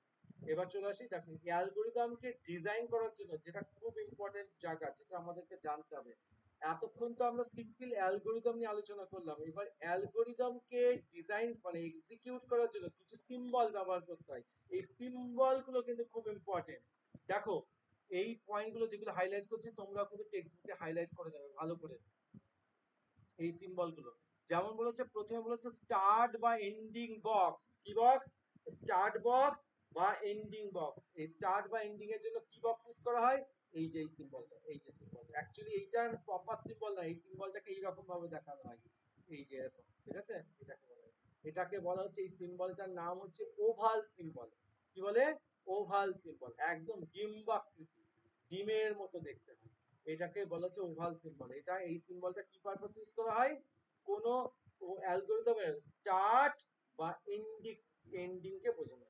এবার চলে আসি, দেখুন অ্যালগরিদমকে ডিজাইন করার জন্য যেটা খুব ইম্পর্টেন্ট জায়গা, যেটা আমাদেরকে জানতে হবে। এতক্ষণ তো আমরা সিম্পল অ্যালগরিদম নিয়ে আলোচনা করলাম, এবার অ্যালগরিদমকে ডিজাইন মানে এক্সিকিউট করার জন্য কিছু সিম্বল ব্যবহার করতে হয়। এই সিম্বল গুলো কিন্তু খুব ইম্পর্টেন্ট। দেখো এই পয়েন্টগুলো যেগুলো হাইলাইট করছি, তোমরা কিন্তু টেক্সট বুকে হাইলাইট করে দেবে ভালো করে। এই সিম্বল গুলো যেমন বলেছে, প্রথমে বলেছে স্টার্ট বা এন্ডিং বক্স। কি বক্স? স্টার্ট বক্স বা এন্ডিং বক্স। এই স্টার্ট বা এন্ডিং এর জন্য কি বক্স ইউজ করা হয়? এই যে এই সিম্বলটা, এই যে সিম্বলটা অ্যাকচুয়ালি এইটার প্রপার সিম্বল না, এই সিম্বলটাকে এইরকম ভাবে দেখানো হয়, এই যে এরকম, ঠিক আছে? এটাকে বলা হচ্ছে, এই সিম্বলটার নাম হচ্ছে ওভাল সিম্বল। কি বলে? ওভাল সিম্বল, একদম ডিম্বাকৃতি, ডিমের মতো দেখতে হয়, এটাকে বলা হচ্ছে ওভাল সিম্বল। এটা এই সিম্বলটা কি পারপাস ইউজ করা হয়? কোনো অ্যালগরিদমের স্টার্ট বা এন্ডিং কে বোঝানো।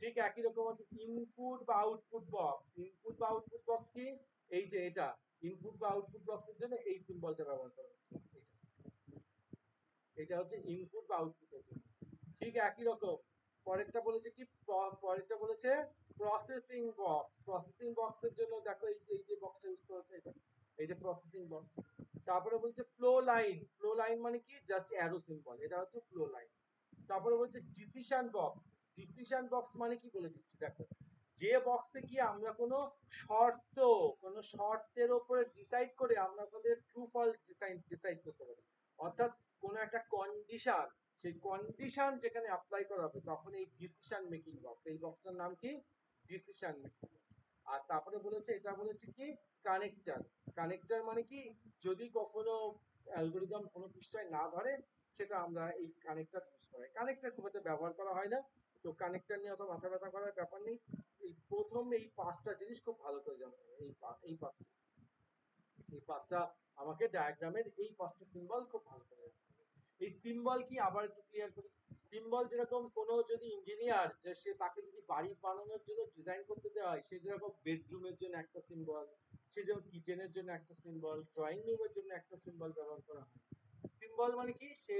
ঠিক একই রকম আছে ইনপুট বা আউটপুট বক্স। ইনপুট বা আউটপুট বক্স কি? এই যে এটা ইনপুট বা আউটপুট বক্সের জন্য এই সিম্বলটা ব্যবহার করা হচ্ছে, এটা এটা হচ্ছে ইনপুট বা আউটপুটের জন্য। ঠিক একই রকম পরেরটা বলেছে কি? পরেরটা বলেছে প্রসেসিং বক্স। প্রসেসিং বক্সের জন্য দেখো এই যে বক্সটা ইউজ করেছে, এটা এই যে প্রসেসিং বক্স। তারপরে বলছে ফ্লো লাইন। ফ্লো লাইন মানে কি? জাস্ট অ্যারো সিম্বল, এটা হচ্ছে ফ্লো লাইন। তারপরে বলছে ডিসিশন বক্স। ডিসিশন বক্স মানে কি বলে দিচ্ছি দেখো, যে বক্সে কি আমরা কোনো শর্তের উপরে ডিসাইড করে আমরা আমাদের ট্রু ফলস ডিসাইড করতে পারি, অর্থাৎ কোনো একটা কন্ডিশন, সেই কন্ডিশন যেখানে অ্যাপ্লাই করা হবে তখন এই ডিসিশন মেকিং বক্স, এই বক্সটার নাম কি? Decision making. আর তারপরে বলেছে, এটা বলেছে কি? কানেক্টর। কানেক্টর মানে কি? যদি কখনো অ্যালগরিদম কোনো পৃষ্ঠায় না ধরে, সেটা আমরা এই কানেক্টর ইউজ করি। কানেক্টর খুব একটা ব্যবহার করা হয় না, তো কানেক্টর নিয়ে অত মাথা ব্যথা করার ব্যাপার নেই। এই প্রথম এই পাঁচটা জিনিস খুব ভালো করে জানতে হবে, এই পাঁচটা আমাকে ডায়াগ্রামের এই পাঁচটা সিম্বল খুব ভালো করে জানতে হবে। এই সিম্বল কি আবার একটু ক্লিয়ার করি। সিম্বল যেরকম কোনো যদি ইঞ্জিনিয়ার, যে সে তাকে যদি বাড়ি বানানোর জন্য ডিজাইন করতে দেওয়া হয়, সে যেরকম বেডরুমের জন্য একটা সিম্বল, সে যেমন কিচেনের জন্য একটা সিম্বল, ড্রয়িং রুমের জন্য একটা সিম্বল ব্যবহার করা হয়। সিম্বল মানে কি? সে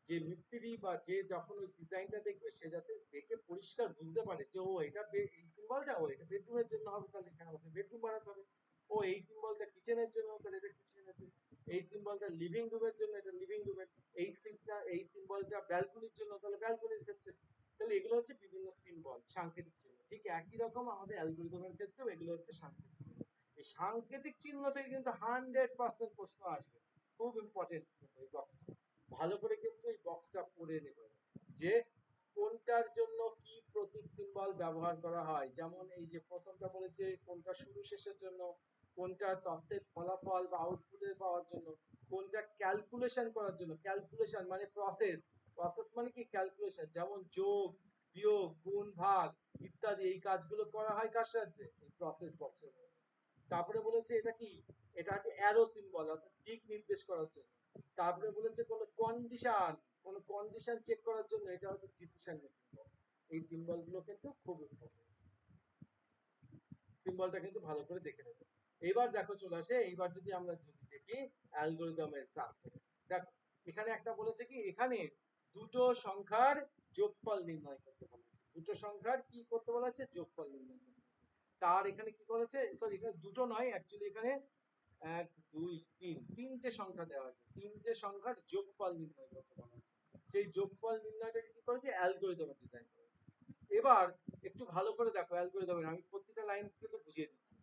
যে মিস্ত্রি বা যে যখন ওই ডিজাইনটা দেখবে, সে যাতে দেখে পরিষ্কার বুঝতে পারে যে ও এটা এই সিম্বলটা ও এটা বেডরুমের জন্য হবে, তাহলে এখানে আমাকে বেডরুম বানাতে হবে। ও এই সিম্বলটা কিচেনের জন্য, তাহলে এটা কিচেনের জন্য। এই সিম্বলটা লিভিং রুমের জন্য, এটা লিভিং রুমের। এই সিম্বলটা ব্যালকনির জন্য, তাহলে ব্যালকনির ক্ষেত্রে। তাহলে এগুলো হচ্ছে বিভিন্ন সিম্বল, সাংকেতিক চিহ্ন। ঠিক একই রকম আমাদের অ্যালগরিদমের ক্ষেত্রেও এগুলো হচ্ছে সাংকেতিক চিহ্ন। এই সাংকেতিক চিহ্ন থেকে কিন্তু 100% প্রশ্ন আসবে, খুব ইম্পর্টেন্ট এই বক্সটা। ভালো করে কিন্তু এই বক্সটা পড়ে নেবে, যে কোনটার জন্য কি প্রতীক সিম্বল ব্যবহার করা হয়। যেমন এই যে প্রথমটা বলেছে কোনটা শুরু শেষের জন্য, কোনটা তথ্যের ফলাফল বা আউটপুটের পাওয়ার জন্য, কোনটা ক্যালকুলেশন করার জন্য। ক্যালকুলেশন মানে প্রসেস, প্রসেস মানে কি? ক্যালকুলেশন, যেমন যোগ, বিয়োগ, গুণ, ভাগ ইত্যাদি, এই কাজগুলো করা হয় কার সাহায্যে? এই প্রসেস বক্সের মধ্যে। তারপরে বলেছে এটা কি? এটা হচ্ছে অ্যারো সিম্বল, অর্থাৎ দিক নির্দেশ করার জন্য। তারপরে বলেছে কোন কন্ডিশন চেক করার জন্য, এটা হচ্ছে ডিসিশন মেকিং বক্স। এই সিম্বল গুলো কিন্তু খুব ইম্পর্টেন্ট, সিম্বলটা কিন্তু ভালো করে দেখে নেবে। এইবার দেখো চলে আসে, এইবার যদি আমরা দেখি অ্যালগরিদমের ক্লাসটা। দেখো এখানে একটা বলেছে কি, এখানে দুটো সংখ্যার যোগফল নির্ণয় করতে বলেছে। দুটো সংখ্যার কি করতে বলা হচ্ছে? যোগফল নির্ণয় করতে বলেছে। তার এখানে কি করেছে? সরি, এখানে দুটো নয়, অ্যাকচুয়ালি এখানে 1 2 3 তিনটে সংখ্যা দেওয়া আছে, তিনটে সংখ্যার যোগফল নির্ণয় করতে বলা হচ্ছে। সেই যোগফল নির্ণয়টাকে কি করেছে? অ্যালগরিদমে ডিজাইন করেছে। এবার একটু ভালো করে দেখো অ্যালগরিদমের, আমি প্রত্যেকটা লাইন কিন্তু বুঝিয়ে দিচ্ছি।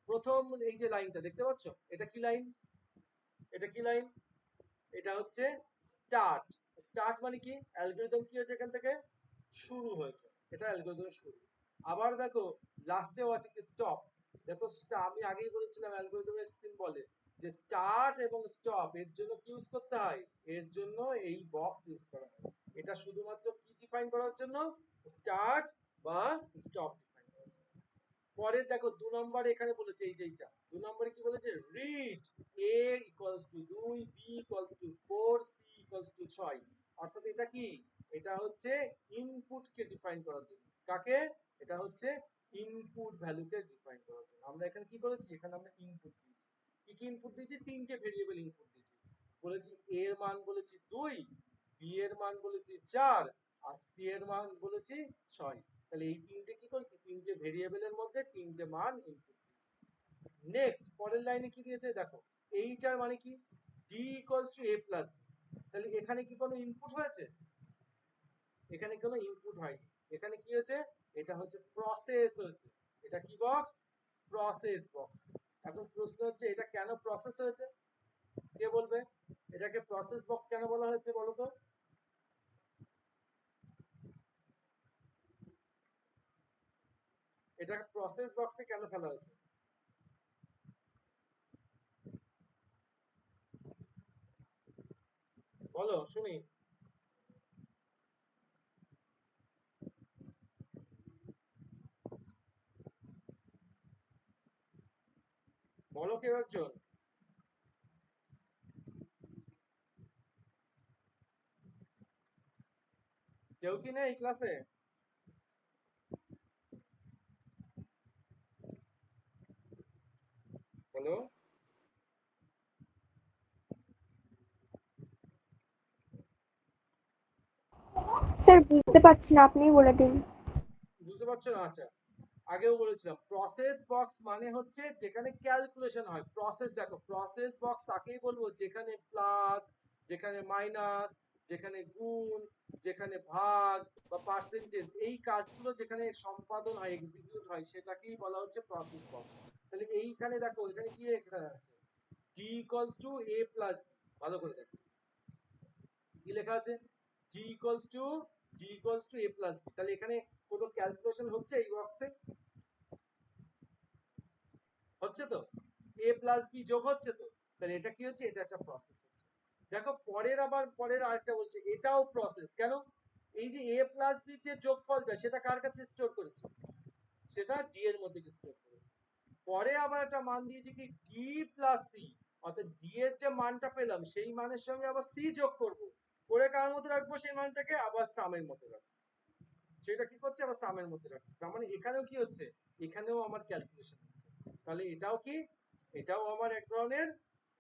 প্রথম এই যে লাইনটা দেখতে পাচ্ছ, এটা কি লাইন? এটা কি লাইন? এটা হচ্ছে স্টার্ট। স্টার্ট মানে কি? অ্যালগরিদম কি হয়েছে? এখান থেকে শুরু হয়েছে, এটা অ্যালগরিদমের শুরু। আবার দেখো লাস্টেও আছে কি? স্টপ। দেখো আমি আগেই বলেছিলাম অ্যালগরিদমের সিম্বলে যে স্টার্ট এবং স্টপ এর জন্য কি ইউজ করতে হয়? এর জন্য এই বক্স ইউজ করা হয়। এটা শুধুমাত্র কি ডিফাইন করার জন্য? স্টার্ট বা স্টপ ডিফাইন করার জন্য। পরে দেখো 2 নম্বরে এখানে বলেছে, এই যে এইটা 2 নম্বরে কি বলেছে? Read a equals two 2, b equals two 4, c equals to 6। অর্থাৎ এটা কি? এটা হচ্ছে ইনপুট কে ডিফাইন করার জন্য। কাকে? এটা হচ্ছে ইনপুট ভ্যালুকে ডিফাইন করার জন্য। আমরা এখানে কি করেছি? এখানে আমরা ইনপুট দিয়েছি। কি কি ইনপুট দিয়েছি? তিনটে ভেরিয়েবল ইনপুট দিয়েছি। বলেছি a এর মান বলেছি 2, b এর মান বলেছি 4, আর c এর মান বলেছি 6। তাহলে এই তিনটে কি করেছি? তিনটে ভেরিয়েবলের মধ্যে তিনটে মান ইনপুট দিয়েছি। নেক্সট পরের লাইনে কি দিয়েছে দেখো, এইটার মানে কি? d equals to a plus b। তাহলে এখানে কি কোনো ইনপুট হয়েছে? এখানে কোনো ইনপুট হয়নি। এখানে কি হয়েছে? এটা হচ্ছে প্রসেস হয়েছে। এটা কি বক্স? Process box. এখন প্রশ্ন হচ্ছে এটা কেন প্রসেস হয়েছে? কে বলবে এটাকে প্রসেস বক্স কেন বলা হয়েছে বলো তো? এটা প্রসেস বক্সে কেন ফেলা হয়েছে? বলো শুনি। বলো কেউ একজন। কেউ কি নেই ক্লাসে? হ্যালো, স্যার বুঝতে পারছি না, আপনিই বলে দিন। বুঝতে পারছো না? আচ্ছা, আগেও বলেছিলাম প্রসেস বক্স মানে হচ্ছে যেখানে ক্যালকুলেশন হয়। প্রসেস দেখো, প্রসেস বক্স তাকেই বলবো যেখানে প্লাস, যেখানে মাইনাস, যেখানে গুণ, যেখানে ভাগ বা পার্সেন্টেজ, এই কাজগুলো যেখানে সম্পাদন হয়, এক্সিকিউট হয়, সেটাকেই বলা হচ্ছে প্রসেস বক্স। তাহলে এইখানে দেখো, এখানে কি লেখা আছে? d equals to a plus b। ভালো করে দেখো কি লেখা আছে? d equals to a plus b। তাহলে এখানে কোনো ক্যালকুলেশন হচ্ছে এই বক্সে? হচ্ছে তো, a প্লাস বি যোগ হচ্ছে তো। তাহলে এটা কি হচ্ছে? এটা একটা প্রসেস হচ্ছে। দেখো পরের আরেকটা বলছে এটাও প্রসেস। কেন? এই যে a প্লাস বি যে যোগফলটা, সেটা কার কাছে স্টোর করেছে? সেটা d এর মধ্যে স্টোর করেছে। পরে আবার একটা মান দিয়েছে কি d প্লাস c, অর্থাৎ d এর যে মানটা পেলাম সেই মানের সঙ্গে আবার c যোগ করব, করে কার মধ্যে রাখবো সেই মানটাকে? আবার সামের মধ্যে রাখছি। সেটা কি করছে? আবার সামের মধ্যে রাখছি। তার মানে এখানেও কি হচ্ছে? এখানেও আমার ক্যালকুলেশন হচ্ছে। তাহলে এটাও কি? এটাও আমার এক ধরনের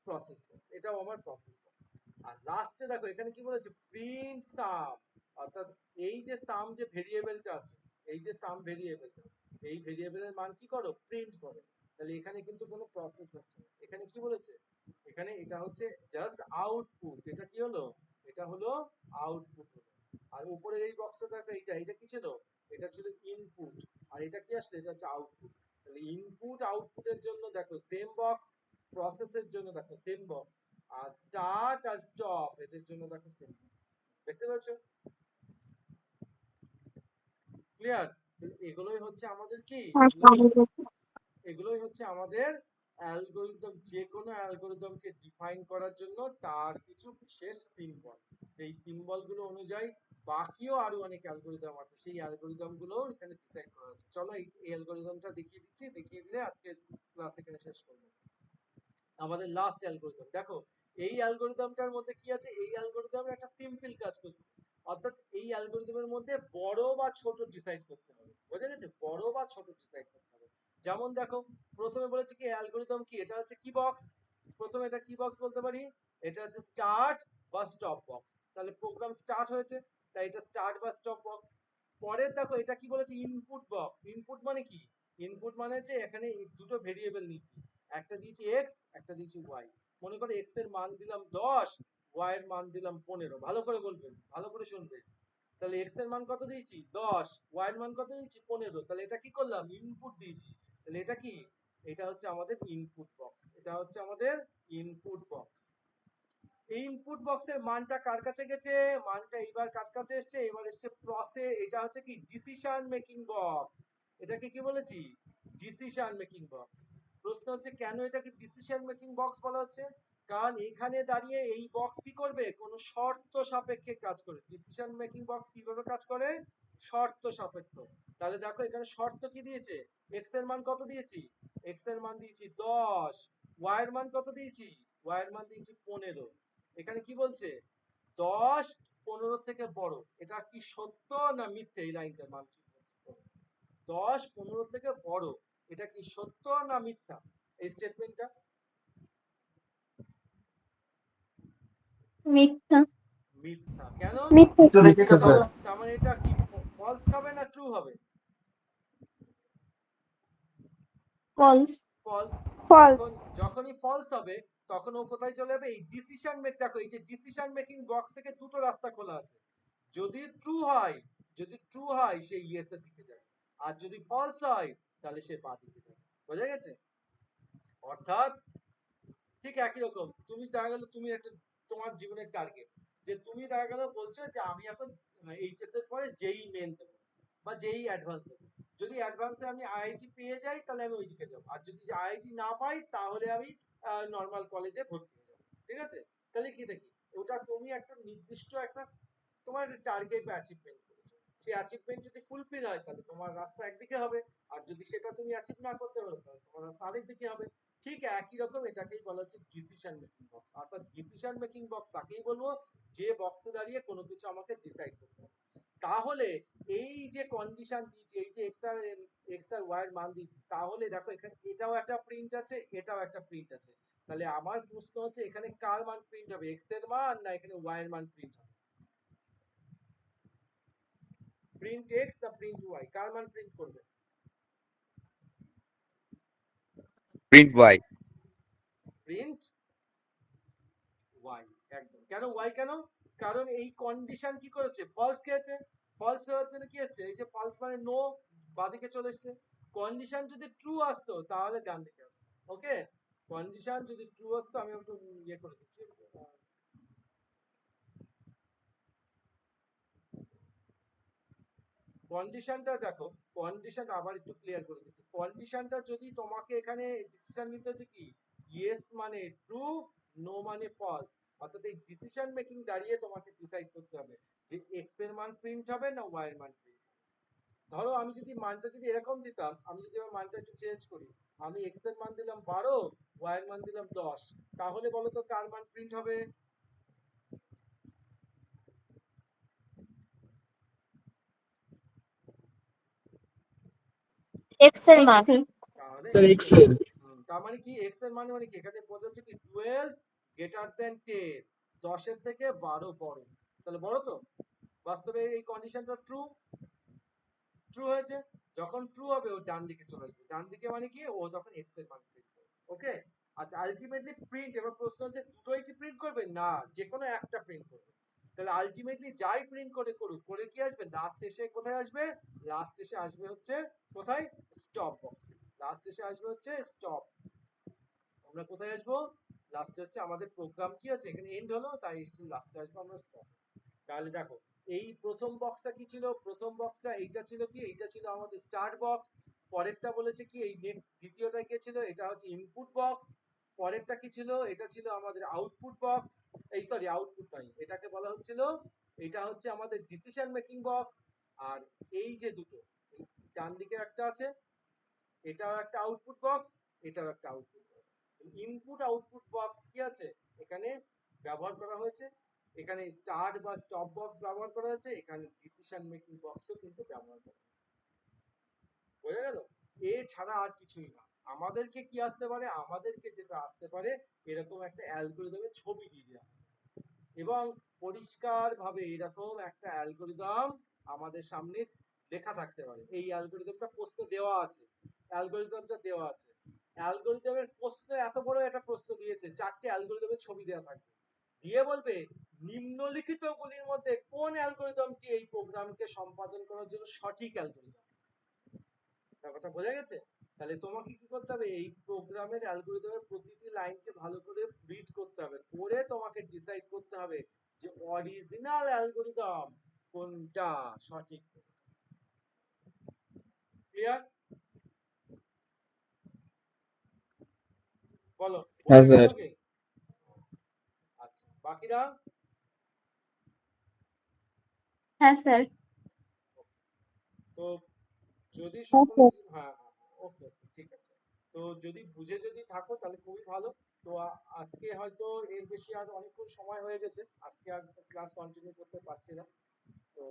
প্রসেস বক্স, এটাও আমার প্রসেস বক্স। আর লাস্টে দেখো এখানে কি বলেছে? প্রিন্ট সাম, অর্থাৎ এই যে সাম যে ভেরিয়েবলটা আছে, এই যে সাম ভেরিয়েবলটা, এই ভেরিয়েবলের মান কি করো? প্রিন্ট করো। তাহলে এখানে কিন্তু কোনো প্রসেস হচ্ছে না। এখানে কি বলেছে? এখানে এটা হচ্ছে জাস্ট আউটপুট। এটা কি হলো? এটা হলো আউটপুট হলো। আর উপরের এই বক্সটা দেখো, এটা কি ছিল? এটা ছিল ইনপুট। আর এটা কি আসলে? এটা হচ্ছে আউটপুট। তাহলে ইনপুট আউটপুটের জন্য দেখো সেম বক্স, প্রসেসের জন্য দেখো সেম বক্স, আর স্টার্ট আর স্টপ এদের জন্য দেখো সেম বক্স। দেখতে পাচ্ছ? ক্লিয়ার? এগুলোই হচ্ছে আমাদের কি? এগুলোই হচ্ছে আমাদের অ্যালগরিদম। যে কোনো অ্যালগরিদমকে ডিফাইন করার জন্য তার কিছু বিশেষ সিম্বল, এই সিম্বল গুলো অনুযায়ী বাকিও আরো অনেক অ্যালগরিদম আছে, সেই অ্যালগরিদম গুলো এখানে ডিসাইড করা আছে। চলো এই অ্যালগরিদমটা দেখিয়ে দিচ্ছি, দেখিয়ে দিলে আজকে ক্লাস এখানে শেষ করবো। আমাদের লাস্ট অ্যালগরিদম দেখো, এই অ্যালগরিদমটার মধ্যে কি আছে? এই অ্যালগরিদম একটা সিম্পল কাজ করছে, অর্থাৎ এই অ্যালগরিদমের মধ্যে বড় বা ছোট ডিসাইড করতে হবে। বুঝা গেছে? বড় বা ছোট ডিসাইড করতে হবে। যেমন দেখো, প্রথমে বলেছে কি অ্যালগরিদম কি? এটা হচ্ছে কি বক্স? প্রথমে এটা কি বক্স বলতে পারি? এটা হচ্ছে স্টার্ট বা স্টপ বক্স। তাহলে প্রোগ্রাম স্টার্ট হয়েছে, তাই এটা স্টার্ট বা স্টপ বক্স। পরে দেখো এটা কি বলেছে? Input box. ইনপুট মানে কি? ইনপুট মানে হচ্ছে এখানে দুটো ভেরিয়েবল নিচ্ছি, একটা দিয়েছি x, একটা দিয়েছি y। মনে করো x এর মান দিলাম 10, y এর মান দিলাম 15। ভালো করে বলবেন, ভালো করে শুনবেন। তাহলে x এর মান কত দিয়েছি? 10, y এর মান কত দিয়েছি? 15। তাহলে এটা কি করলাম? ইনপুট দিয়েছি। তাহলে এটা কি? এটা হচ্ছে আমাদের ইনপুট বক্স। এটা হচ্ছে আমাদের ইনপুট বক্স। এই ইনপুট বক্সের মানটা কার কাছে গেছে? মানটা এইবার কার কাছে এসেছে? এবার এসেছে প্রসেস। এটা হচ্ছে কি? Decision making box. এটাকে কি বলেছি? Decision making box. প্রশ্ন হচ্ছে কেন এটাকে ডিসিশন মেকিং বক্স বলা হচ্ছে? কারণ এখানে দাঁড়িয়ে এই বক্স কি করবে? কোন শর্ত সাপেক্ষে কাজ করে। ডিসিশন মেকিং বক্স কিভাবে কাজ করে? শর্ত সাপেক্ষ। তাহলে দেখো এখানে শর্ত কি দিয়েছে? x এর মান কত দিয়েছি? x এর মান দিয়েছি 10, y এর মান কত দিয়েছি? y এর মান দিয়েছি 15। এখানে কি বলছে? 10 15 থেকে বড়। এটা কি সত্য না মিথ্যে? এই লাইনটার মান কি বলছে? 10 15 থেকে বড়, এটা কি সত্য না মিথ্যা? এই স্টেটমেন্টটা মিথ্যা। মিথ্যা। কেন? মিথ্যে। তার মানে এটা কি ফলস হবে না ট্রু হবে? ফলস। ফলস। ফলস। যখনই ফলস হবে তখন ও কোথায় চলে যাবে? এই ডিসিশন মেক। দেখো এই যে ডিসিশন মেকিং বক্স থেকে দুটো রাস্তা খোলা আছে। যদি ট্রু হয়, যদি ট্রু হয় সে ইয়েস এর দিকে যাবে, আর যদি ফলস হয় তাহলে সে বাঁ দিকে যাবে। বোঝা গেছে? অর্থাৎ ঠিক একই রকম, তুমি দেখা গেল তুমি একটা তোমার জীবনের টার্গেট, যে তুমি দেখা গেল বলছো যে আমি এখন এইচএস এর পরে জেই মেন দেবো বা জেই অ্যাডভান্স দেবো। যদি অ্যাডভান্সে আমি আইআইটি পেয়ে যাই তাহলে আমি ওইদিকে যাবো, আর যদি আইআইটি না পাই তাহলে আমি নর্মাল কলেজে ভর্তি হয়ে যাবো। ঠিক আছে? তাহলে কি দেখি ওটা তুমি একটা নির্দিষ্ট একটা তোমার টার্গেট বা অ্যাচিভমেন্ট করেছো, সেই অ্যাচিভমেন্ট যদি ফুলফিল হয় তাহলে তোমার রাস্তা একদিকে হবে, আর যদি সেটা তুমি অ্যাচিভ না করতে পারো তাহলে তোমার রাস্তা আরেক দিকে হবে। ঠিক একই রকম এটাকেই বলা হচ্ছে ডিসিশন মেকিং বক্স। অর্থাৎ ডিসিশন মেকিং বক্স তাকেই বলবো যে বক্সে দাঁড়িয়ে কোনো কিছু আমাকে ডিসাইড করতে হবে। তাহলে এই যে কন্ডিশন দিয়েছি, এই যে এক্স আর ওয়াই এর মান দিয়েছি, তাহলে দেখো এখানে এটাও একটা প্রিন্ট আছে, এটাও একটা প্রিন্ট আছে। তাহলে আমার প্রশ্ন হচ্ছে এখানে কার মান প্রিন্ট হবে, এক্স এর মান না এখানে ওয়াই এর মান প্রিন্ট হবে? প্রিন্ট এক্স না প্রিন্ট ওয়াই, কার মান প্রিন্ট করবে? Print Y. প্রিন্ট ওয়াই, একদম। কেন ওয়াই কেন? কারণ এই কন্ডিশন কি করেছে, ফলস খেয়েছে। ফলস হওয়ার জন্য কি এসছে, এই যে ফলস মানে নো, বাদিকে চলে এসছে। কন্ডিশন যদি ট্রু আসতো তাহলে ডান দিকে আসতো। ওকে, কন্ডিশন যদি ট্রু আসতো, আমি একটু ইয়ে করে দিচ্ছি। কন্ডিশনটা দেখো, কন্ডিশন আবার একটু ক্লিয়ার করে দিচ্ছি। কন্ডিশনটা যদি তোমাকে এখানে ডিসিশন নিতে হচ্ছে কি, ইয়েস মানে ট্রু, নো মানে ফলস। অর্থাৎ এই ডিসিশন মেকিং দাঁড়িয়ে তোমাকে ডিসাইড করতে হবে যে এক্স এর মান প্রিন্ট হবে না ওয়াই এর মান প্রিন্ট হবে। ধরো আমি যদি মানটা যদি এরকম দিতাম, আমি যদি আমার মানটা একটু চেঞ্জ করি, আমি এক্স এর মান দিলাম 12, ওয়াই এর মান দিলাম 10, তাহলে বলো তো কার মান প্রিন্ট হবে? এক্স এর মান। তাহলে স্যার এক্সেল। তার মানে কি এক্স এর মানে কি এখানে বোঝাচ্ছে কি 12 গ্রেটার দেন 10, 10 এর থেকে 12 বড়। তাহলে বড় তো, বাস্তবে এই কন্ডিশনটা ট্রু, ট্রু হয়েছে। যখন ট্রু হবে ও ডান দিকে চলে আসবে। ডান দিকে মানে কি, ও যখন এক্স এর মান প্রিন্ট করবে। ওকে, আচ্ছা আলটিমেটলি প্রিন্ট, এবার প্রশ্ন হচ্ছে দুটোই কি প্রিন্ট করবে? না, যে কোনো একটা প্রিন্ট করবে। তাহলে আলটিমেটলি যাই প্রিন্ট করে করুক, করে কি আসবে, লাস্ট এসে কোথায় আসবে? লাস্ট এসে আসবে হচ্ছে কোথায়? স্টপ বক্সে। লাস্ট এসে আসবে হচ্ছে স্টপ। আমরা কোথায় আসবো? লাস্টে হচ্ছে আমাদের প্রোগ্রাম কি আছে, এখানে এন্ড হলো, তাই লাস্টে আসবো আমরা স্টপ। তাহলে দেখো এই প্রথম বক্সটা কি ছিল, প্রথম বক্সটা এইটা ছিল কি, এইটা ছিল আমাদের স্টার্ট বক্স। পরেরটা বলেছে কি, এই নেক্সট দ্বিতীয়টা কি ছিল, এটা হচ্ছে ইনপুট বক্স। পরেরটা কি ছিল, এটা ছিল আমাদের আউটপুট বক্স। এই সরি, আউটপুট নয়, এটাকে বলা হচ্ছিল, এটা হচ্ছে আমাদের ডিসিশন মেকিং বক্স। আর এই যে দুটো, ডান দিকে একটা আছে, এটাও একটা আউটপুট বক্স, এটাও একটা output box. Input output box কি আছে এখানে ব্যবহার করা হয়েছে, এখানে স্টার্ট বা স্টপ বক্স ব্যবহার করা হয়েছে, এখানে ডিসিশন মেকিং বক্সও কিন্তু ব্যবহার করা হয়েছে। বোঝা গেল? এছাড়া আর কিছুই না। আমাদেরকে কি আসতে পারে, আমাদেরকে যেটা আসতে পারে, এরকম একটা অ্যালগরিদমের ছবি দিয়ে দেওয়া এবং পরিষ্কার ভাবে এরকম একটা অ্যালগরিদম আমাদের সামনে লেখা থাকতে পারে। এই অ্যালগরিদমটা প্রশ্ন দেওয়া আছে, অ্যালগরিদমটা দেওয়া আছে। অ্যালগরিদমের প্রশ্ন এত বড় একটা প্রশ্ন দিয়েছে, 4টে অ্যালগরিদমের ছবি দেওয়া থাকবে, দিয়ে বলবে নিম্নলিখিত গুলির মধ্যে কোন অ্যালগরিদমটি এই প্রোগ্রামকে সম্পাদন করার জন্য সঠিক অ্যালগরিদম। ব্যাপারটা বোঝা গেছে? তাহলে তোমাকে কি করতে হবে, এই প্রোগ্রামের অ্যালগরিদমের প্রতিটি লাইনকে ভালো করে রিড করতে হবে, করে তোমাকে ডিসাইড করতে হবে যে অরিজিনাল অ্যালগরিদম কোনটা সঠিক। ক্লিয়ার? বলো, হ্যাঁ বুঝছো স্যার। তোমাকে? আচ্ছা, বাকিরা? হ্যাঁ স্যার। তো যদি সকলে, হ্যাঁ, ওকে, ঠিক আছে। তো যদি বুঝে যদি থাকো তাহলে খুবই ভালো। তো আজকে হয়তো এর বেশি আর অনেকক্ষণ সময় হয়ে গেছে, আজকে আর ক্লাস কন্টিনিউ করতে পারছি না। তো